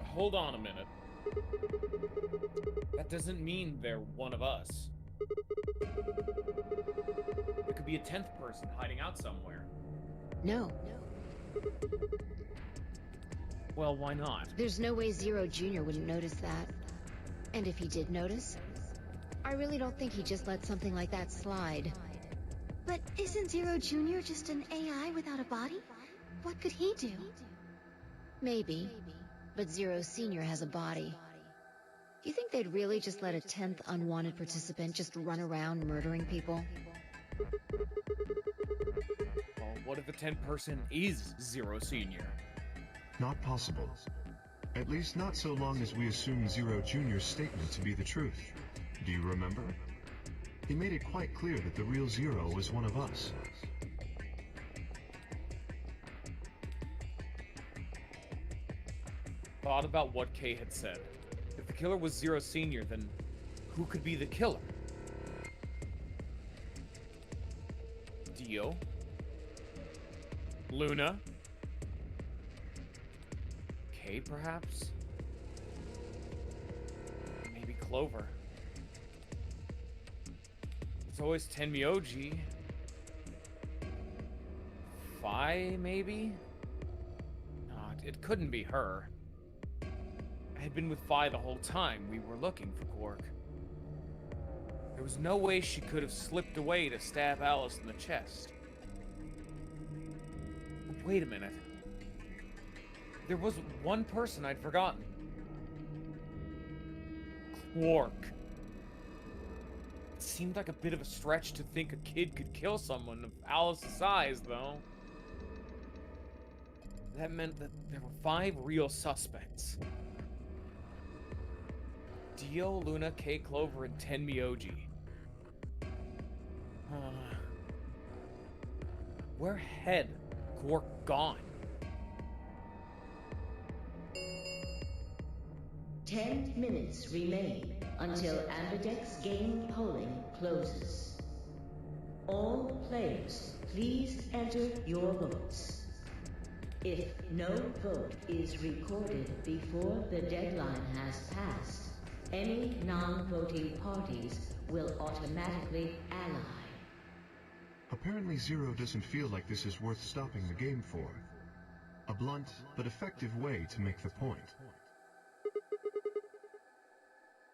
Hold on a minute. That doesn't mean they're one of us. There could be a 10th person hiding out somewhere. No. Well, why not? There's no way Zero Jr. wouldn't notice that. And if he did notice, I really don't think he'd just let something like that slide. But isn't Zero Jr. just an AI without a body? What could he do? Maybe. But Zero Senior has a body. Do you think they'd really just let a 10th unwanted participant just run around murdering people? Well, what if the 10th person is Zero Senior? Not possible. At least not so long as we assume Zero Jr.'s statement to be the truth. Do you remember? He made it quite clear that the real Zero was one of us. Thought about what Kay had said. If the killer was Zero Senior, then who could be the killer? Dio? Luna? Kay, perhaps? Maybe Clover. It's always Tenmyoji. Fi, maybe? No, it couldn't be her. I had been with Fi the whole time we were looking for Quark. There was no way she could have slipped away to stab Alice in the chest. Wait a minute. There was one person I'd forgotten. Quark. It seemed like a bit of a stretch to think a kid could kill someone of Alice's size, though. That meant that there were 5 real suspects. Dio, Luna, Kay, Clover, and Tenmyoji. Where had Quark gone? 10 minutes remain until Ambidex game polling closes. All players, please enter your votes. If no vote is recorded before the deadline has passed, any non-voting parties will automatically ally. Apparently Zero doesn't feel like this is worth stopping the game for. A blunt but effective way to make the point.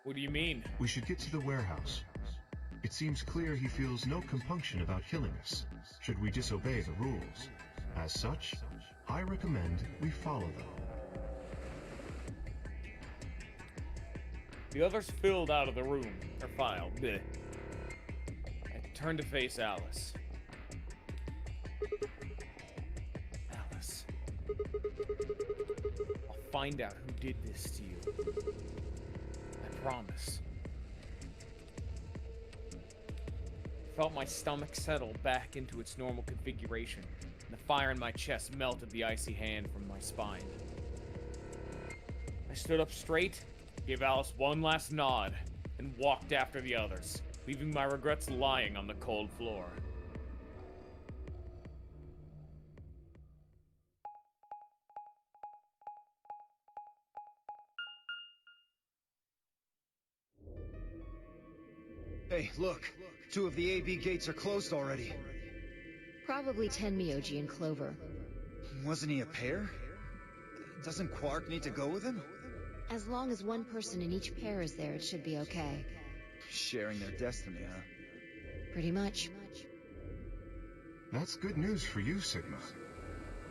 What do you mean? We should get to the warehouse. It seems clear he feels no compunction about killing us, should we disobey the rules. As such, I recommend we follow them. The others filled out of the room, or file. Bleh. I turned to face Alice. Alice. I'll find out who did this to you. I promise. Felt my stomach settle back into its normal configuration, and the fire in my chest melted the icy hand from my spine. I stood up straight, gave Alice one last nod, and walked after the others, leaving my regrets lying on the cold floor. Hey, look. 2 of the AB gates are closed already. Probably Tenmyoji and Clover. Wasn't he a pair? Doesn't Quark need to go with him? As long as one person in each pair is there, it should be okay. Sharing their destiny, huh? Pretty much. That's good news for you, Sigma.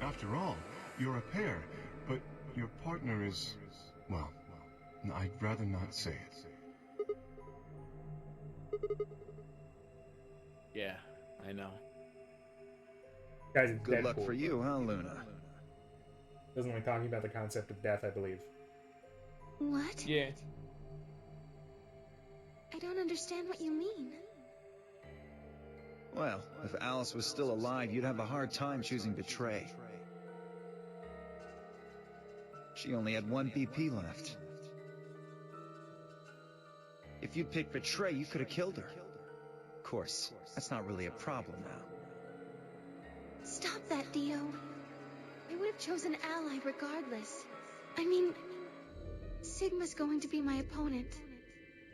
After all, you're a pair, but your partner is... well, I'd rather not say it. Yeah, I know. Guys, it's Good luck Deadpool. for you, huh, Luna? Doesn't like talking about the concept of death, I believe. What? Yeah. I don't understand what you mean. Well, if Alice was still alive, you'd have a hard time choosing Betray. She only had 1 BP left. If you'd picked Betray, you could have killed her. Of course, that's not really a problem now. Stop that, Dio. I would have chosen Ally regardless. I mean, Sigma's going to be my opponent.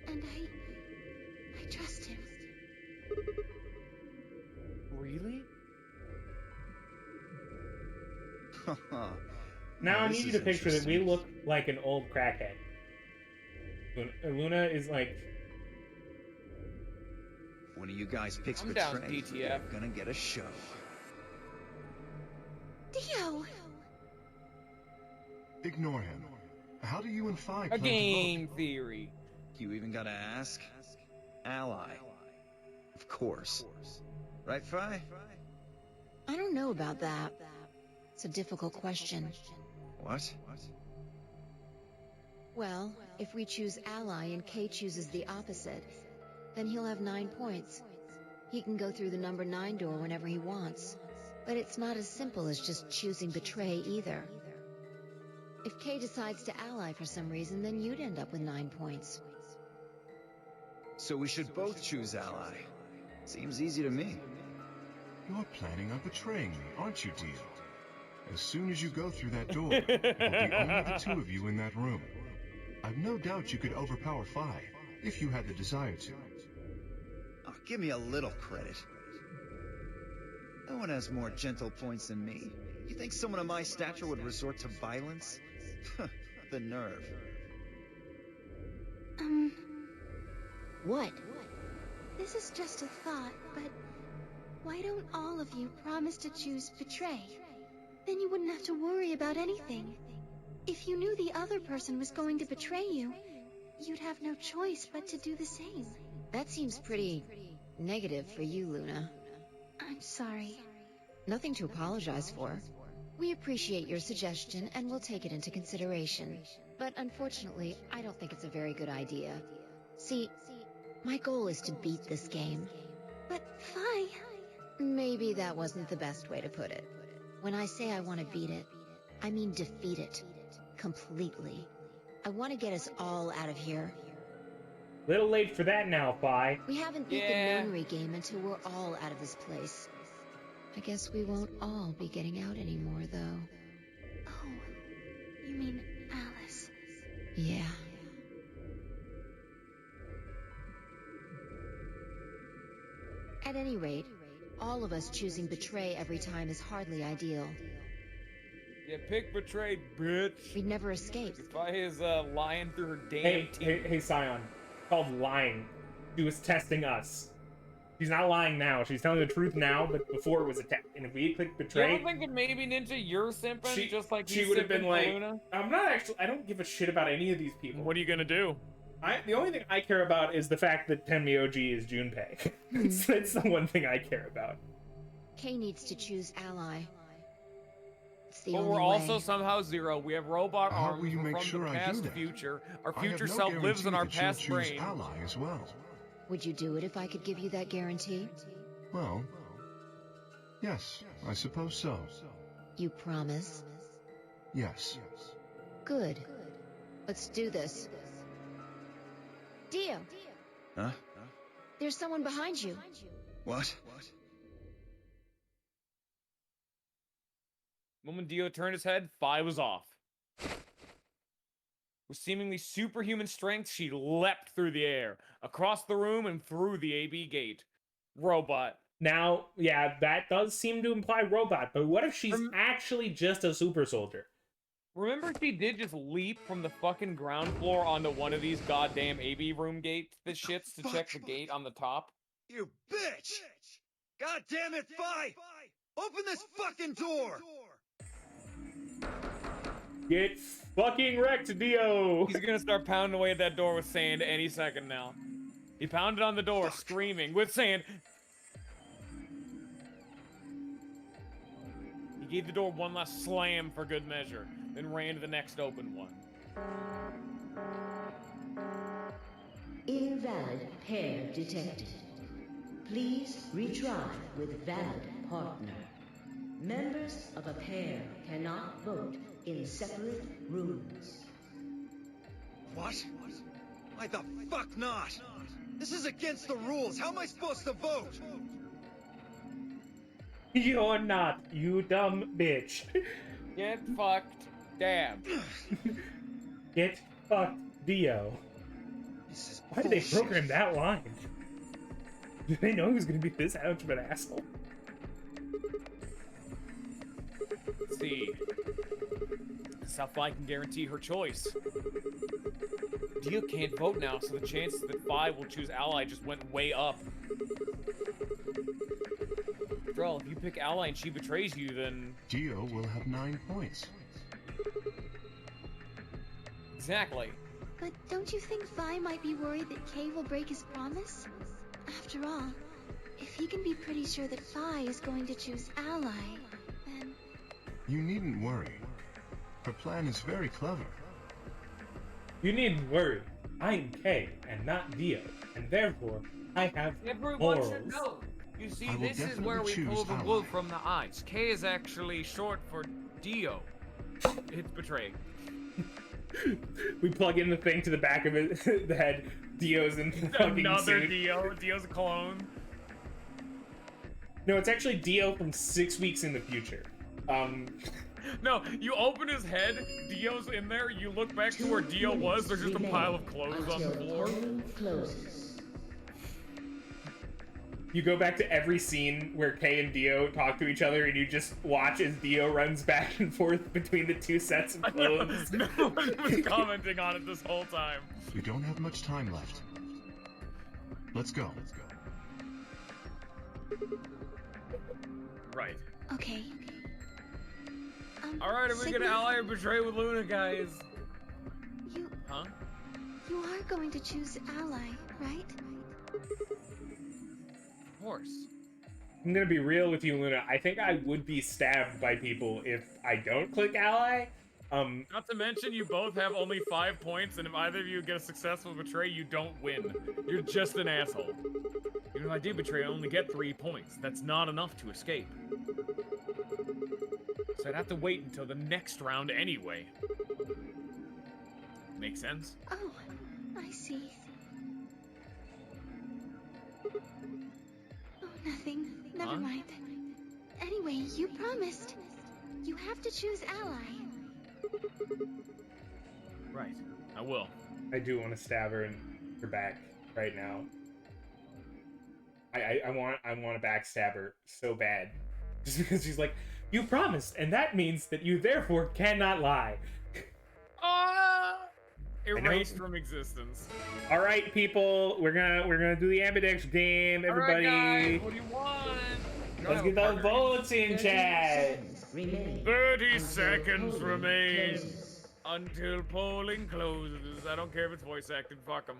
And I trust him. Really? Now I This need you is to picture that we interesting. look like an old crackhead. Luna is like... One of you guys picks I'm Betray, down, DTF. you're gonna get a show. Dio! Ignore him. How do you and Fi A plan to game theory. You even gotta ask? Ally. Of course. Right, Fi? I don't know about that. It's a difficult question. What? Well, if we choose ally and Kay chooses the opposite, then he'll have 9 points. He can go through the number 9 door whenever he wants. But it's not as simple as just choosing betray either. If Kay decides to ally for some reason, then you'd end up with 9 points. So we should both choose Ally. Seems easy to me. You're planning on betraying me, aren't you, Dio? As soon as you go through that door, it will be only the 2 of you in that room. I've no doubt you could overpower Fi, if you had the desire to. Oh, give me a little credit. No one has more gentle points than me. You think someone of my stature would resort to violence? The nerve. What? This is just a thought, but why don't all of you promise to choose betray? Then you wouldn't have to worry about anything. If you knew the other person was going to betray you, you'd have no choice but to do the same. That seems pretty negative for you, Luna. I'm sorry. Nothing to apologize for. We appreciate your suggestion and we'll take it into consideration. But unfortunately, I don't think it's a very good idea. See, my goal is to beat this game. But Fi... Maybe that wasn't the best way to put it. When I say I want to beat it, I mean defeat it. Completely. I want to get us all out of here. Little late for that now, Fi. We haven't beat Yeah. the Nonary game until we're all out of this place. I guess we won't all be getting out anymore, though. Oh, you mean Alice. Yeah. At any rate, all of us choosing betray every time is hardly ideal. Yeah, pick betrayed, bitch. We'd never escape. If I is lying through her damn Hey, teeth. hey, Scion. It's called lying. She was testing us. She's not lying now. She's telling the truth now, but before it was a test. And if we had clicked You betray, don't think that maybe Ninja, you're simping just like she he's would have simping been for like, Luna? I'm not actually. I don't give a shit about any of these people. What are you gonna do? The only thing I care about is the fact that Tenmyoji is Junpei. That's the one thing I care about. Kay needs to choose ally. It's the But only we're also way. somehow zero. We have robot How arms. will you We're make from sure the I do past that? future. Our I have future no self lives in guarantee our that you'll past choose brain. Ally as well. Would you do it if I could give you that guarantee? Well, yes, I suppose so. You promise? Yes. Good. Let's do this. Dio, Huh? there's someone behind you. What? Moment Dio turned his head, Fi was off. With seemingly superhuman strength, she leapt through the air, across the room and through the AB gate. Robot. Now, yeah, that does seem to imply robot, but what if she's actually just a super soldier? Remember she did just leap from the fucking ground floor onto one of these goddamn AB room gate shits to check the gate on the top? You bitch! God damn it, Fi! Open this fucking door! Get fucking wrecked, Dio! He's gonna start pounding away at that door with sand any second now. He pounded on the door, screaming, with sand. He gave the door one last slam for good measure, then ran to the next open one. Invalid pair detected. Please retry with valid partner. Members of a pair cannot vote in separate rooms. What? Why the fuck not? This is against the rules. How am I supposed to vote? You're not, you dumb bitch. Get fucked. Damn. Get fucked, Dio. This is Why did they bullshit. program that line? Did they know he was gonna be this much of an asshole? Let's see. Sapphire can guarantee her choice. Dio can't vote now, so the chances that Phi will choose Ally just went way up. After all, if you pick Ally and she betrays you, then... Dio will have 9 points. Exactly. But don't you think Vi might be worried that Kay will break his promise? After all, if he can be pretty sure that Vi is going to choose Ally, then... You needn't worry. Her plan is very clever. You needn't worry. I'm Kay and not Dio, and therefore I have Everyone morals. should know. You see, I will this is where we definitely pull choose the wool Ally. from the eyes. K is actually short for Dio. It's betray. We plug in the thing to the back of it, the head. Dio's in the fucking Another suit. Dio. Dio's a clone. No, it's actually Dio from 6 weeks in the future. No, you open his head, Dio's in there, you look back to where Dio was, there's just a pile of clothes on the Until floor. polling closes. You go back to every scene where Kay and Dio talk to each other, and you just watch as Dio runs back and forth between the two sets of clothes. No one was commenting on it this whole time. We don't have much time left. Let's go. Right. Okay. Alright, are we Sigma, gonna ally or betray with Luna, guys? You, Huh? you are going to choose Ally, right? Of course. I'm gonna be real with you, Luna. I think I would be stabbed by people if I don't click ally. Not to mention, you both have only 5 points, and if either of you get a successful betray, you don't win. You're just an asshole. Even if I do betray, I only get 3 points. That's not enough to escape. So I'd have to wait until the next round anyway. Make sense? Oh, I see. Oh, nothing. Never Huh? mind. Anyway, you promised. You have to choose Ally. Right. I will. I do want to stab her in her back right now. I want to backstab her so bad, just because she's like, you promised, and that means that you therefore cannot lie. Erased from existence. All right, people, we're gonna do the ambidex game. Everybody, Alright, guys, what do you want? let's get the votes in 30 chat. seconds remain 30 until seconds polling remain closes. until polling closes. I don't care if it's voice acted. Fuck them.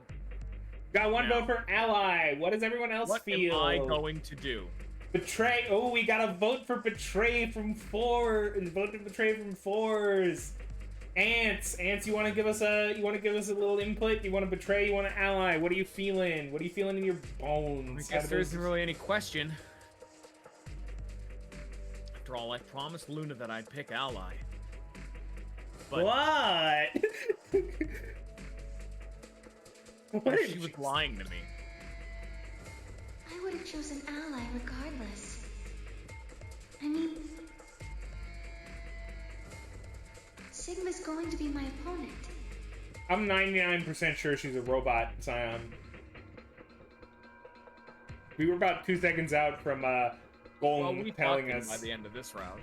Got one Now. vote for ally. What does everyone else What feel? am I going to do? Betray. Oh, we got a vote for betray from 4. Vote to betray from 4s. Ants, you want to give us a little input? You want to betray? You want to ally? What are you feeling? What are you feeling in your bones? I guess there isn't really any question. After all, I promised Luna that I'd pick ally. But What? What she was lying to me. I would have chosen Ally regardless. I mean, Sigma's going to be my opponent. I'm 99% sure she's a robot, Scion. We were about 2 seconds out from Well, GOL-M we telling fucked him us. by the end of this round.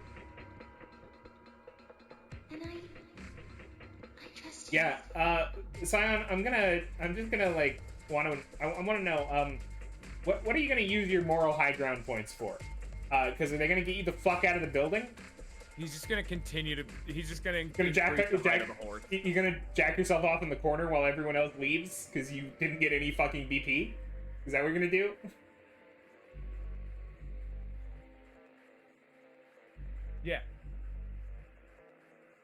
And I trust you. Yeah, Scion, I'm just gonna like I want to know, what are you gonna use your moral high ground points for? Because are they gonna get you the fuck out of the building? He's just gonna continue to. He's just gonna. Gonna jack increase the height of the horde. you're gonna jack yourself off in the corner while everyone else leaves because you didn't get any fucking BP? Is that what you're gonna do? Yeah.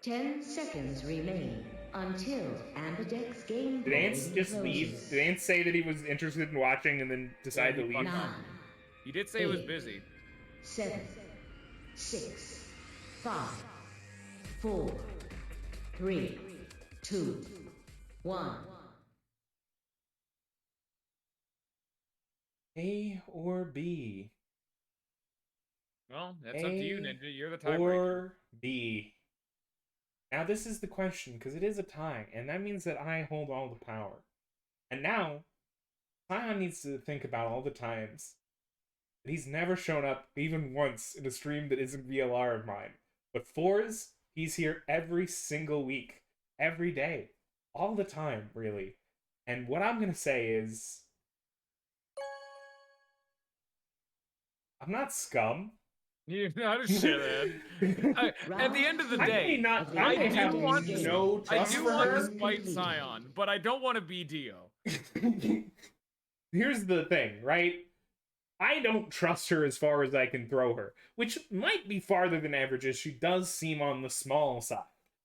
10 seconds remain. until Ambidex game Did Ants just leave? Did Ants say that he was interested in watching and then decide to leave? 9, He did say he was busy. 7, 6, 5, 4, 3, 2, 1. A or B? Well, that's up to you, Ninja. You're the tiebreaker. Or B? Now this is the question, because it is a tie, and that means that I hold all the power. And now, Sion needs to think about all the times that he's never shown up even once in a stream that isn't VLR of mine. But Fours, he's here every single week, every day, all the time, really. And what I'm going to say is, I'm not scum. You're not a shithead. At the end of the day, I do want to fight Sion, but I don't want to be Dio. Here's the thing, right? I don't trust her as far as I can throw her, which might be farther than average, as she does seem on the small side.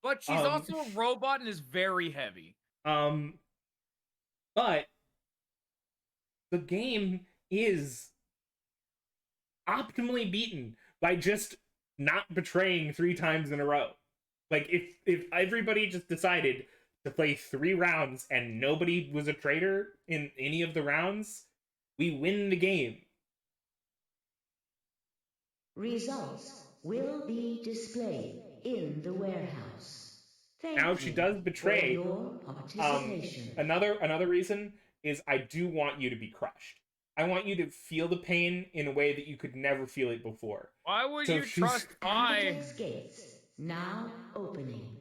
But she's also a robot and is very heavy. But the game is optimally beaten by just not betraying 3 times in a row. Like, if everybody just decided to play 3 rounds and nobody was a traitor in any of the rounds, we win the game. Results will be displayed in the warehouse. Now, if she does betray, another reason is I do want you to be crushed. I want you to feel the pain in a way that you could never feel it before. Why would you trust I? Gates now opening.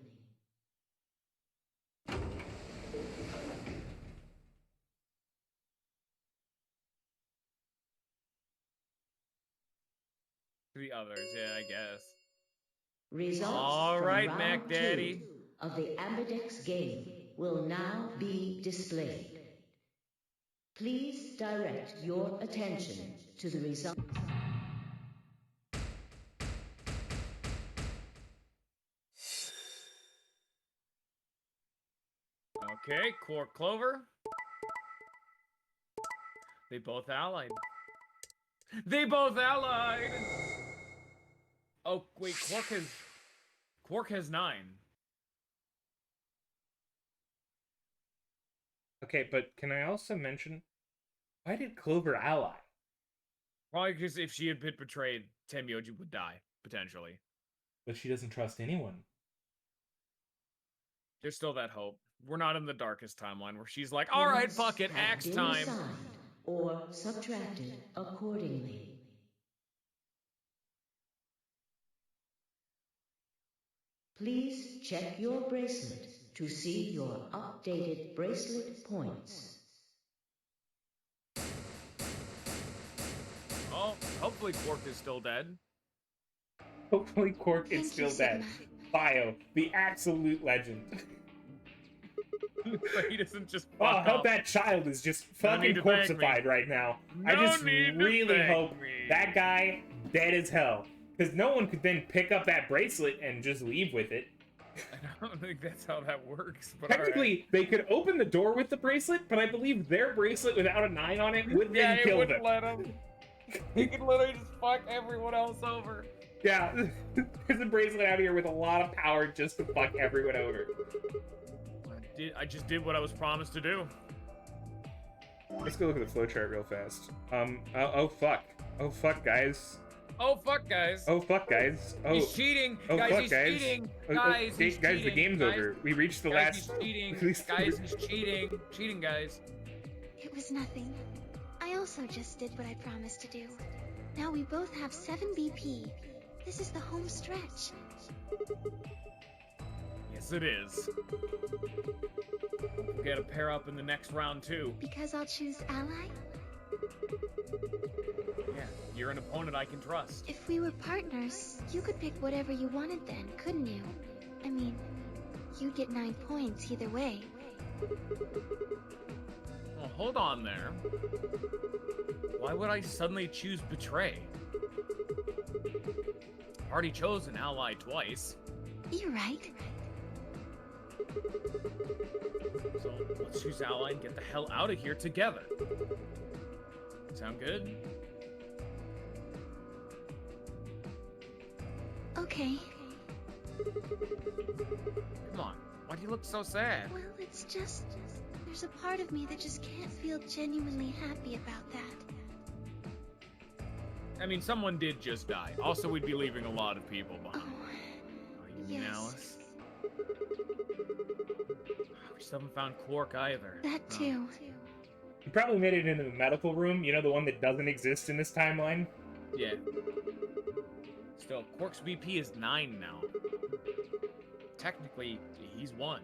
The others, yeah, I guess. Results all right, from Mac Daddy. Of the Ambidex game will now be displayed. Please direct your attention to the results. Okay, Quark Clover. They both allied. They both allied! Oh, wait, Quark has 9. Okay, but can I also mention, why did Clover ally? Probably because if she had been betrayed, Tenmyoji would die, potentially. But she doesn't trust anyone. There's still that hope. We're not in the darkest timeline where she's like, alright, fuck it, axe time. Or subtracted accordingly. Please check your bracelet to see your updated bracelet points. Oh, hopefully Quark is still dead. Hopefully Quark is still dead. Bio, the absolute legend. He doesn't just fuck I hope up. that child is just fucking corpseified right now. I just really hope that guy dead as hell. Because no one could then pick up that bracelet and just leave with it. I don't think that's how that works. But technically, they could open the door with the bracelet, but I believe their bracelet without a 9 on it would then kill them. Let him. He could literally just fuck everyone else over. Yeah, there's a bracelet out here with a lot of power just to fuck everyone over. I just did what I was promised to do. Let's go look at the flowchart real fast. Oh fuck. Oh fuck, guys. Oh fuck, guys. Oh fuck, guys. Oh, he's cheating. Oh, guys, fuck, he's guys. cheating. Oh, Guys, he's guys, cheating. the game's guys, over. We reached the guys, last... He's cheating. Guys, he's cheating. Cheating, guys. It was nothing. I also just did what I promised to do. Now we both have 7 BP. This is the home stretch. Yes, it is. We'll get a pair up in the next round, too. Because I'll choose ally? Yeah, you're an opponent I can trust. If we were partners, you could pick whatever you wanted then, couldn't you? I mean, you'd get 9 points either way. Well, hold on there. Why would I suddenly choose Betray? I've already chosen Ally twice. You're right. Let's choose ally and get the hell out of here together. Sound good? Okay. Come on. Why do you look so sad? Well, it's just... There's a part of me that just can't feel genuinely happy about that. I mean, someone did just die. Also, we'd be leaving a lot of people behind. Oh, You mean yes. Alice? We still haven't found Quark either. That too. You probably made it into the medical room, you know, the one that doesn't exist in this timeline? Yeah. Still, Quark's BP is 9 now. Technically, he's 1.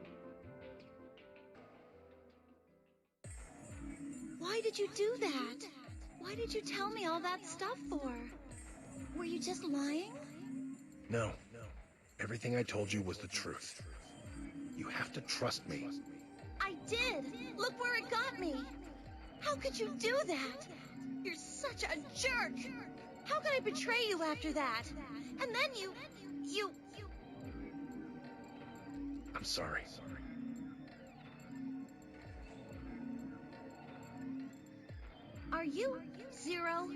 Why did you do that? Why did you tell me all that stuff for? Were you just lying? No. Everything I told you was the truth. You have to trust me. I did! Look where it got me! How could you do that? You're such a jerk! How could I betray you after that? And then you... I'm sorry. Are you Zero?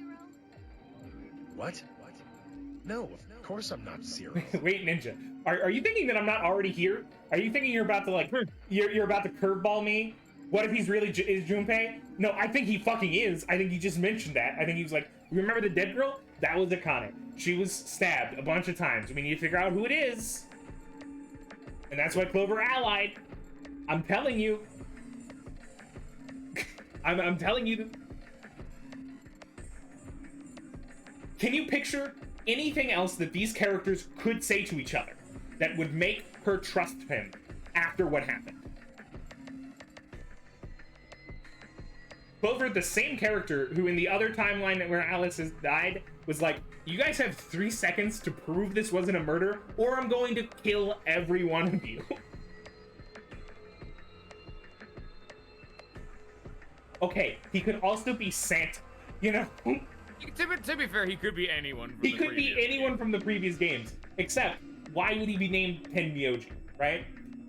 What? No, of course I'm not Zero. Wait, Ninja. Are you thinking that I'm not already here? Are you thinking you're about to, like, you're about to curveball me? What if he's really is Junpei? No, I think he fucking is. I think he just mentioned that. I think he was like, remember the dead girl? That was Akane. She was stabbed a bunch of times. We need to figure out who it is. And that's why Clover allied. I'm telling you. I'm telling you. Can you picture anything else that these characters could say to each other that would make her trust him after what happened? Clover, the same character who in the other timeline where Alice has died, was like, you guys have 3 seconds to prove this wasn't a murder, or I'm going to kill every one of you. Okay, he could also be Santa, you know? To be fair, he could be anyone. He could be anyone from the previous games, except why would he be named Tenmyoji, right?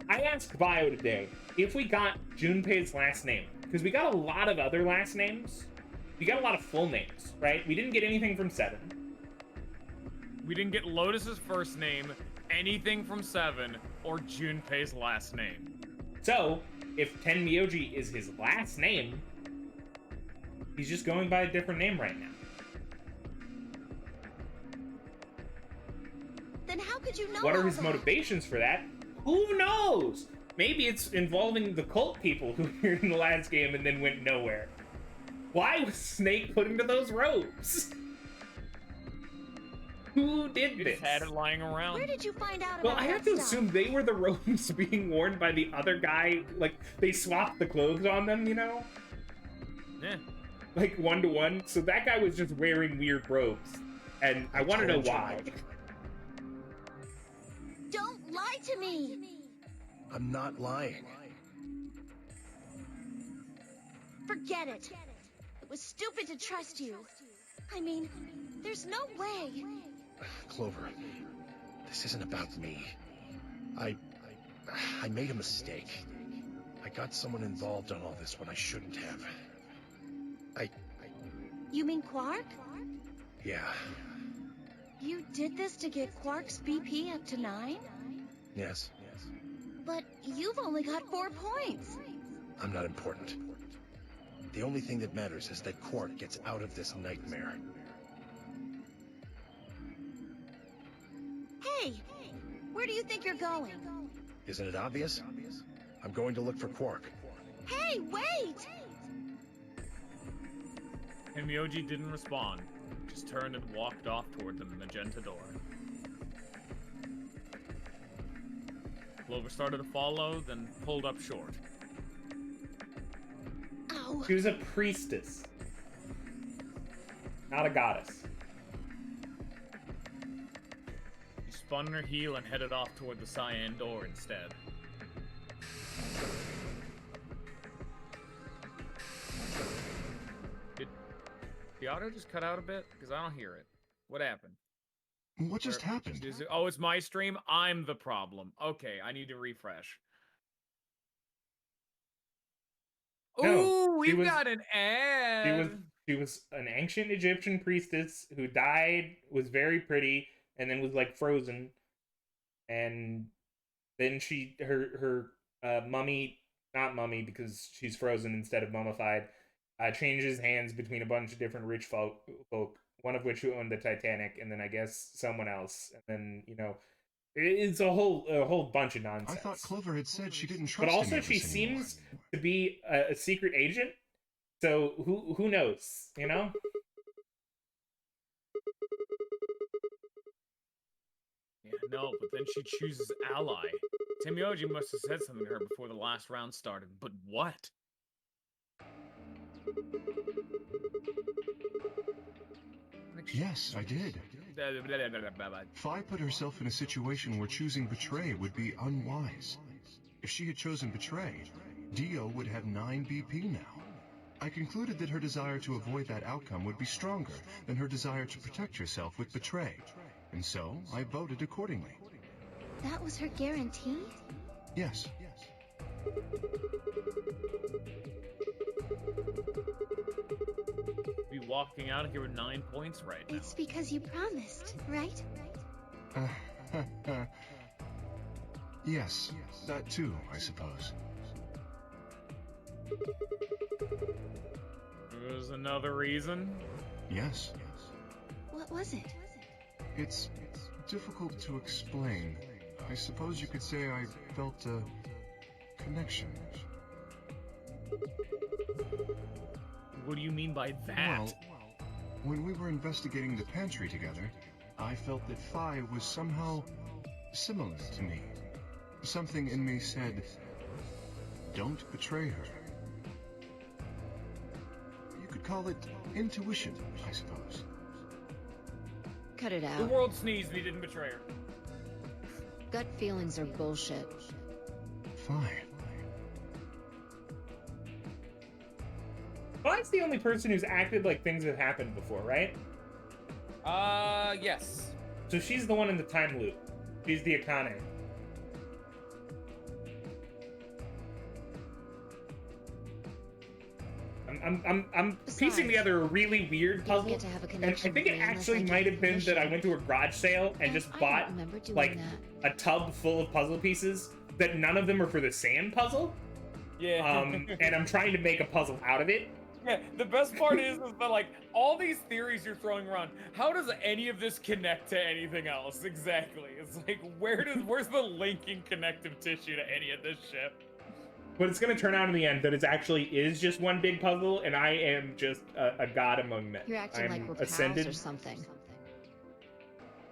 I asked Bio today if we got Junpei's last name, because we got a lot of other last names. We got a lot of full names, right? We didn't get anything from 7. We didn't get Lotus's first name, anything from 7, or Junpei's last name. So, if Tenmyoji is his last name, he's just going by a different name right now. Then how could you know What are all his that? motivations for that? Who knows? Maybe it's involving the cult people who were in the last game and then went nowhere. Why was Snake put into those robes? Who did You this? just had it lying around. Where did you find out Well, about I that have to stuff? assume they were the robes being worn by the other guy. Like, they swapped the clothes on them, you know? Yeah. Like, 1-to-1. So that guy was just wearing weird robes. And I want to know why. Don't lie to me! I'm not lying. Forget it. It was stupid to trust you. I mean, there's no way. Clover, this isn't about me. I made a mistake. I got someone involved on all this when I shouldn't have. You mean Quark? Yeah. You did this to get Quark's BP up to 9? Yes. But you've only got 4 points. I'm not important. The only thing that matters is that Quark gets out of this nightmare. Hey! Where do you think you're going? Isn't it obvious? I'm going to look for Quark. Hey, wait! And Myoji didn't respond. Just turned and walked off toward the magenta door. Clover started to follow, then pulled up short. Ow! She was a priestess. Not a goddess. She spun her heel and headed off toward the cyan door instead. Did the audio just cut out a bit? Because I don't hear it. What happened? What just happened? Oh, it's my stream? I'm the problem. Okay, I need to refresh. No, Ooh, she we've was- got an ad. She was an ancient Egyptian priestess who died, was very pretty, and then was like frozen. And then her mummy, not mummy because she's frozen instead of mummified, changes hands between a bunch of different rich folk, one of which who owned the Titanic, and then I guess someone else, and then it's a whole bunch of nonsense. I thought Clover had said she didn't trust But also, any of she us anymore. seems to be a secret agent. So who knows? You know. Yeah, no, but then she chooses ally. Temioji must have said something to her before the last round started, but what? Yes, I did. Fi put herself in a situation where choosing betray would be unwise. If she had chosen betray, Dio would have 9 BP now. I concluded that her desire to avoid that outcome would be stronger than her desire to protect herself with betray, and so I voted accordingly. That was her guarantee? Yes. Be walking out of here with 9 points right now. It's because you promised, right? Yes, that too, I suppose. There's another reason? Yes. What was it? It's difficult to explain. I suppose you could say I felt a connection. What do you mean by that? Well, when we were investigating the pantry together, I felt that Fi was somehow similar to me. Something in me said, don't betray her. You could call it intuition, I suppose. Cut it out. The world sneezed and he didn't betray her. Gut feelings are bullshit. Fine. Fi's the only person who's acted like things have happened before, right? Yes. So she's the one in the time loop. She's the Akane. I'm piecing together a really weird puzzle, get to have a and I connection think with it me unless actually I might give have been that I went to a garage sale and just I don't bought remember doing like that. a tub full of puzzle pieces that none of them are for the same puzzle. Yeah. And I'm trying to make a puzzle out of it. Yeah, the best part is that, like, all these theories you're throwing around, how does any of this connect to anything else? Exactly. It's like, where's the linking connective tissue to any of this shit? But it's going to turn out in the end that it actually is just one big puzzle, and I am just a god among men. You're acting I'm like we're ascended. pals or something.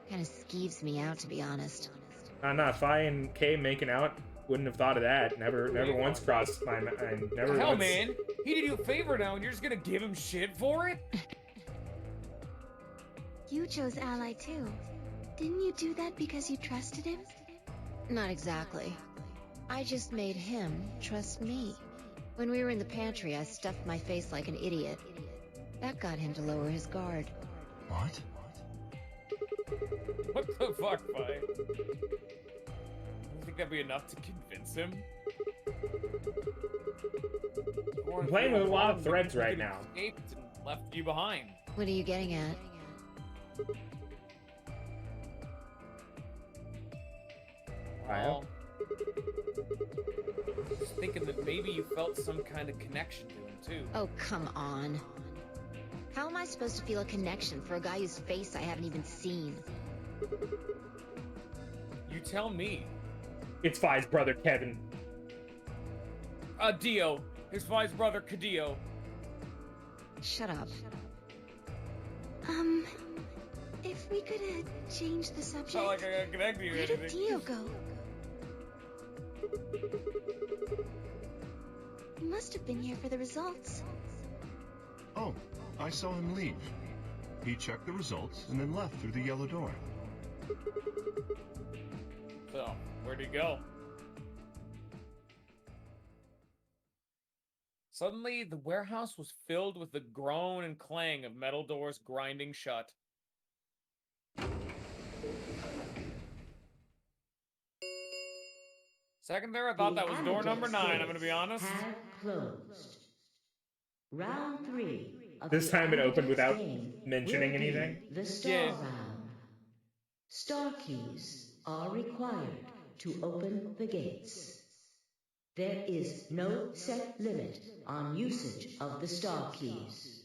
Kind of skeeves me out, to be honest. Nah, Fi and Kay making out, wouldn't have thought of that. Never once crossed my mind. Never Hell, once. man, he did you a favor now, and you're just gonna give him shit for it? You chose Ally too. Didn't you do that because you trusted him? Not exactly. I just made him trust me. When we were in the pantry, I stuffed my face like an idiot. That got him to lower his guard. What? What the fuck, Fi? You think that'd be enough to convince him? I'm playing with a lot of threads right now. Escaped and left you behind. What are you getting at? Well, just thinking that maybe you felt some kind of connection to him too. Oh, come on. How am I supposed to feel a connection for a guy whose face I haven't even seen? You tell me. It's Fi's brother, Kevin. Dio. His Fi's brother, Cadillo. Shut up. If we could change the subject. Not like I gotta connect you or Where did anything. Dio go? He must have been here for the results. Oh, I saw him leave. He checked the results and then left through the yellow door. So, where'd he go? Suddenly, the warehouse was filled with the groan and clang of metal doors grinding shut. Second there, I thought that was door number 9, I'm gonna be honest. Have closed. Round 3 of This the time it opened Ambidex without game mentioning will be anything? the star Yeah. round. Star keys are required to open the gates. There is no set limit on usage of the star keys.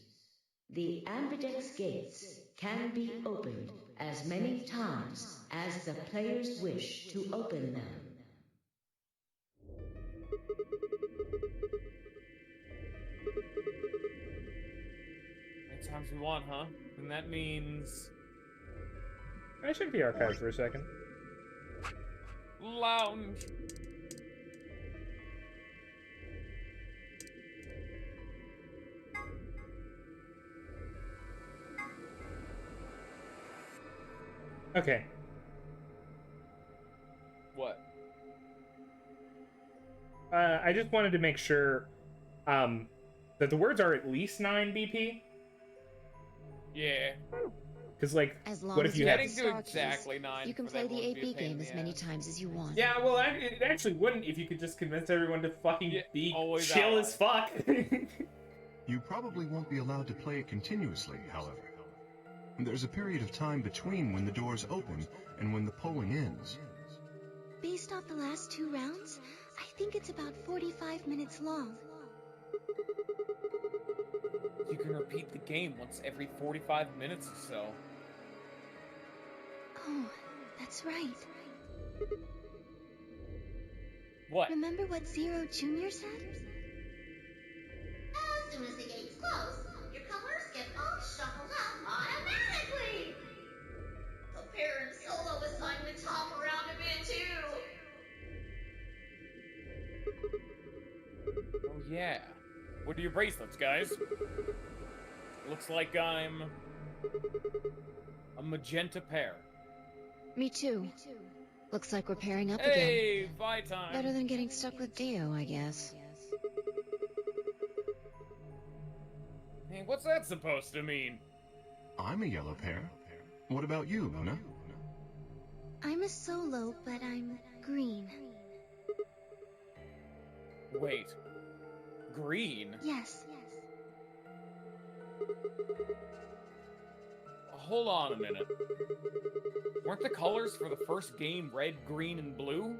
The Ambidex gates can be opened as many times as the players wish to open them. Many times we want, huh? And that means I checked the archive for a second. lounge. Okay. What? I just wanted to make sure that the words are at least 9 BP. Yeah. Because, like, As long what as if you you have... have Getting the to star keys, exactly 9 you can for play that the would be a 8B pain in game the as many ass. times as you want. Yeah, well, it actually wouldn't if you could just convince everyone to fucking Yeah, be always chill ally. as fuck. You probably won't be allowed to play it continuously, however. There's a period of time between when the doors open and when the polling ends. Based off the last 2 rounds, I think it's about 45 minutes long. You can repeat the game once every 45 minutes or so. Oh, that's right. What? Remember what Zero Jr. said? As soon as the gates close, your colors get all shuffled up automatically. The parent solo assignments hop around a bit too. Oh yeah. What are your bracelets, guys? Looks like I'm a magenta pair. Me too. Looks like we're pairing up again. Hey, bye time. Better than getting stuck with Dio, I guess. Hey, what's that supposed to mean? I'm a yellow pair. What about you, Luna? I'm a solo, but I'm green. Wait. Green? Yes. Hold on a minute. Weren't the colors for the first game red, green, and blue?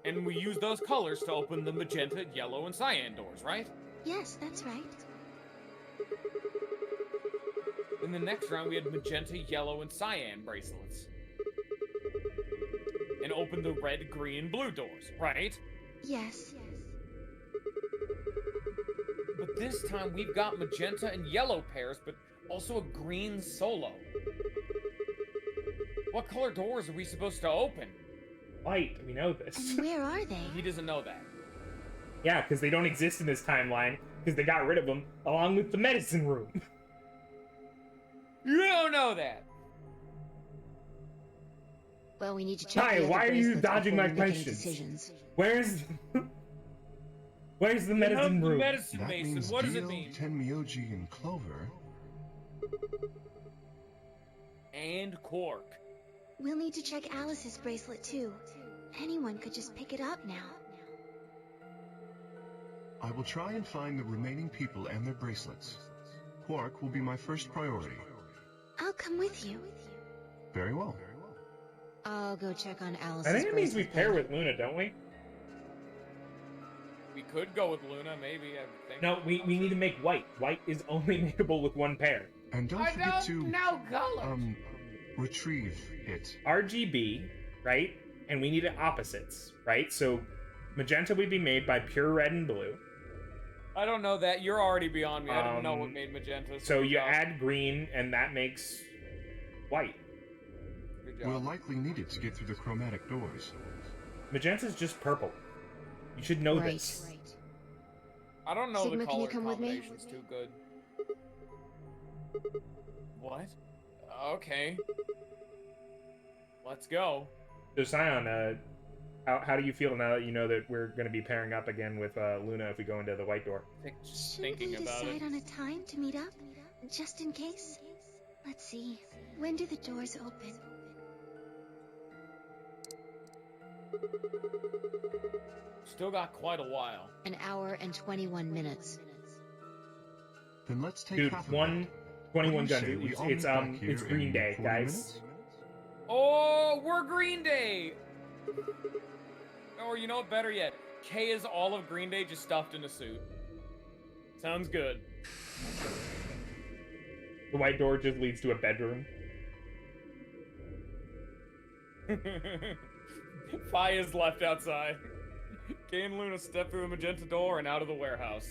And we used those colors to open the magenta, yellow, and cyan doors, right? Yes, that's right. In the next round, we had magenta, yellow, and cyan bracelets. And opened the red, green, and blue doors, right? Yes. But this time, we've got magenta and yellow pairs, but also a green solo. What color doors are we supposed to open? White, we know this. And where are they? He doesn't know that. Yeah, because they don't exist in this timeline, because they got rid of them, along with the medicine room. You don't know that! Well, we need to check Hi, the other why are you bracelets dodging before my we make any questions? decisions. Where's the medicine The room? medicine That mason, means what does it Dio, mean? Tenmyoji, and Clover. And Quark. We'll need to check Alice's bracelet too. Anyone could just pick it up now. I will try and find the remaining people and their bracelets. Quark will be my first priority. I'll come with you. Very well. I'll go check on Alice's I think it means we bracelet pair then. with Luna, don't we? We could go with Luna, maybe, I would think. No, we need to make white. White is only makeable with one pair. And don't forget to, know colors. retrieve it. RGB, right? And we need opposites, right? So magenta would be made by pure red and blue. I don't know that. You're already beyond me. I didn't know what made magenta. So good you job. add green, and that makes white. Good job. We'll likely need it to get through the chromatic doors. Magenta's just purple. You should know Right. this. I don't know Sigma, the can you color come with me? combination's too good. What? Okay. Let's go. So Scion, how do you feel now that you know that we're going to be pairing up again with Luna if we go into the white door? Just Shouldn't thinking we about decide it. on a time to meet up? Just in case? Let's see. When do the doors open? Still got quite a while. An hour and 21 minutes. Then let's take Dude, half of one that. 21 What do you guns. say we all meet back here It's Green in Day, 40 guys. minutes? Oh, we're Green Day! Or you know what, better yet, K is all of Green Day just stuffed in a suit. Sounds good. The white door just leads to a bedroom. Fi is left outside. Kay and Luna step through the magenta door and out of the warehouse.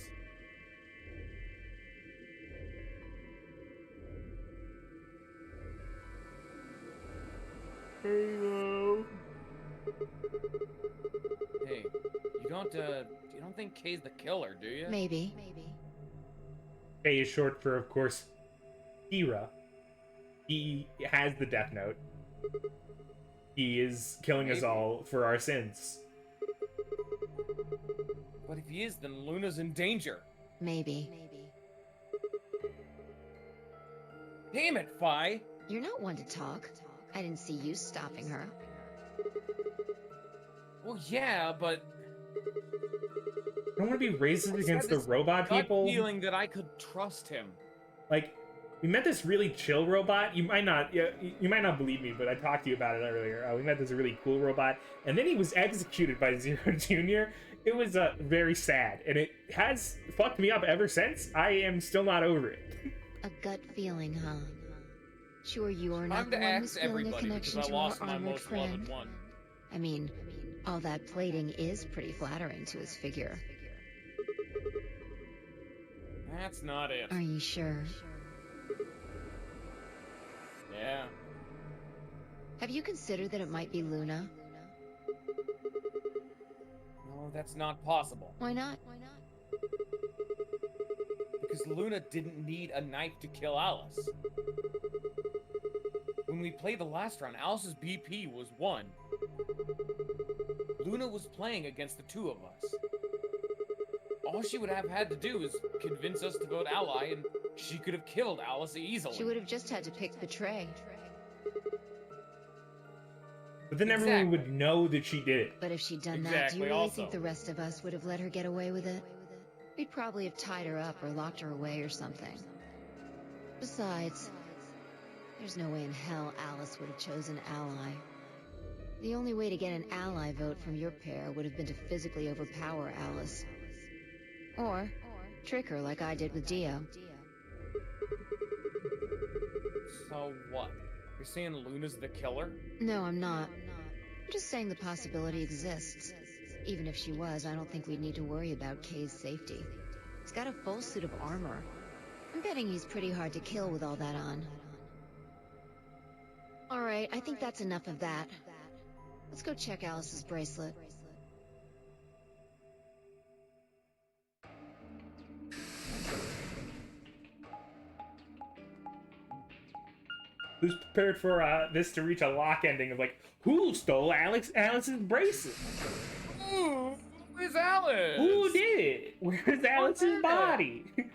Hello. Hey, you don't think Kay's the killer, do you? Maybe. K is short for, of course, Kira. He has the Death Note. He is killing us all for our sins. But if he is, then Luna's in danger. Maybe. Damn it, Fi! You're not one to talk. I didn't see you stopping her. Well, yeah, but I don't want to be racist against the robot gut people. feeling that I could trust him. Like, we met this really chill robot. You might not believe me, but I talked to you about it earlier. We met this really cool robot, and then he was executed by Zero Jr. It was very sad, and it has fucked me up ever since. I am still not over it. A gut feeling, huh? Sure, you are Time not the to one ask who's feeling a everybody because connection I to our lost my armored most friend. loved one. I mean, all that plating is pretty flattering to his figure. That's not it. Are you sure? Yeah. Have you considered that it might be Luna? No, that's not possible. Why not? Because Luna didn't need a knife to kill Alice. When we played the last round, Alice's BP was 1. Luna was playing against the two of us. All she would have had to do is convince us to vote ally, and she could have killed Alice easily. She would have just had to pick Betray. But then everyone would know that she did it. But if she'd done that, do Exactly, you really also. think the rest of us would have let her get away with it? We'd probably have tied her up or locked her away or something. Besides, there's no way in hell Alice would have chosen ally. The only way to get an ally vote from your pair would have been to physically overpower Alice. Or trick her like I did with Dio. So what? You're saying Luna's the killer? No, I'm not. I'm just saying the possibility exists. Even if she was, I don't think we'd need to worry about Kay's safety. He's got a full suit of armor. I'm betting he's pretty hard to kill with all that on. Alright, I think that's enough of that. Let's go check Alice's bracelet. Who's prepared for this to reach a lock ending of like, who stole Alice's bracelet? Ooh, where's Alice? Who did it? Where's Alice's body? Who's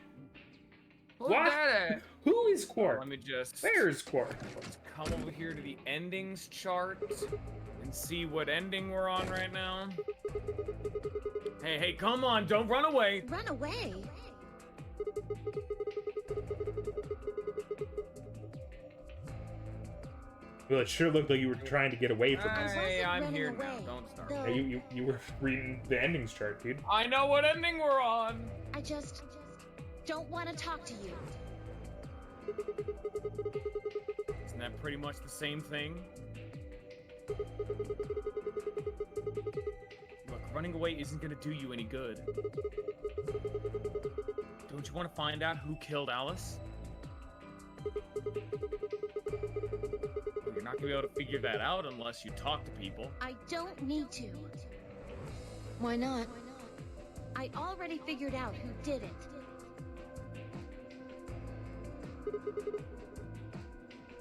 What? that? Who is Quark? Let me just Where's Quark? let's come over here to the endings chart and see what ending we're on right now. Hey, come on, don't run away. Run away? Well, it sure looked like you were trying to get away from us. Hey, I'm running here now. away, Don't start. though. Yeah, you were reading the endings chart, dude. I know what ending we're on. I just don't want to talk to you. Isn't that pretty much the same thing? Look, running away isn't gonna do you any good. Don't you want to find out who killed Alice? Well, you're not gonna be able to figure that out unless you talk to people. I don't need to. Why not? I already figured out who did it.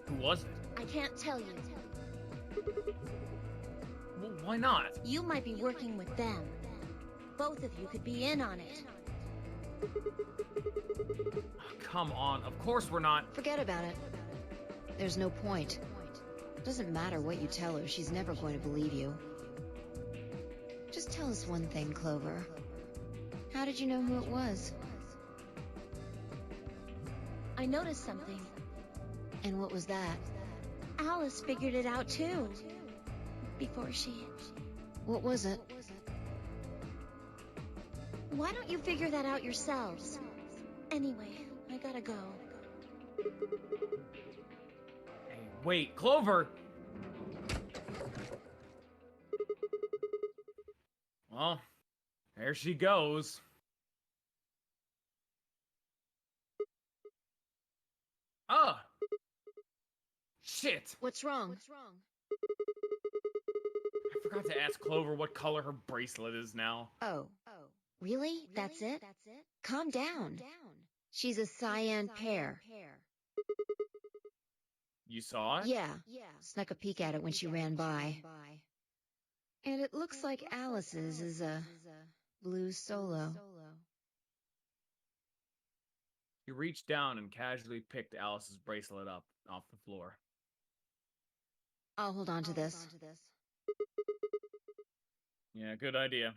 Who was it? I can't tell you. Well, why not? You might be working with them. Both of you could be in on it. Oh, come on, of course we're not. Forget about it. There's no point. Doesn't matter what you tell her, she's never going to believe you. Just tell us one thing, Clover. How did you know who it was? I noticed something. And what was that? Alice figured it out too. Before she... What was it? Why don't you figure that out yourselves? Anyway, I gotta go. Hey, wait, Clover! Well, there she goes. Ah! Shit! What's wrong? I forgot to ask Clover what color her bracelet is now. Oh. Really? That's it? Calm down. She's a cyan pair. You saw it? Yeah. Snuck a peek at it when she ran by. And it looks like Alice's is a blue solo. He reached down and casually picked Alice's bracelet up off the floor. I'll hold on to this. Yeah, good idea.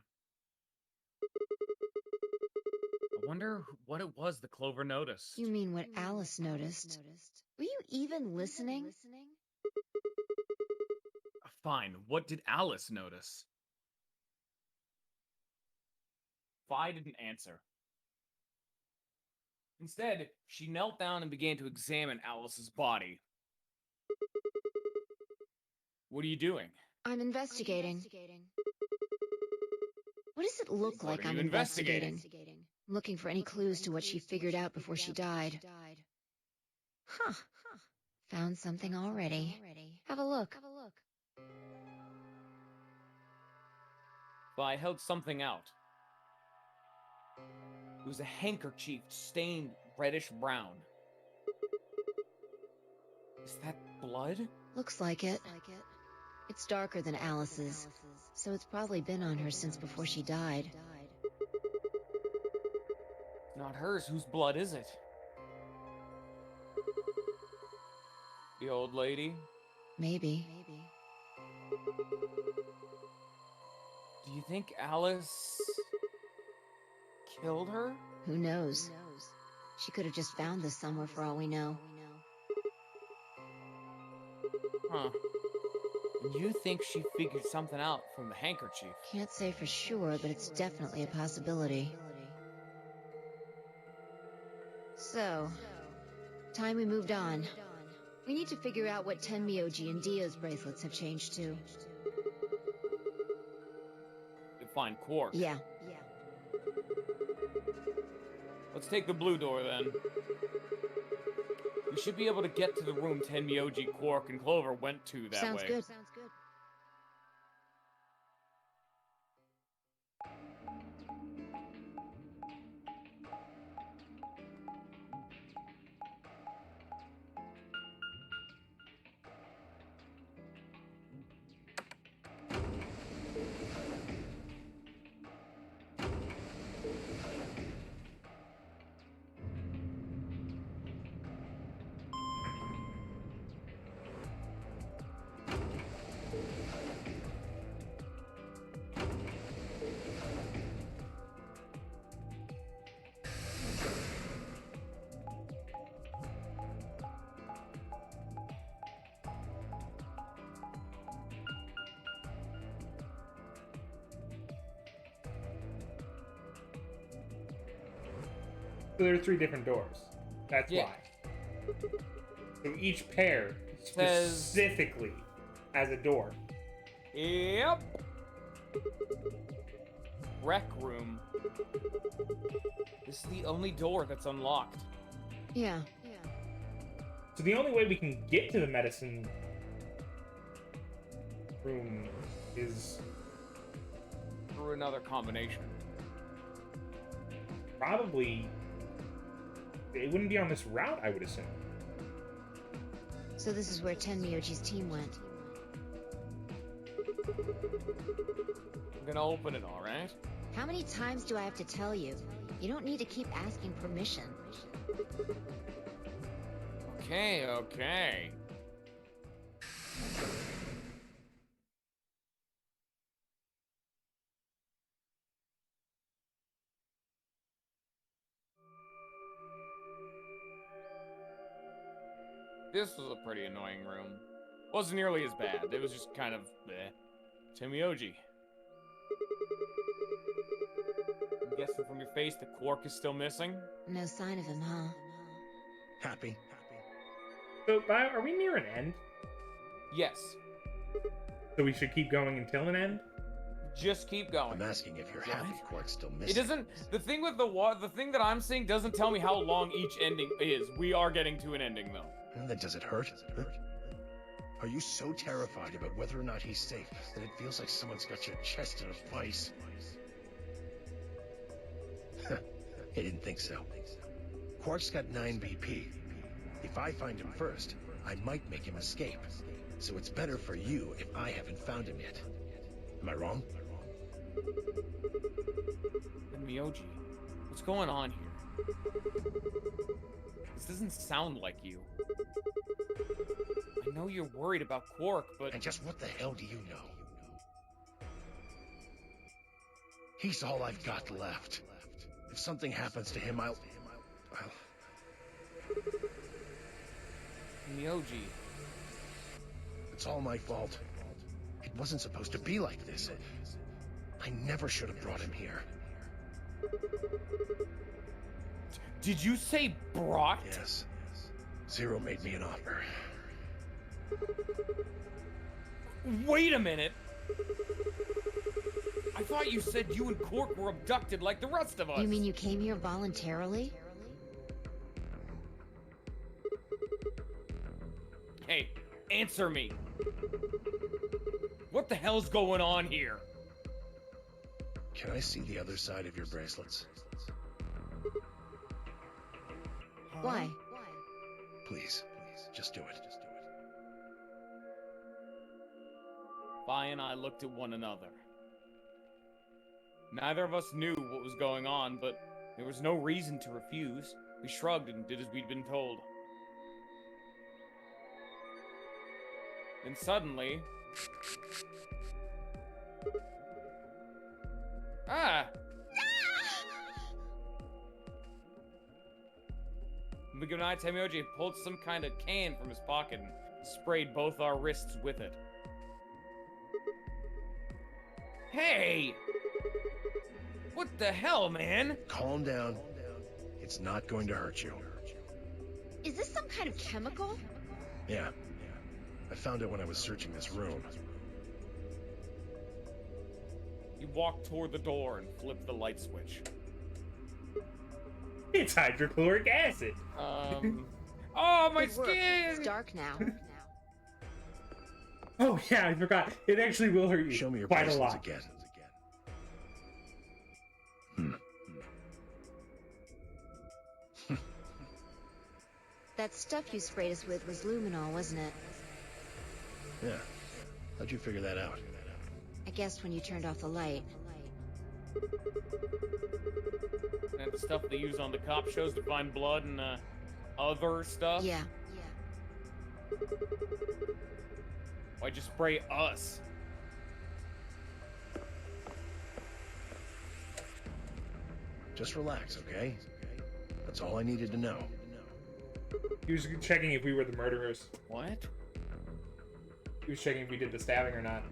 I wonder what it was that Clover noticed. You mean what Alice noticed? Were you even listening? Fine, what did Alice notice? Vi didn't answer. Instead, she knelt down and began to examine Alice's body. What are you doing? I'm investigating. What does it look What like are I'm you investigating? Looking for any clues to what she figured out before she died. Huh. Found something already. Have a look. Vi held something out. It was a handkerchief stained reddish brown. Is that blood? Looks like it. It's darker than Alice's, so it's probably been on her since before she died. Not hers. Whose blood is it? The old lady? Maybe. Do you think Alice killed her? Who knows? She could have just found this somewhere for all we know. Huh. And you think she figured something out from the handkerchief? Can't say for sure, but it's definitely a possibility. So, time we moved on. We need to figure out what Tenmyoji and Dio's bracelets have changed to. To find Quark. Yeah. Let's take the blue door then. We should be able to get to the room Tenmyoji, Quark, and Clover went to that Sounds way. good. So there are 3 different doors. That's Yeah. why. So each pair Says- specifically has a door. Yep. Rec room. This is the only door that's unlocked. Yeah. So the only way we can get to the medicine room is Through another combination. probably... It wouldn't be on this route, I would assume. So this is where Tenmyoji's team went. I'm gonna open it, alright? How many times do I have to tell you? You don't need to keep asking permission. Okay. This was a pretty annoying room. Wasn't nearly as bad. It was just kind of bleh. Temioji. I'm guessing from your face the Quark is still missing? No sign of him, huh? Happy? So, are we near an end? Yes. So we should keep going until an end? Just keep going. I'm asking if you're happy Quark's still missing. It doesn't. The thing with the thing that I'm seeing doesn't tell me how long each ending is. We are getting to an ending though. And then does it hurt? Huh? Are you so terrified about whether or not he's safe that it feels like someone's got your chest in a vice? I didn't think so. Quark's got 9 BP. If I find him first, I might make him escape. So it's better for you if I haven't found him yet. Am I wrong? Miyoji, what's going on here? This doesn't sound like you. I know you're worried about Quark, but... And just what the hell do you know? He's all I've got left. If something happens to him, I'll... Miyoji. It's all my fault. It wasn't supposed to be like this. I never should have brought him here. Did you say brought? Yes. Zero made me an offer. Wait a minute! I thought you said you and Quark were abducted like the rest of us. You mean you came here voluntarily? Hey, answer me. What the hell's going on here? Can I see the other side of your bracelets? Why? Please, just do it. Vi and I looked at one another. Neither of us knew what was going on, but there was no reason to refuse. We shrugged and did as we'd been told. Then suddenly... Ah! Migunai Temioji pulled some kind of can from his pocket and sprayed both our wrists with it. Hey! What the hell, man? Calm down. It's not going to hurt you. Is this some kind of chemical? Yeah. I found it when I was searching this room. He walked toward the door and flipped the light switch. It's hydrochloric acid. Oh, my Good work. skin! It's dark now. Oh yeah, I forgot. It actually will hurt you. Show me your quite a bracelets lot. again. That stuff you sprayed us with was luminol, wasn't it? Yeah. How'd you figure that out? I guessed when you turned off the light. And the stuff they use on the cop shows to find blood and other stuff? Yeah. Why'd you spray us? Just relax, okay? That's all I needed to know. He was checking if we were the murderers. What? He was checking if we did the stabbing or not.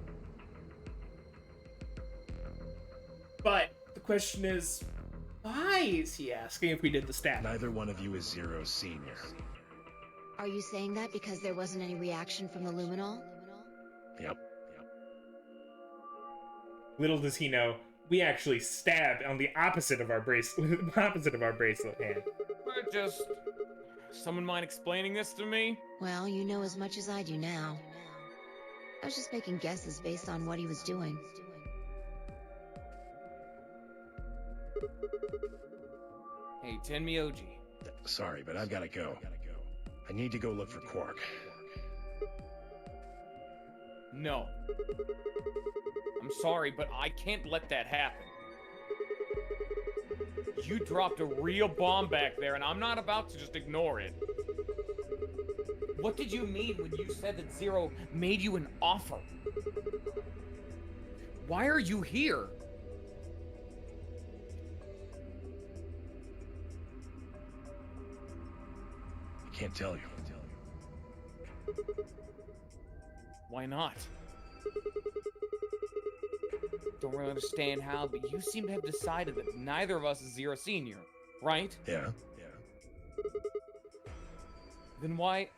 But the question is, why is he asking if we did the stabbing? Neither one of you is Zero's senior. Are you saying that because there wasn't any reaction from the luminol? Yep. Little does he know, we actually stabbed on the opposite of our bracelet, hand. Just... Someone mind explaining this to me? Well, you know as much as I do now. I was just making guesses based on what he was doing. Hey, Tenmyoji. Sorry, but I've gotta go. I need to go look for Quark. No. I'm sorry, but I can't let that happen. You dropped a real bomb back there, and I'm not about to just ignore it. What did you mean when you said that Zero made you an offer? Why are you here? I can't tell you. Why not? Don't really understand how, but you seem to have decided that neither of us is Zero Senior, right? Yeah. Then why...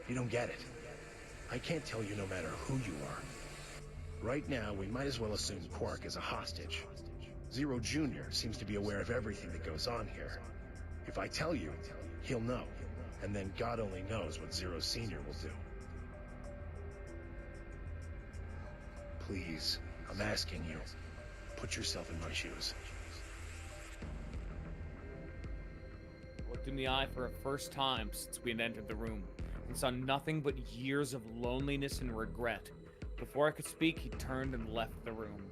You don't get it. I can't tell you no matter who you are. Right now, we might as well assume Quark is a hostage. Zero Jr. seems to be aware of everything that goes on here. If I tell you, he'll know. And then God only knows what Zero Senior will do. Please, I'm asking you, put yourself in my shoes. I looked in the eye for a first time since we had entered the room, and saw nothing but years of loneliness and regret. Before I could speak, he turned and left the room.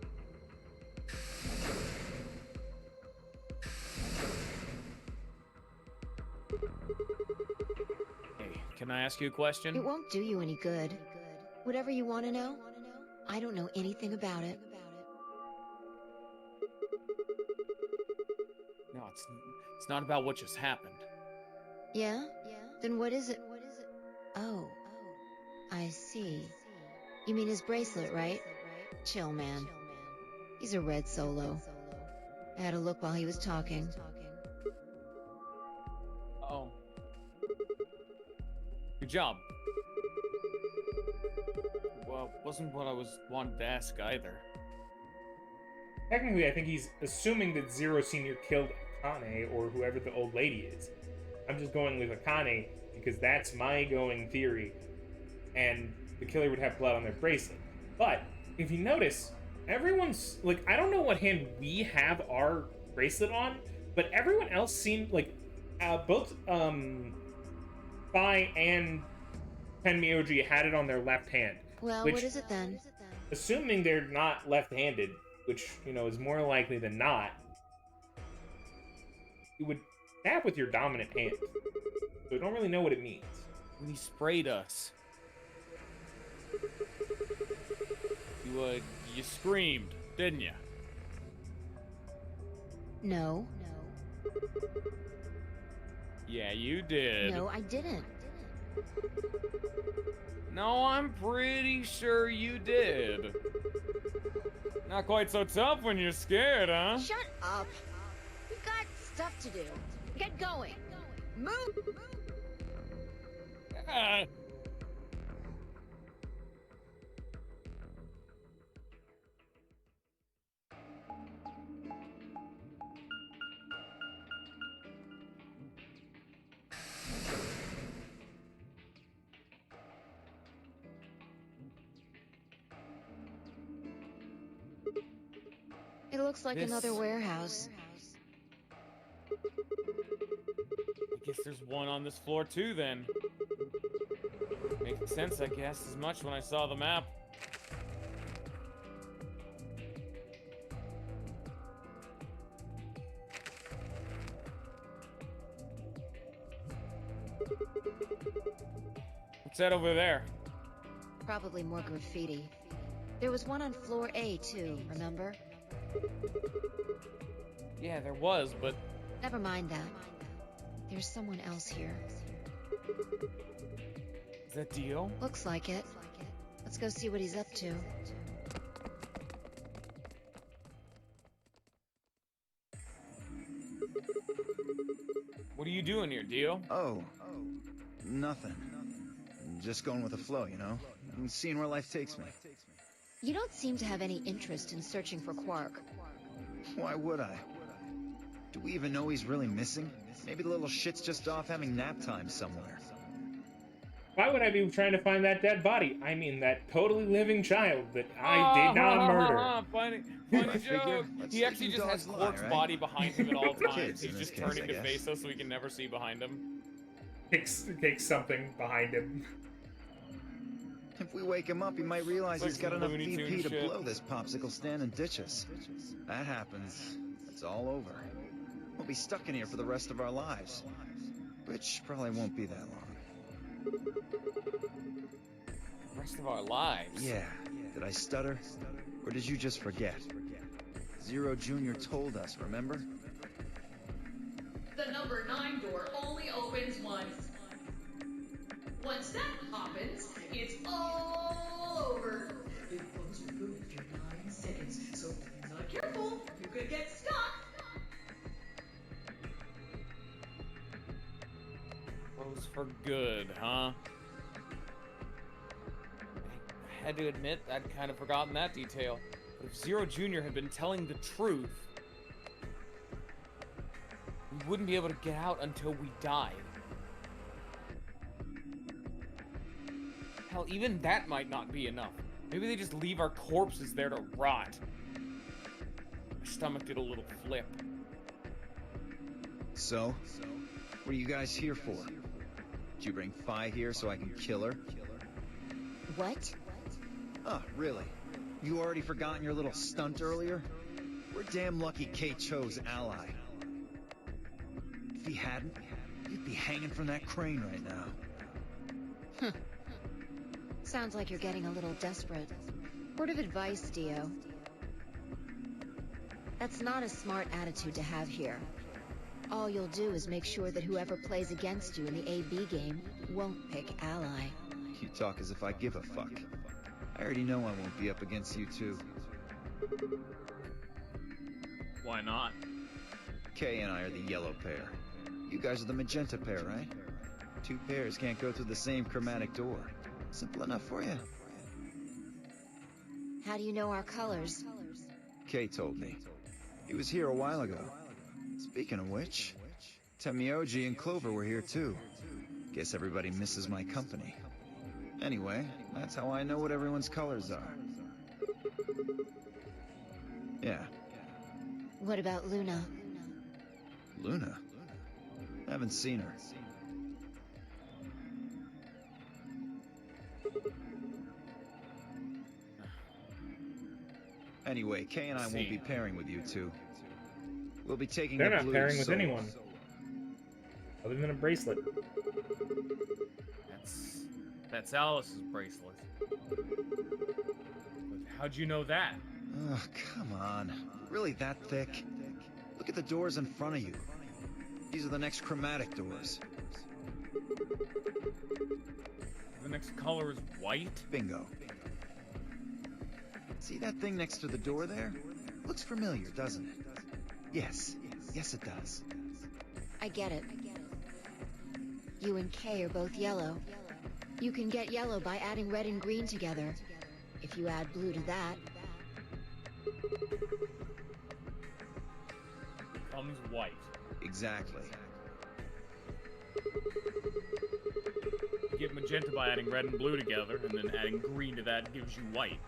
Hey, can I ask you a question? It won't do you any good. Whatever you want to know, I don't know anything about it. No, it's not about what just happened. Yeah? Then what is it? Oh, I see. You mean his bracelet, right? Chill, man. He's a red Solo. I had a look while he was talking. Oh. Good job. Well, wasn't what I wanted to ask either. Technically, I think he's assuming that Zero Senior killed Akane or whoever the old lady is. I'm just going with Akane because that's my going theory. And the killer would have blood on their bracelet. But if you notice, everyone's like, I don't know what hand we have our bracelet on, but everyone else seemed like both Bai and Tenmyoji had it on their left hand. Well, which, what is it then? assuming they're not left-handed, which, you know, is more likely than not, you would stab with your dominant hand. So I don't really know what it means. When he sprayed us, you screamed, didn't you? No. Yeah, you did. No, I didn't. No, I'm pretty sure you did. Not quite so tough when you're scared, huh? Shut up. We've got stuff to do. Get going. Move. Ah. It looks like This- another warehouse. I guess there's one on this floor too, then. Makes sense, I guess, as much when I saw the map. What's that over there? Probably more graffiti. There was one on floor A, too, remember? Yeah, there was, but... Never mind that. There's someone else here. Is that Dio? Looks like it. Let's go see what he's up to. What are you doing here, Dio? Oh, nothing. Just going with the flow, you know? And seeing where life takes me. You don't seem to have any interest in searching for Quark. Why would I? Do we even know he's really missing? Maybe the little shit's just off having nap time somewhere. Why would I be trying to find that dead body? I mean, that totally living child that I did not murder. Funny I joke. figure, let's He let actually you just has dogs Quark's lie, right? body behind him at all times. Kids in He's this just case, turning I to guess. face us so we can never see behind him. Kicks something behind him. If we wake him up, he might realize It's he's like got enough Looney Tunes VP to shit. blow this popsicle stand and ditch us. That happens, it's all over. We'll be stuck in here for the rest of our lives. Which probably won't be that long. Rest of our lives. Yeah. Did I stutter? Or did you just forget? Zero Jr. told us, remember? The number 9 door only opens once. Once that happens, it's all over. Big bugs will go after 9 seconds, so if you're not careful, you could get stuck. Froze for good, huh? I had to admit, I'd kind of forgotten that detail. But if Zero Jr. had been telling the truth, we wouldn't be able to get out until we died. Hell, even that might not be enough. Maybe they just leave our corpses there to rot. My stomach did a little flip. So, what are you guys here for? Did you bring Fi here so I can kill her? What? Oh, really? You already forgotten your little stunt earlier? We're damn lucky Kay chose ally. If he hadn't, you'd be hanging from that crane right now. Sounds like you're getting a little desperate. Word of advice, Dio. That's not a smart attitude to have here. All you'll do is make sure that whoever plays against you in the AB game won't pick ally. You talk as if I give a fuck. I already know I won't be up against you two. Why not? Kay and I are the yellow pair. You guys are the magenta pair, right? Two pairs can't go through the same chromatic door. Simple enough for you. How do you know our colors? Kay told me. He was here a while ago. Speaking of which, Temioji and Clover were here too. Guess everybody misses my company. Anyway, that's how I know what everyone's colors are. Yeah. What about Luna? Luna? Haven't seen her. Anyway, Kay and I won't be pairing with you two. We'll be taking They're the not blue pairing with solo. anyone. Other than a bracelet. That's Alice's bracelet. But how'd you know that? Oh, come on. Really that thick? Look at the doors in front of you. These are the next chromatic doors. The next color is white? Bingo. See that thing next to the door there? Looks familiar, doesn't it? Yes. Yes, it does. I get it. You and Kay are both yellow. You can get yellow by adding red and green together. If you add blue to that... Becomes white. Exactly. You get magenta by adding red and blue together, and then adding green to that gives you white.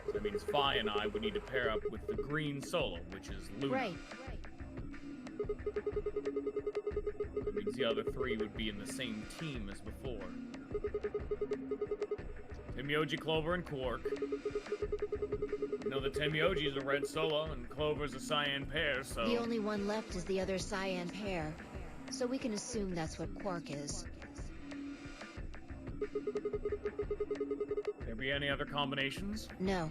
So that means Fi and I would need to pair up with the green solo, which is Luna. Right. That means the other three would be in the same team as before. Temioji, Clover, and Quark. You know, the Temioji's a red solo, and Clover's a cyan pair, so... The only one left is the other cyan pair. So we can assume that's what Quark is. There be any other combinations? No.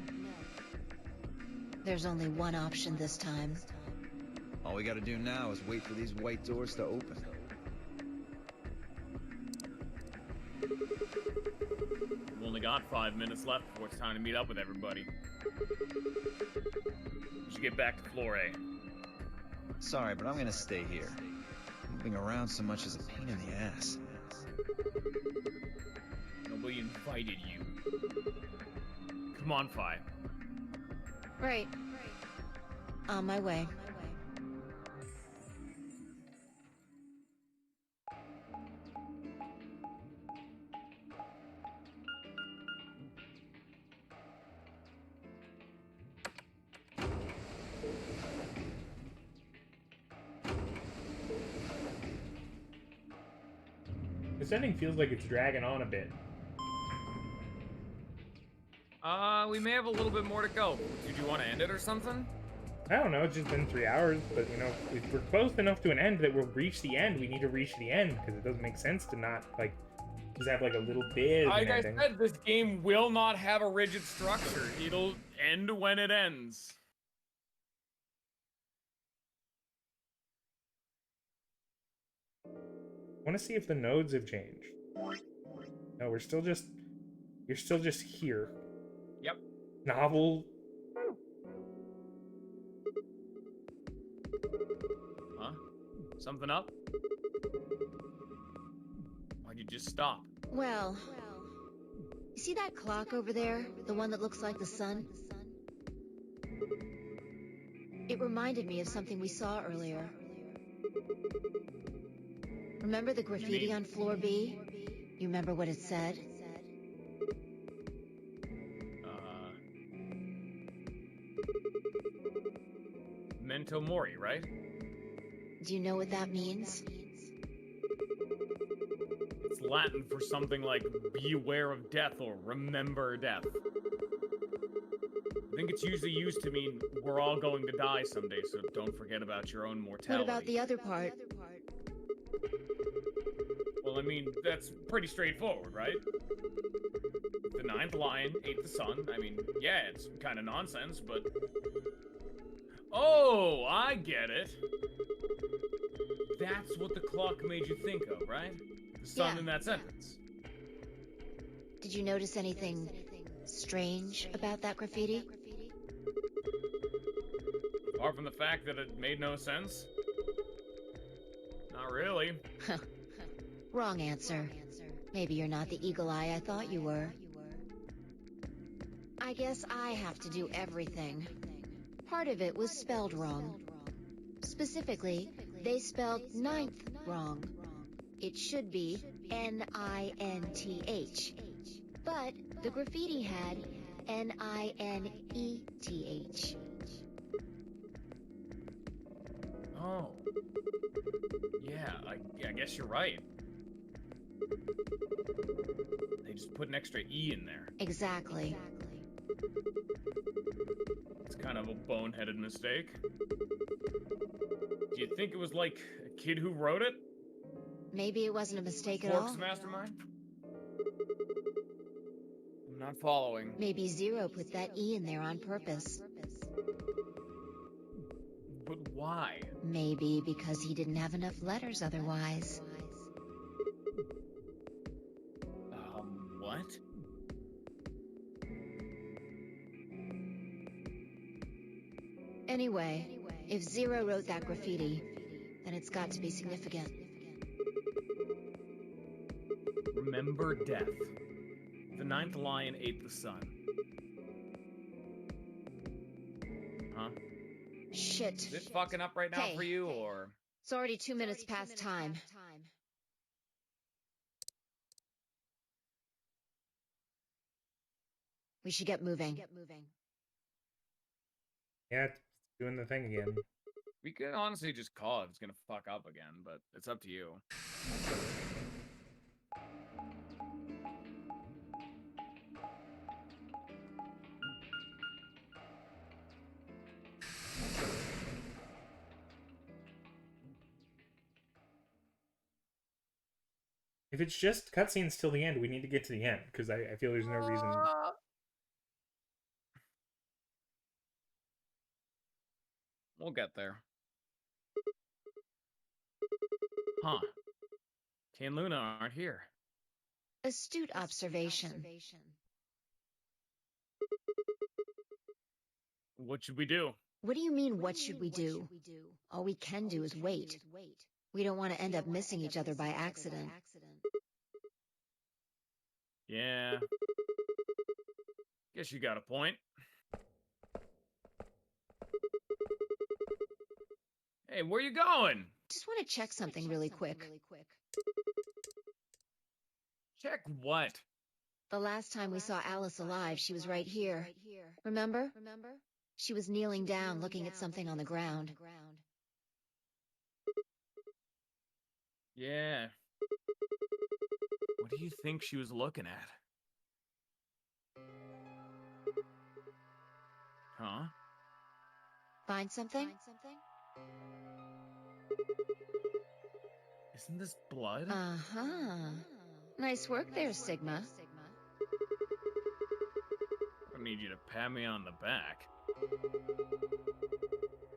There's only one option this time. All we gotta do now is wait for these white doors to open. We've only got 5 minutes left before it's time to meet up with everybody. We should get back to floor A. Sorry, but I'm gonna stay here. Moving around so much is a pain in the ass. Nobody invited you. Come on, Fi. Right. On my way. This ending feels like it's dragging on a bit. We may have a little bit more to go. Did you want to end it or something? I don't know, it's just been 3 hours, but you know, if we're close enough to an end that we'll reach the end, we need to reach the end, because it doesn't make sense to not, like, just have like a little bit of an Like I ending. said, this game will not have a rigid structure. It'll end when it ends. want to see if the nodes have changed. No, we're still just... You're still just here. Yep. Novel... Huh? Something up? Why'd you just stop? Well, you see that clock over there? The one that looks like the sun? It reminded me of something we saw earlier. Remember the graffiti on floor B? You remember what it said? Memento Mori, right? Do you know what that means? It's Latin for something like beware of death or remember death. I think it's usually used to mean we're all going to die someday, so don't forget about your own mortality. What about the other part? Well, I mean, that's pretty straightforward, right? The ninth lion ate the sun. I mean, yeah, it's kind of nonsense, but... Oh, I get it. That's what the clock made you think of, right? The sun in that sentence. Did you notice anything strange about that graffiti? Apart from the fact that it made no sense? Not really. Wrong answer. Maybe you're not the eagle eye I thought you were. I guess I have to do everything. Part of it was spelled wrong. Specifically, they spelled ninth wrong. It should be N-I-N-T-H. But the graffiti had N-I-N-E-T-H. Oh. Yeah, I guess you're right. They just put an extra E in there. Exactly. It's kind of a boneheaded mistake. Do you think it was like a kid who wrote it? Maybe it wasn't a mistake at all. Fork's mastermind? I'm not following. Maybe Zero put that E in there on purpose. But why? Maybe because he didn't have enough letters otherwise. What? Anyway, if Zero wrote that graffiti, then it's got to be significant. Remember death. The ninth lion ate the sun. Huh? Shit. Is it fucking up right now for you, or...? It's already 2 minutes past time. We should get moving. Yeah, it's doing the thing again. We could honestly just call it. It's gonna fuck up again, but it's up to you. If it's just cutscenes till the end, we need to get to the end, because I feel there's no reason... We'll get there. Huh. Kay and Luna aren't here. Astute observation. What should we do? What do you mean, what should we do? All we can do is wait. We don't want to end up missing each other by accident. Yeah. Guess you got a point. Hey, where you going? Just want to check something really quick. Check what? The last time we saw Alice alive, she was right here. Remember? She was kneeling down, looking at something on the ground. Yeah. What do you think she was looking at? Huh? Find something? Isn't this blood? Uh-huh. Nice work there, Sigma. I don't need you to pat me on the back.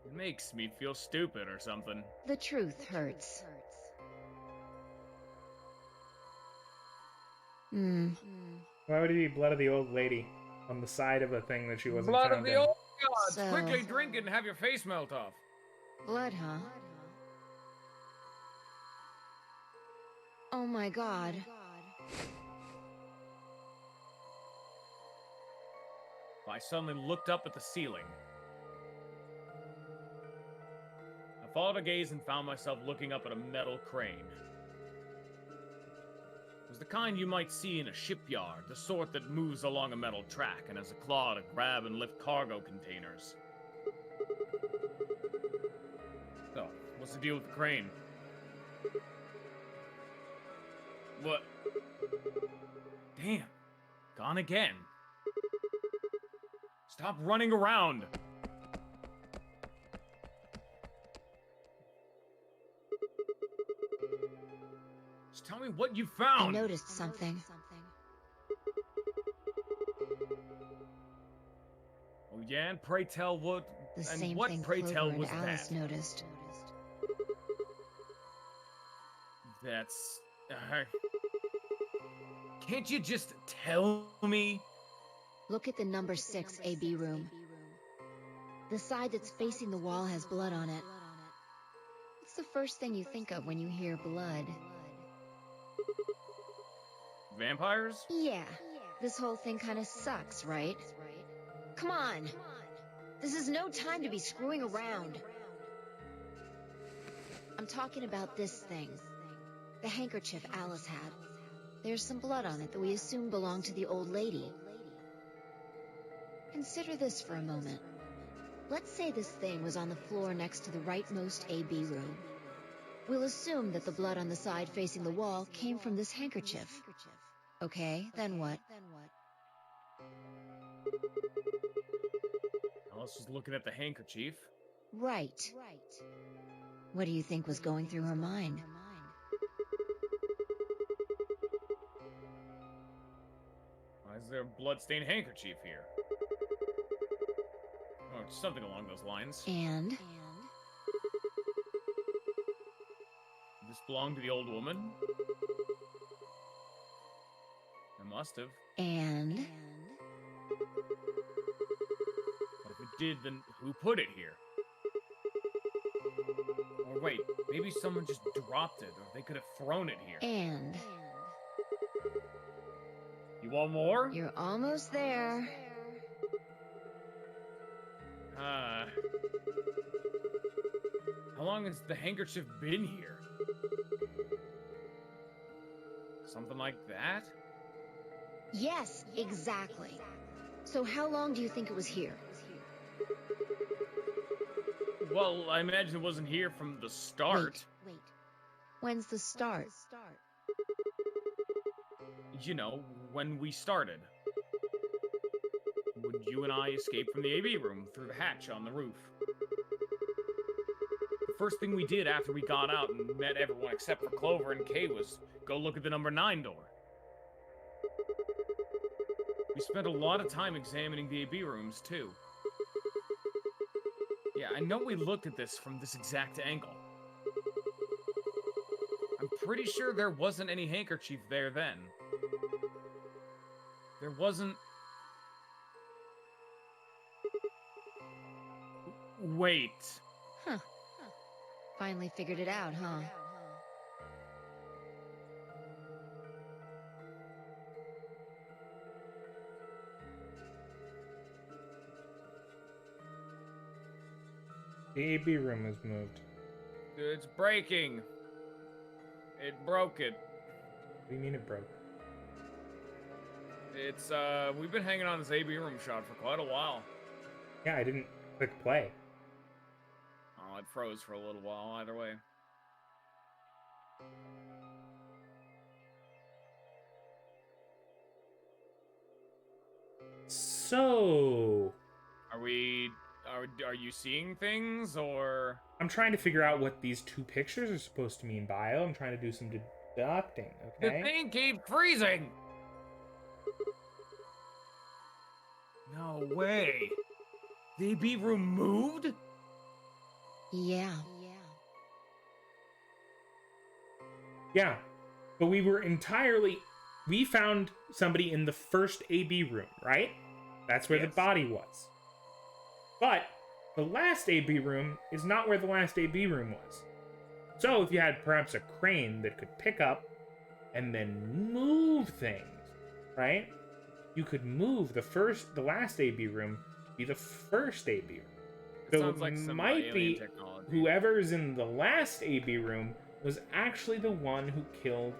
It makes me feel stupid or something. The truth hurts. Hmm. Why would it be blood of the old lady on the side of a thing that she wasn't Blood found of the in? old gods! So- Quickly drink it and have your face melt off. Blood, huh? Oh my god. I suddenly looked up at the ceiling. I followed a gaze and found myself looking up at a metal crane. It was the kind you might see in a shipyard, the sort that moves along a metal track and has a claw to grab and lift cargo containers. So, what's the deal with the crane? What? Damn. Gone again. Stop running around. Just tell me what you I found. noticed something. Oh yeah, and pray tell what... The and same what, thing pray Clover tell, and was Alice that? noticed. That's... Can't you just tell me? Look at the number 6 AB room. The side that's facing the wall has blood on it. What's the first thing you think of when you hear blood? Vampires? Yeah, this whole thing kind of sucks, right? Come on! This is no time to be screwing around. I'm talking about this thing. The handkerchief Alice had. There's some blood on it that we assume belonged to the old lady. Consider this for a moment. Let's say this thing was on the floor next to the rightmost AB room. We'll assume that the blood on the side facing the wall came from this handkerchief. Okay, then what? Alice was looking at the handkerchief. Right. What do you think was going through her mind? Why is there a blood-stained handkerchief here? Or something along those lines. And? This belonged to the old woman? It must have. And? But if it did, then who put it here? Or wait, maybe someone just dropped it, or they could have thrown it here. And? You want more? You're almost there. How long has the handkerchief been here? Something like that? Yes, exactly. So how long do you think it was here? Well, I imagine it wasn't here from the start. Wait. When's the start? You know, when we started. When you and I escaped from the AV room through the hatch on the roof. The first thing we did after we got out and met everyone except for Clover and Kay was go look at the number 9 door. We spent a lot of time examining the AB rooms, too. Yeah, I know we looked at this from this exact angle. I'm pretty sure there wasn't any handkerchief there then. There wasn't... Wait. Huh. Finally figured it out, huh? The AB room was moved. It's breaking. It broke it. What do you mean it broke? It's, we've been hanging on this AB room shot for quite a while. Yeah, I didn't click play. Oh, it froze for a little while, either way. So... Are you seeing things, or...? I'm trying to figure out what these two pictures are supposed to mean, Bio. I'm trying to do some deducting, okay? The thing keeps freezing! No way! The AB room moved? Yeah. Yeah, but we were entirely we found somebody in the first AB room, right? That's where the body was. But the last AB room is not where the last AB room was. So if you had perhaps a crane that could pick up and then move things, right? You could move the last AB room be the first AB room. So sounds like some might alien be technology. whoever's in the last AB room was actually the one who killed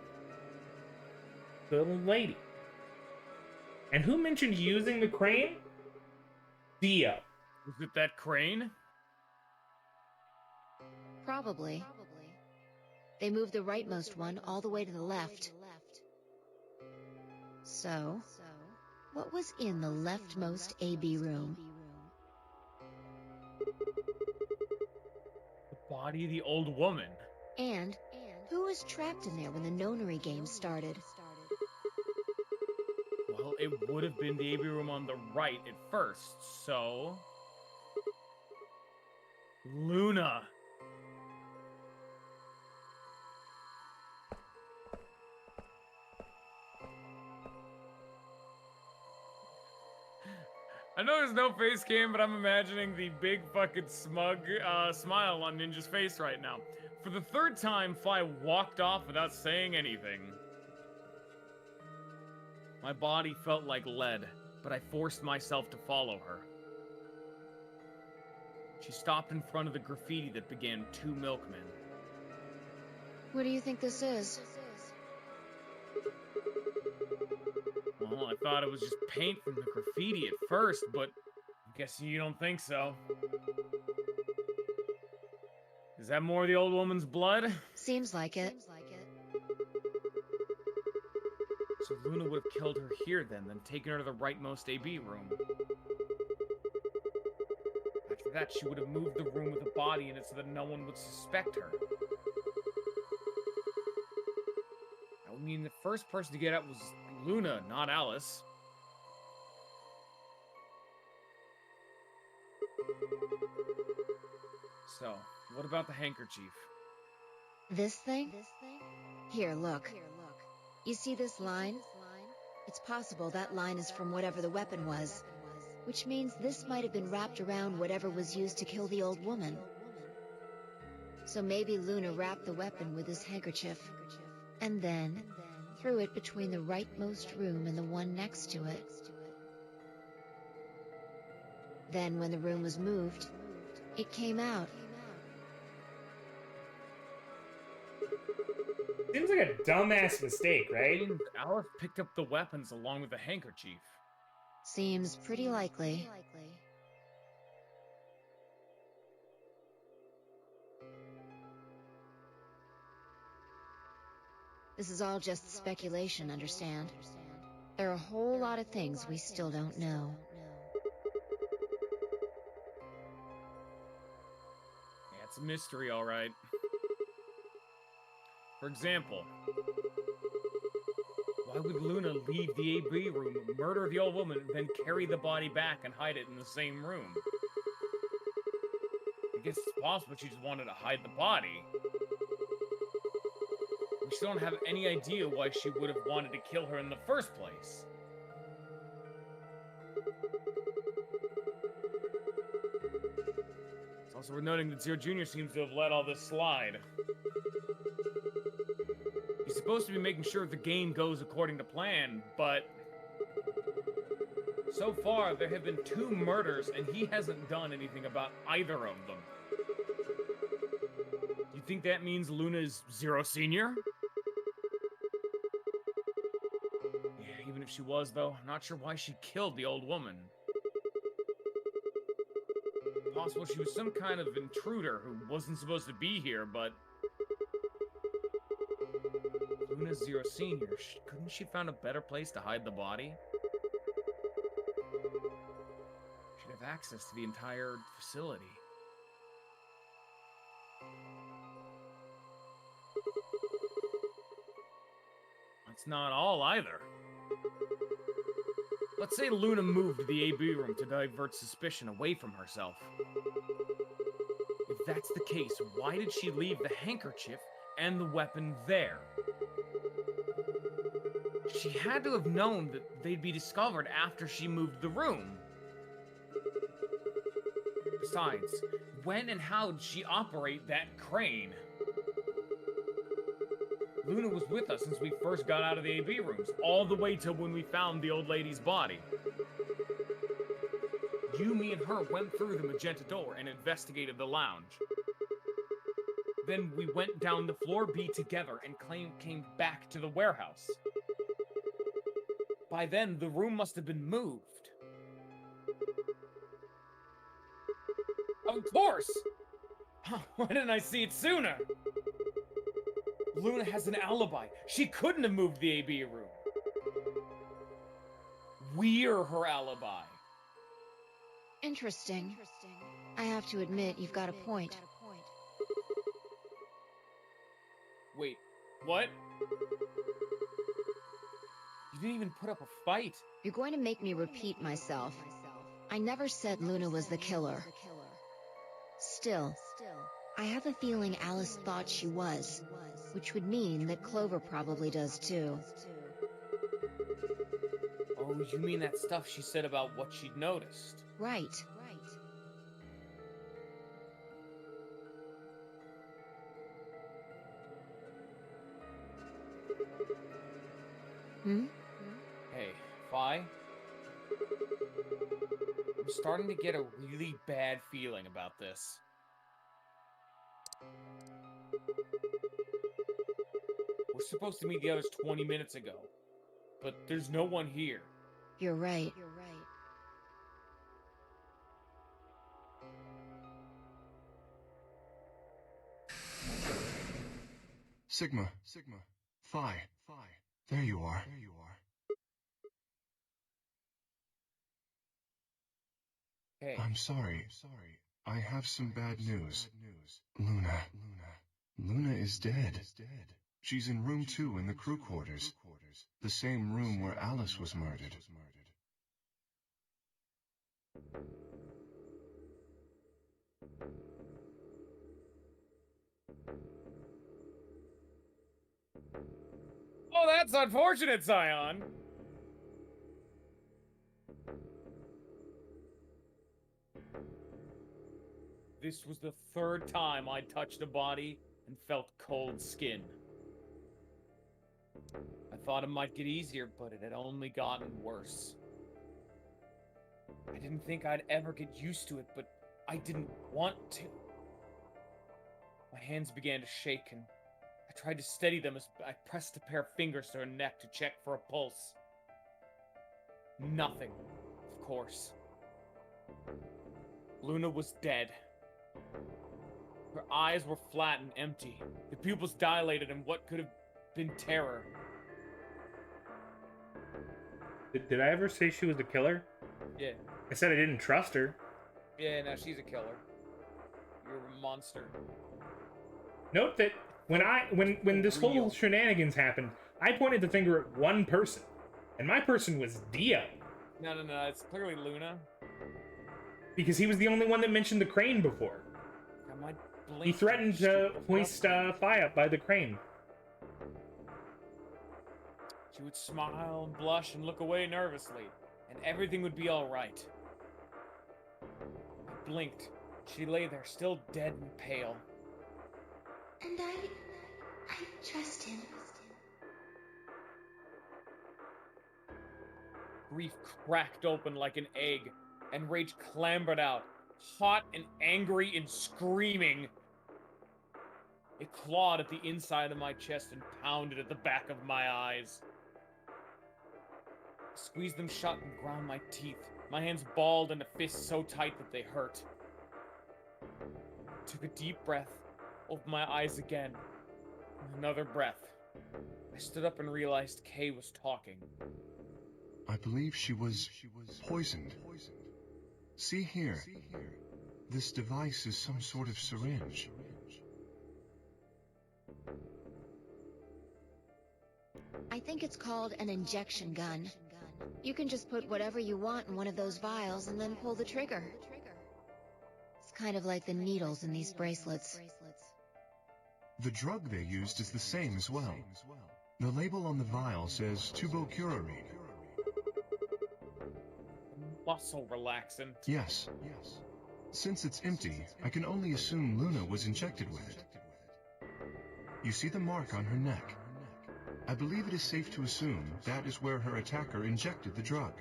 the lady. And who mentioned using the crane? Dio. Was it that crane? Probably. They moved the rightmost one all the way to the left. So, what was in the leftmost AB room? The body of the old woman. And who was trapped in there when the nonary game started? Well, it would have been the AB room on the right at first, so... Luna. I know there's no face cam, but I'm imagining the big fucking smug smile on Ninja's face right now. For the third time, Fly walked off without saying anything. My body felt like lead, but I forced myself to follow her. She stopped in front of the graffiti that began 2 milkmen. What do you think this is? Well, I thought it was just paint from the graffiti at first, but I guess you don't think so. Is that more of the old woman's blood? Seems like it. So Luna would have killed her here then taken her to the rightmost AB room. After that, she would have moved the room with the body in it so that no one would suspect her. That would mean the first person to get out was Luna, not Alice. So, what about the handkerchief? This thing? Here, look. You see this line? It's possible that line is from whatever the weapon was, which means this might have been wrapped around whatever was used to kill the old woman. So maybe Luna wrapped the weapon with this handkerchief, and then threw it between the rightmost room and the one next to it. Then when the room was moved, it came out. Seems like a dumbass mistake, right? Alice picked up the weapons along with the handkerchief. Seems pretty likely. This is all just speculation, understand? There are a whole lot of things we still don't know. Yeah, it's a mystery, all right. For example, why would Luna leave the AB room, murder the old woman, then carry the body back and hide it in the same room? I guess it's possible she just wanted to hide the body. We still don't have any idea why she would have wanted to kill her in the first place. It's also worth noting that Zero Jr. seems to have let all this slide. He's supposed to be making sure the game goes according to plan, but so far there have been 2 murders and he hasn't done anything about either of them. Do you think that means Luna is Zero Senior? Yeah, even if she was, though, I'm not sure why she killed the old woman. Possible she was some kind of intruder who wasn't supposed to be here, but Luna's Zero Senior. Couldn't she found a better place to hide the body? She'd have access to the entire facility. That's not all either. Let's say Luna moved the AB room to divert suspicion away from herself. If that's the case, why did she leave the handkerchief and the weapon there? She had to have known that they'd be discovered after she moved the room. Besides, when and how did she operate that crane? Luna was with us since we first got out of the AB rooms, all the way till when we found the old lady's body. You, me, and her went through the magenta door and investigated the lounge. Then we went down the floor B together and came back to the warehouse. By then, the room must have been moved. Of course! Why didn't I see it sooner? Luna has an alibi. She couldn't have moved the AB room. We're her alibi. Interesting. I have to admit, you've got a point. Wait, what? You didn't even put up a fight. You're going to make me repeat myself. I never said Luna was the killer. Still, I have a feeling Alice thought she was, which would mean that Clover probably does too. Oh, you mean that stuff she said about what she'd noticed? Right. Hey, Fi? I'm starting to get a really bad feeling about this. We're supposed to meet the others 20 minutes ago, but there's no one here. You're right. Sigma. Phi. There you are. Hey. I'm sorry. I have some bad news. Luna is dead. She's in room 2 in the crew quarters. The same room where Alice was murdered. Oh, that's unfortunate, Zion. This was the 3rd time I'd touched a body and felt cold skin. I thought it might get easier, but it had only gotten worse. I didn't think I'd ever get used to it, but I didn't want to. My hands began to shake, and I tried to steady them as I pressed a pair of fingers to her neck to check for a pulse. Nothing, of course. Luna was dead. Her eyes were flat and empty, the pupils dilated in what could have been terror. Did I ever say she was the killer? Yeah. I said I didn't trust her. Yeah, now she's a killer. You're a monster. Note that when this whole shenanigans happened, I pointed the finger at one person, and my person was Dio. No, it's clearly Luna. Because he was the only one that mentioned the crane before. He threatened to hoist Phi up by the crane. She would smile and blush and look away nervously, and everything would be alright. I blinked. She lay there, still dead and pale. And I trust him. Grief cracked open like an egg, and rage clambered out, hot and angry and screaming. It clawed at the inside of my chest and pounded at the back of my eyes. I squeezed them shut and ground my teeth, my hands balled into fists so tight that they hurt. I took a deep breath, opened my eyes again. Another breath. I stood up and realized Kay was talking. I believe she was poisoned. See here. This device is some sort of syringe. I think it's called an injection gun. You can just put whatever you want in one of those vials and then pull the trigger. It's kind of like the needles in these bracelets. The drug they used is the same as well. The label on the vial says tubocurarine. Muscle relaxant. Yes. Since it's empty, I can only assume Luna was injected with it. You see the mark on her neck. I believe it is safe to assume that is where her attacker injected the drug.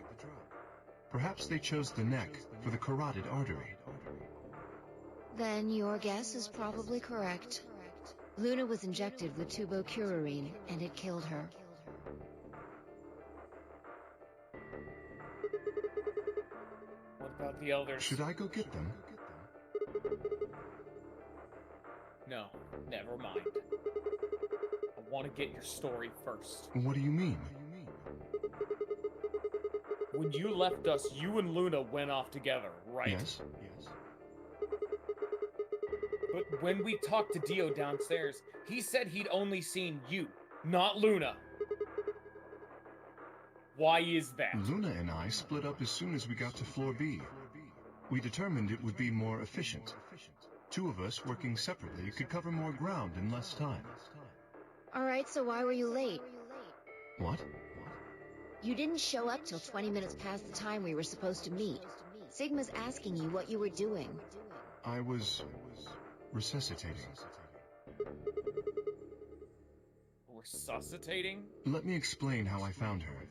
Perhaps they chose the neck for the carotid artery. Then your guess is probably correct. Luna was injected with tubocurarine, and it killed her. What about the elders? Should I go get them? No, never mind. I want to get your story first. What do you mean? When you left us, you and Luna went off together, right? Yes. But when we talked to Dio downstairs, he said he'd only seen you, not Luna. Why is that? Luna and I split up as soon as we got to floor B. We determined it would be more efficient. Two of us working separately could cover more ground in less time. Alright, so why were you late? What? You didn't show up till 20 minutes past the time we were supposed to meet. Sigma's asking you what you were doing. I was resuscitating. Resuscitating? Let me explain how I found her.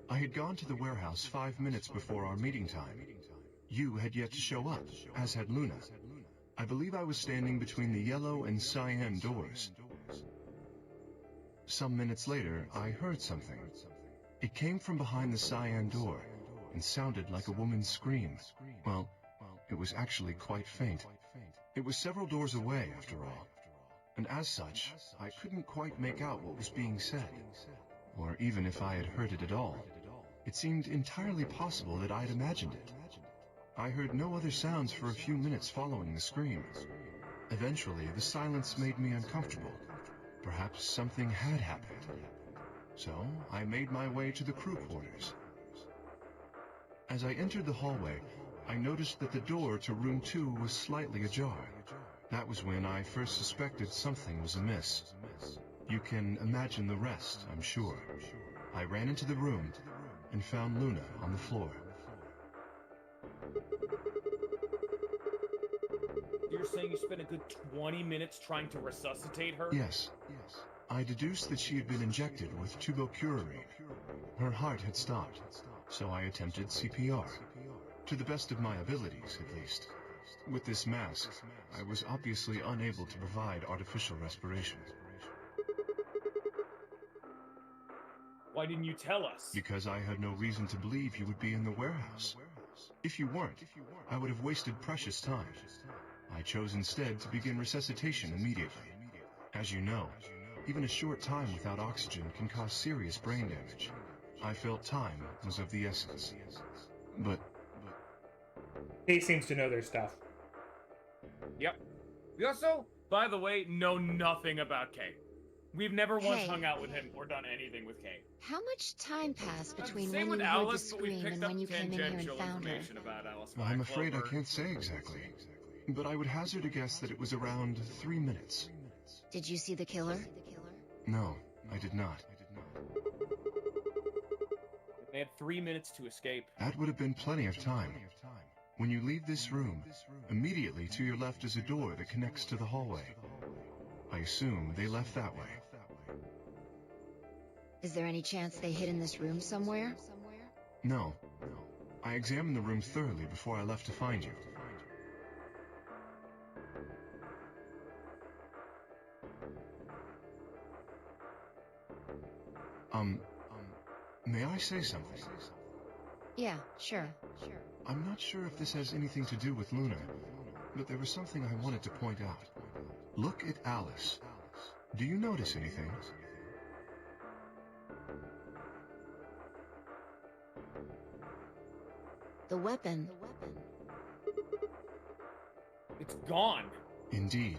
I had gone to the warehouse 5 minutes before our meeting time. You had yet to show up, as had Luna. I believe I was standing between the yellow and cyan doors. Some minutes later, I heard something. It came from behind the cyan door, and sounded like a woman's scream. Well, it was actually quite faint. It was several doors away, after all. And as such, I couldn't quite make out what was being said. Or even if I had heard it at all. It seemed entirely possible that I'd imagined it. I heard no other sounds for a few minutes following the scream. Eventually, the silence made me uncomfortable. Perhaps something had happened. So, I made my way to the crew quarters. As I entered the hallway, I noticed that the door to room 2 was slightly ajar. That was when I first suspected something was amiss. You can imagine the rest, I'm sure. I ran into the room and found Luna on the floor. You're saying you spent a good 20 minutes trying to resuscitate her? Yes. I deduced that she had been injected with tubocurarine. Her heart had stopped, so I attempted CPR. To the best of my abilities, at least. With this mask, I was obviously unable to provide artificial respiration. Why didn't you tell us? Because I had no reason to believe you would be in the warehouse. If you weren't, I would have wasted precious time. I chose instead to begin resuscitation immediately. As you know, even a short time without oxygen can cause serious brain damage. I felt time was of the essence. But Kay seems to know their stuff. Yep. We also, by the way, know nothing about Kay. We've never once Hey. hung out with him or done anything with Kay. How much time passed between Same when with you Alice, heard but the we scream picked and up when you came in here and tangential found her? information about Alice. I'm afraid I Clover. can't say exactly. But I would hazard a guess that it was around 3 minutes. Did you see the killer? No, I did not. They had 3 minutes to escape. That would have been plenty of time. When you leave this room, immediately to your left is a door that connects to the hallway. I assume they left that way. Is there any chance they hid in this room somewhere? No. I examined the room thoroughly before I left to find you. May I say something? Yeah, sure. I'm not sure if this has anything to do with Luna, but there was something I wanted to point out. Look at Alice. Do you notice anything? The weapon. It's gone. Indeed.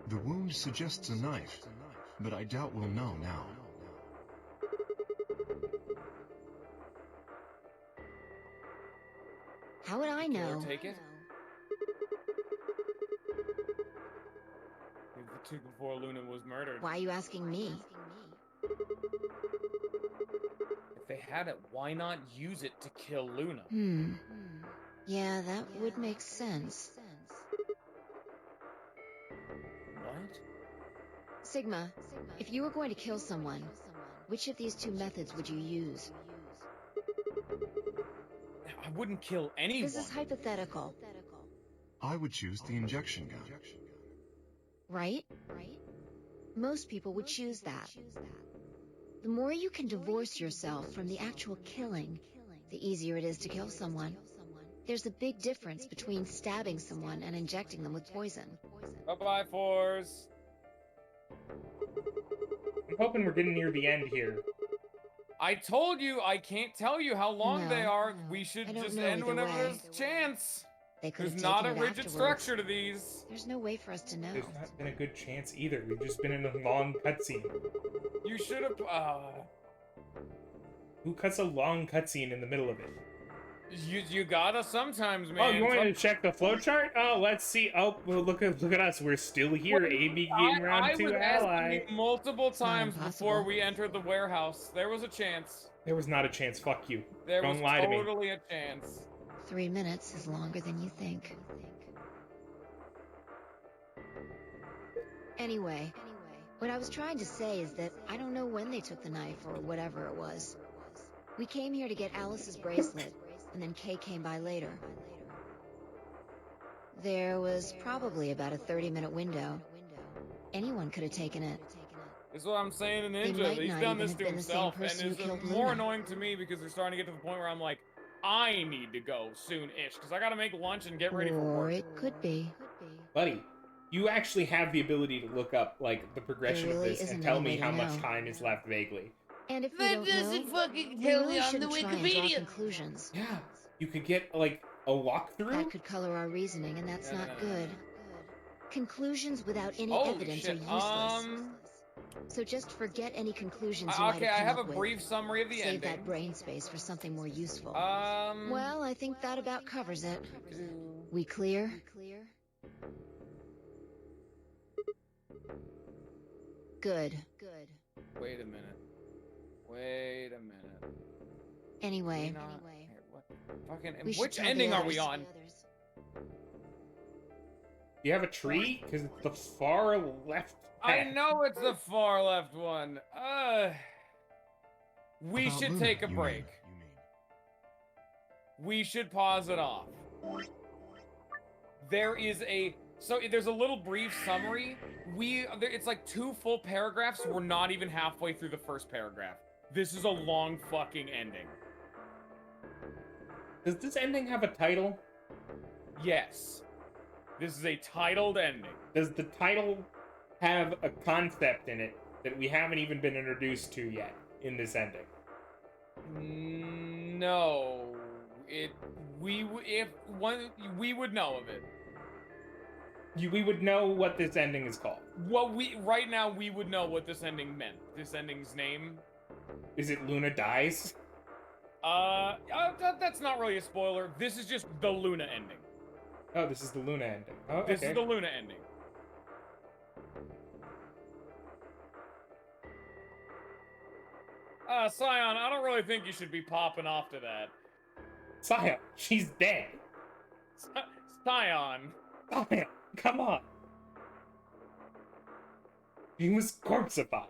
The wound suggests a knife, but I doubt we'll know now. How would I know? Take it. Maybe the two before Luna was murdered. Why are you asking me? they had it, why not use it to kill Luna? Yeah, that would make sense. What? Sigma, if you were going to kill someone, which of these two methods would you use? I wouldn't kill anyone. This is hypothetical. I would choose the injection gun. Right? Most people would choose that. The more you can divorce yourself from the actual killing, the easier it is to kill someone. There's a big difference between stabbing someone and injecting them with poison. Bye-bye, Fours. I'm hoping we're getting near the end here. I told you I can't tell you how long No, they are. We should I don't just know end either whenever way. there's a chance. They could There's have not a taken it rigid afterwards. structure to these. There's no way for us to know. There's not been a good chance either. We've just been in a long cutscene. You should have. Who cuts a long cutscene in the middle of it? You gotta sometimes, man. Oh, you want me to check the flowchart? Oh, let's see. Oh, well, look at us. We're still here. AB Game Round 2 I was ally. asking multiple times before impossible. we entered the warehouse. There was a chance. There was not a chance. Fuck you. There Don't was lie to me. totally a chance. 3 minutes is longer than you think. Anyway, what I was trying to say is that I don't know when they took the knife or whatever it was. We came here to get Alice's bracelet, and then Kay came by later. There was probably about a 30-minute window. Anyone could have taken it. This is what I'm saying to They Ninja. might He's not done even this have to been the same himself, and person who it's killed more Luna. annoying to me because they're starting to get to the point where I'm like, I need to go soon-ish, because I gotta make lunch and get ready for Or work. it could be. Buddy, you actually have the ability to look up, like, the progression There of really this and isn't tell any me way how to much know. time is left vaguely. And if we don't know, fucking we really shouldn't try and draw conclusions. Yeah, you could get, like, a walkthrough? That could color our reasoning, and that's not good. Conclusions without any Holy evidence shit, are useless. So just forget any conclusions you Okay, might I have have come a up brief with. summary of the Save ending. that brain space for something more useful. Well, Well, I think that about covers it. We clear? Good. wait a minute. Wait a minute. Anyway, Here, what? Fucking, we should which tell the ending are we others. on? Do you have a tree? Because it's the far left I half. know it's the far left one. We About should Luna, take a you break. mean. We should pause it off. There's a little brief summary. It's like 2 full paragraphs. We're not even halfway through the first paragraph. This is a long fucking ending. Does this ending have a title? Yes. This is a titled ending. Does the title have a concept in it that we haven't even been introduced to yet in this ending? No. We would know of it. We would know what this ending is called. Well, right now we would know what this ending meant. This ending's name. Is it Luna dies? That's not really a spoiler. This is just the Luna ending. Oh, this is the Luna ending. Oh, This okay. is the Luna ending. Scion, I don't really think you should be popping off to that. Scion, she's dead. Scion. Scion, come on. He was corpseified.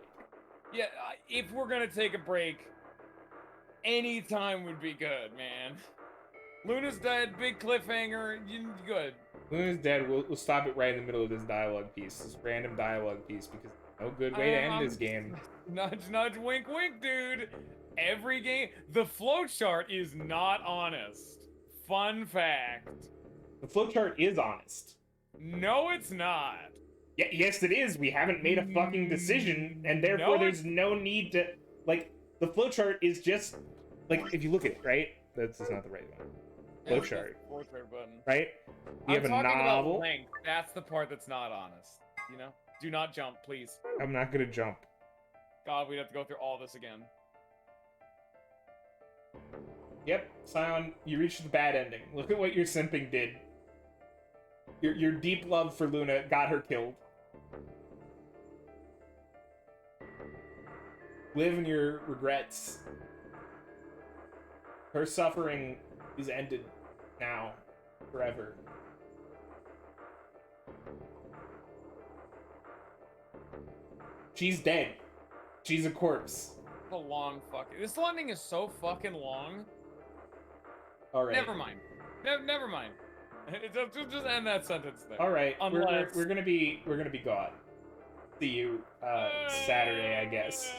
Yeah, if we're gonna take a break, any time would be good, man. Luna's dead, big cliffhanger, good. Luna's dead. We'll stop it right in the middle of this dialogue piece, this random dialogue piece, because no good way to end this game. Nudge, nudge, wink, wink, dude. Every game, the flowchart is not honest. Fun fact. The flowchart is honest. No, it's not. Yeah, yes, it is. We haven't made a fucking decision, and therefore there's no need to, like, the flowchart is just, like, if you look at it, right? That's not the right one. Flowchart. Flowchart button. Right? We have a talking novel. about length. That's the part that's not honest. You know? Do not jump, please. I'm not gonna jump. God, we'd have to go through all this again. Yep, Scion, you reached the bad ending. Look at what your simping did. Your deep love for Luna got her killed. Live in your regrets. Her suffering is ended now, forever. She's dead. She's a corpse. A long fucking. This ending is so fucking long. All right. Never mind. Never mind. Just end that sentence there. All right. Unless... We're gonna be gone. See you Saturday, I guess.